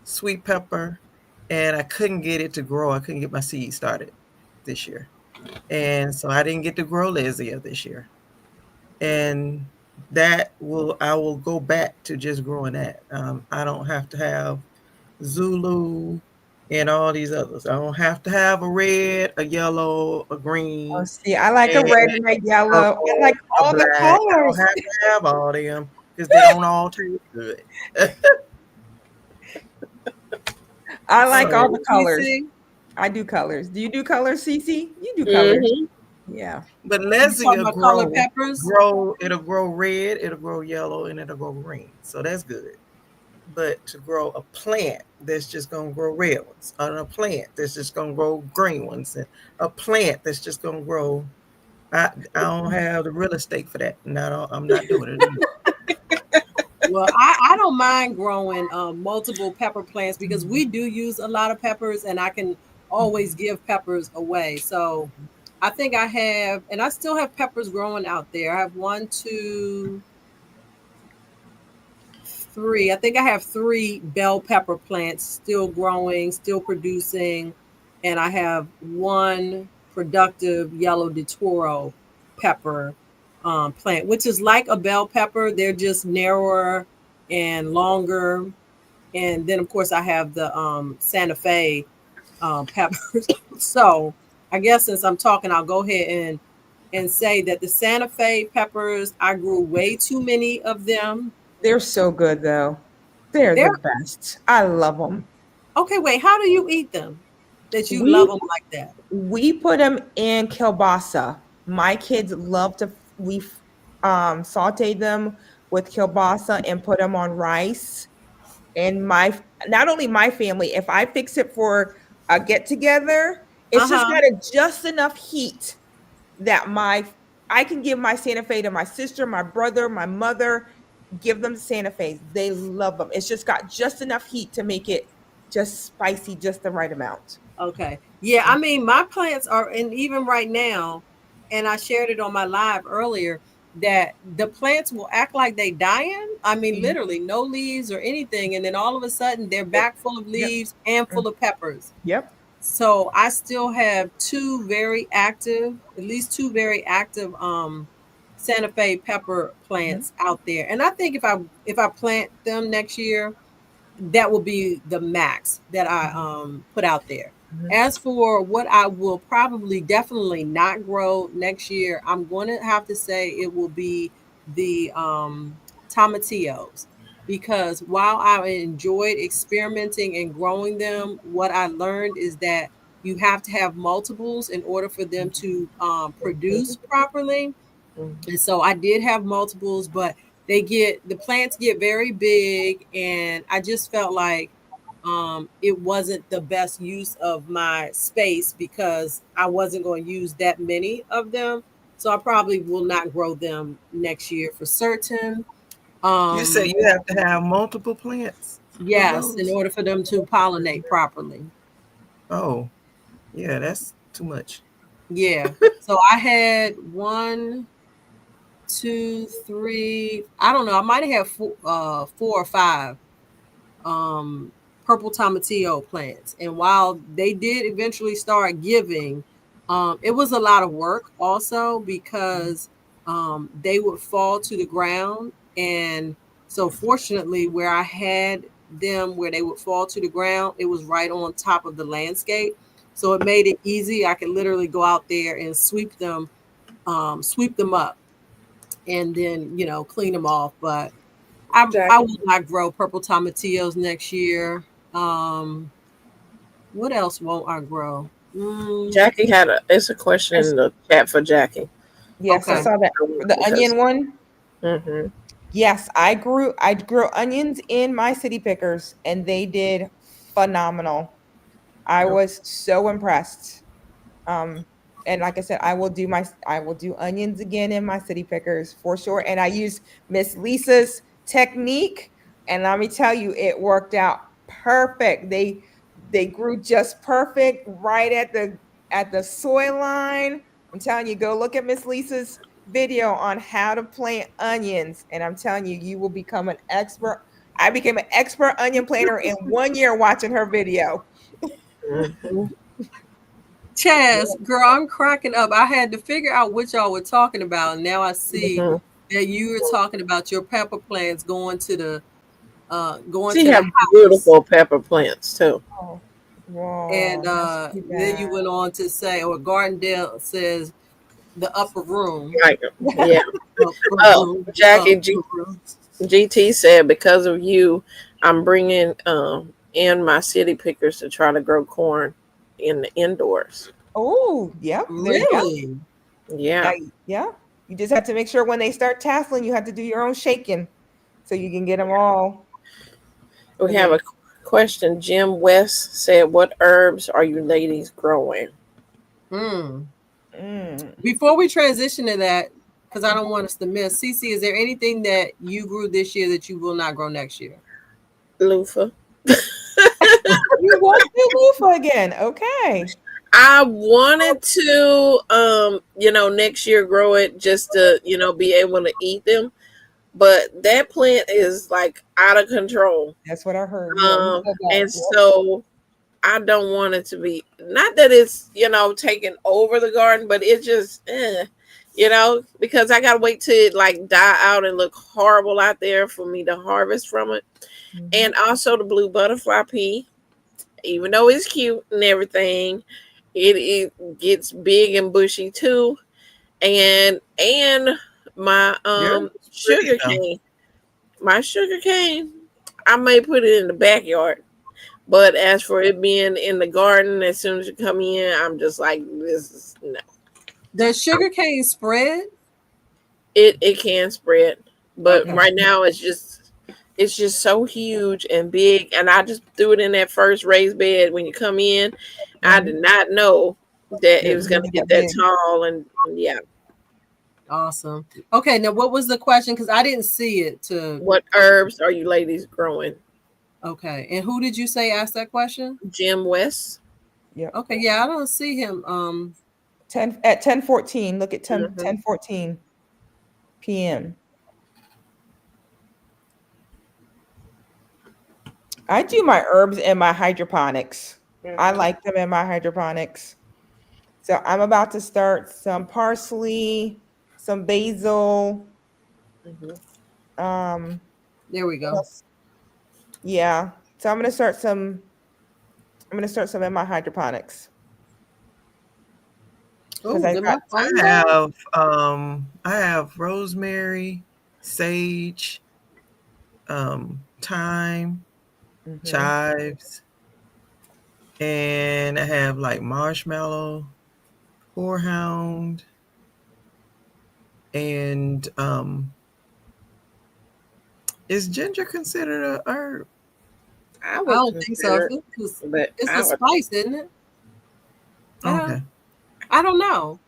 sweet pepper, and I couldn't get it to grow. I couldn't get my seed started this year, and so I didn't get to grow Lesia this year. And I will go back to just growing that. I don't have to have Zulu and all these others. I don't have to have a red, a yellow, a green. Oh, see, I like a red and a yellow. I like all the black. colors. I don't have to have all them because they don't all taste good. I like all the colors. CC? I do colors. Do you do colors, Cece? You do colors. Yeah. But Lesia color peppers? it'll grow red, it'll grow yellow, and it'll grow green. So that's good. But to grow a plant that's just going to grow red ones, and a plant that's just going to grow green ones, and a plant that's just going to grow, I don't have the real estate for that. I'm not doing it. Well, I don't mind growing multiple pepper plants because we do use a lot of peppers, and I can always give peppers away. So I think I have, and I still have peppers growing out there. I have 1, 2, 3. I think I have 3 bell pepper plants still growing, still producing, and I have 1 productive yellow de Toro pepper plant, which is like a bell pepper. They're just narrower and longer, And then of course I have the Santa Fe peppers. So I guess since I'm talking, I'll go ahead and say that the Santa Fe peppers, I grew way too many of them. They're so good though. They're the They're best. I love them. okay. Wait, how do you eat them? That you love We them like that? we put them in kielbasa. My kids love to we sauteed them with kielbasa and put them on rice. And my not only my family, if I fix it for a get together, Uh it's just huh. got just enough heat that my I can give my Santa Fe to my sister, my brother, my mother, give them Santa Fe's. They love them. It's just got just enough heat to make it just spicy, just the right amount. Okay. Yeah, I mean, my plants are, and even right now, and I shared it on my live earlier, that the plants will act like they dying. I mean, Mhm. literally no leaves or anything, and then all of a sudden they're Yep. back full of Yep. leaves and Mm. full of peppers. Yep. So I still have two very active, at least two very active Santa Fe pepper Mhm. plants out there. And I think if I plant them next year, that will be the max that I put out there. Mhm. As for what I will probably definitely not grow next year, I'm going to have to say it will be the tomatillos, because while I enjoyed experimenting and growing them, what I learned is that you have to have multiples in order for them to produce properly. And so I did have multiples, but the plants get very big, and I just felt like it wasn't the best use of my space because I wasn't going to use that many of them. So I probably will not grow them next year for certain. You say Um, you have to have multiple plants for yes, in those? order for them to pollinate properly. Oh, yeah, that's too much. Yeah. So I had one, two, three. I don't know. I might have had four or five um, purple tomatillo plants. And while they did eventually start giving, it was a lot of work also because they would fall to the ground. And so, fortunately, where I had them where they would fall to the ground, it was right on top of the landscape. So it made it easy. I could literally go out there and sweep them up, and then clean them off. But I Jackie. will not grow purple tomatillos next year. Um, what else won't I grow? Jackie it's a question I in the chat for Jackie. Yes, I Okay. saw that. The Because onion one. hmm Yes, I grew onions in my city pickers and they did phenomenal. I was so impressed. Um, and like I said, I will do onions again in my city pickers for sure. And I used Miss Lisa's technique, and let me tell you, it worked out perfect. They grew just perfect right at the soil line. I'm telling you, go look at Miss Lisa's video on how to plant onions, and I'm telling you, you will become an expert. I became an expert onion planter in 1 year watching her video. hmm Chaz, girl, I'm cracking up. I had to figure out what y'all were talking about, and now I see hmm that you were talking about your pepper plants going She to the have house. beautiful pepper plants too. Oh, wow, And that's too then you bad. went on to say, or Gardendale says, the upper room. Like, yeah. Upper Oh, room. Jackie Upper room. GT said because of you, I'm bringing in my city pickers to try to grow corn in the indoors. Oh, yep. There you go. Really? Yeah, Yeah. You just have to make sure when they start tasseling, you have to do your own shaking so you can get them all. we But have a question. Jim West said, "What herbs are you ladies growing?" Mm. mm, Before we transition to that, because I don't want us to miss, Cece, is there anything that you grew this year that you will not grow next year? Loofah. you won't do loofah again. Okay. I wanted to, next year grow it just to, be able to eat them. But that plant is like out of control. That's what I heard. Yeah, he said that. And so I don't want it to be, not that it's, taking over the garden, but it's just, you know, because I gotta wait till it like die out and look horrible out there for me to harvest from it. And also the blue butterfly pea, even though it's cute and everything, it gets big and bushy too. And my Yours is pretty sugar though. cane, my sugar cane, I may put it in the backyard. But as for it being in the garden, as soon as you come in, I'm just like, this is no. Does sugarcane spread? It can spread, but Okay. right now it's just so huge and big, and I just threw it in that first raised bed when you come in. I did not know that it It was was going gonna to get get that that big. tall, and yeah. Awesome. Okay, now what was the question? Because I didn't see it. What herbs are you ladies growing? Okay, and who did you say asked that question? Jim West. Yep. Okay, yeah, I don't see him. 10:14. Look at 10 Mhm. 10:14 p.m. I do my herbs in my hydroponics. I like them in my hydroponics. So I'm about to start some parsley, some basil. Mhm. Um, There we what go. else? Yeah. So I'm gonna start some. I'm gonna start some in my hydroponics because Oh, I did my got. phone die? I have rosemary, sage, thyme, Mhm. chives, and I have like marshmallow, horehound, and is ginger considered a herb? I I would don't think so. consider, but It's a I would. spice, isn't it? Yeah, Okay. I don't know.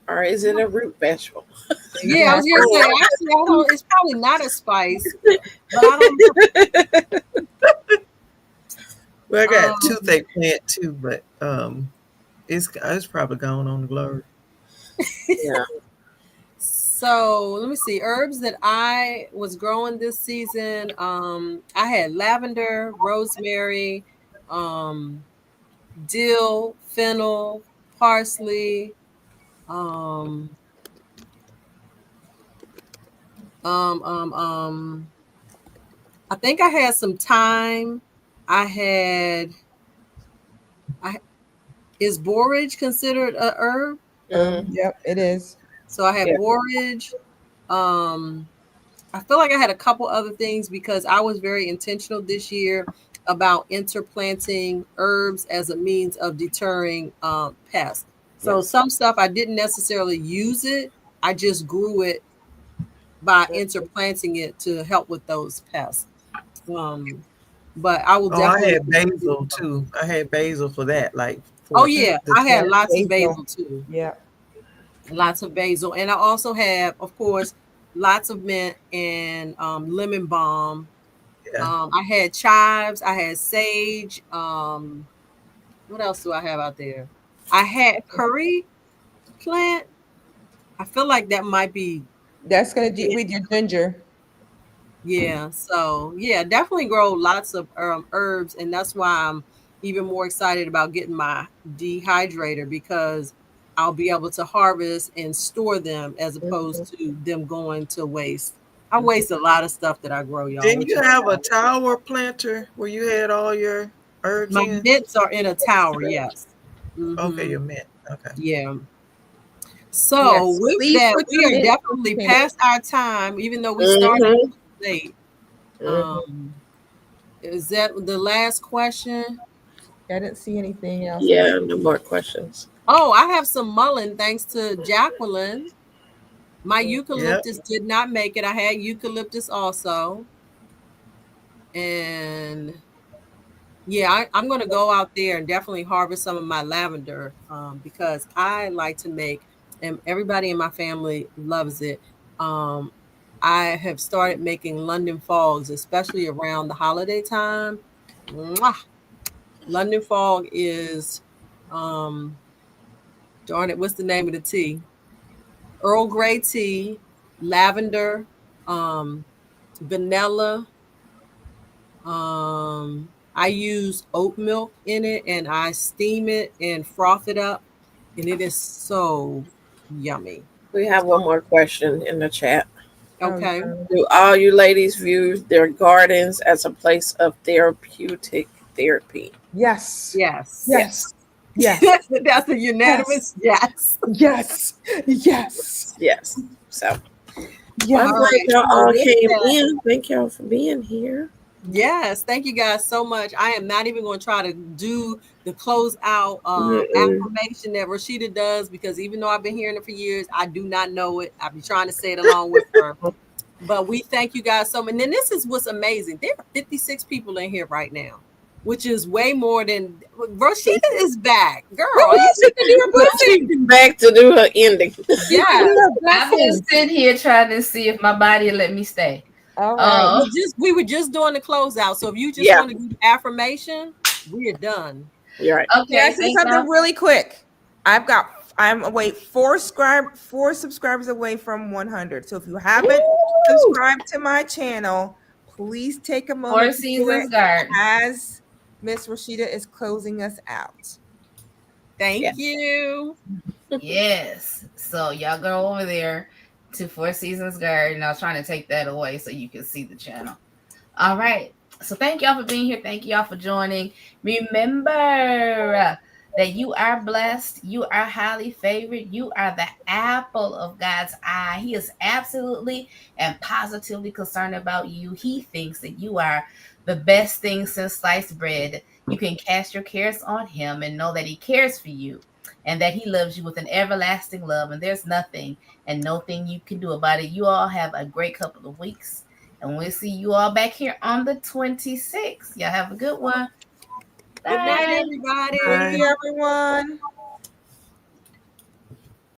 Or is it a root vegetable? Yeah, I Yeah. was gonna say actually, I don't. It's probably not a spice, but I don't know. Well, I got Um, toothache plant too, but it's probably gone on the globe. Yeah. so let me see. Herbs that I was growing this season. I had lavender, rosemary, um, dill, fennel, parsley. Um, um, um, um. I think I had some thyme. I had. I is borage considered a herb? Mm, Yep. It is. So I had yeah. borage. Um, I feel like I had a couple other things because I was very intentional this year about interplanting herbs as a means of deterring pests. So Yes. some stuff I didn't necessarily use it. I just grew it by interplanting it to help with those pests. Um, but I will Oh, I definitely. had basil too. I had basil for that, like Oh for yeah, the I had Yes. lots of Basil. basil too. Yeah. Lots of basil, and I also have, of course, lots of mint and lemon balm. yeah. I had chives, I had sage. What else do I have out there? I had curry plant. I feel like that might be That's gonna do it. with your ginger. Yeah. So yeah, definitely grow lots of herbs, and that's why I'm even more excited about getting my dehydrator because I'll be able to harvest and store them as Mhm. opposed to them going to waste. I waste a lot of stuff that I grow, y'all, Didn't which you is have a sad. tower planter where you had all your herbs My in? mints are in a tower. Yes. Okay, Mm-hmm. your mint. Okay. Yeah. So Yes. with Please that, put we some are mint. definitely past our time, even though we started Mm-hmm. late. Mm-hmm. Um, is that the last question? I didn't see anything else. Yeah, no more questions. Oh, I have some mullein thanks to Jacqueline. My Yep. eucalyptus did not make it. I had eucalyptus also. And yeah, I'm going to go out there and definitely harvest some of my lavender because I like to make, and everybody in my family loves it. Um, I have started making London fogs, especially around the holiday time. Mwah! London fog is, um, darn it, what's the name of the tea? Earl Grey tea, lavender, um, vanilla. I use oat milk in it and I steam it and froth it up, and it is so yummy. We have one more question in the chat. Okay. Do all you ladies view their gardens as a place of therapeutic therapy? Yes. Yes. Yes. Yes. That's a unanimous yes. Yes. Yes. Yes. So Yes. I'm All glad right. y'all So all with came that, in. Thank y'all for being here. yes, thank you guys so much. I am not even going to try to do the close out Mm-mm. affirmation that Rashida does, because even though I've been hearing it for years, I do not know it. I've been trying to say it along with her. But we thank you guys so much. And then this is what's amazing. There are 56 people in here right now, which is way more than Rashida is back. Girl, are you sitting in your But blessing? she's back to do her ending. Yeah. I've been sitting here trying to see if my body will let me stay. All right. We were just doing the closeout. So if you just Yeah. want to do the affirmation, we're done. You're right. Okay, Can I say thank something y'all. really quick? I'm away four subscribers away from 100. So if you haven't subscribed to my channel, please take a moment Four to do Seasons it Garden. as Miss Rashida is closing us out. Thank you. Yes. So y'all go over there to Four Seasons Garden. I was trying to take that away so you can see the channel. All right. So thank y'all for being here. Thank y'all for joining. Remember that you are blessed. You are highly favored. You are the apple of God's eye. He is absolutely and positively concerned about you. He thinks that you are the best thing since sliced bread. You can cast your cares on him and know that he cares for you and that he loves you with an everlasting love. And there's nothing and no thing you can do about it. You all have a great couple of weeks. And we'll see you all back here on the 26th. Y'all have a good one. Good night, Bye. everybody. Thank you, everyone.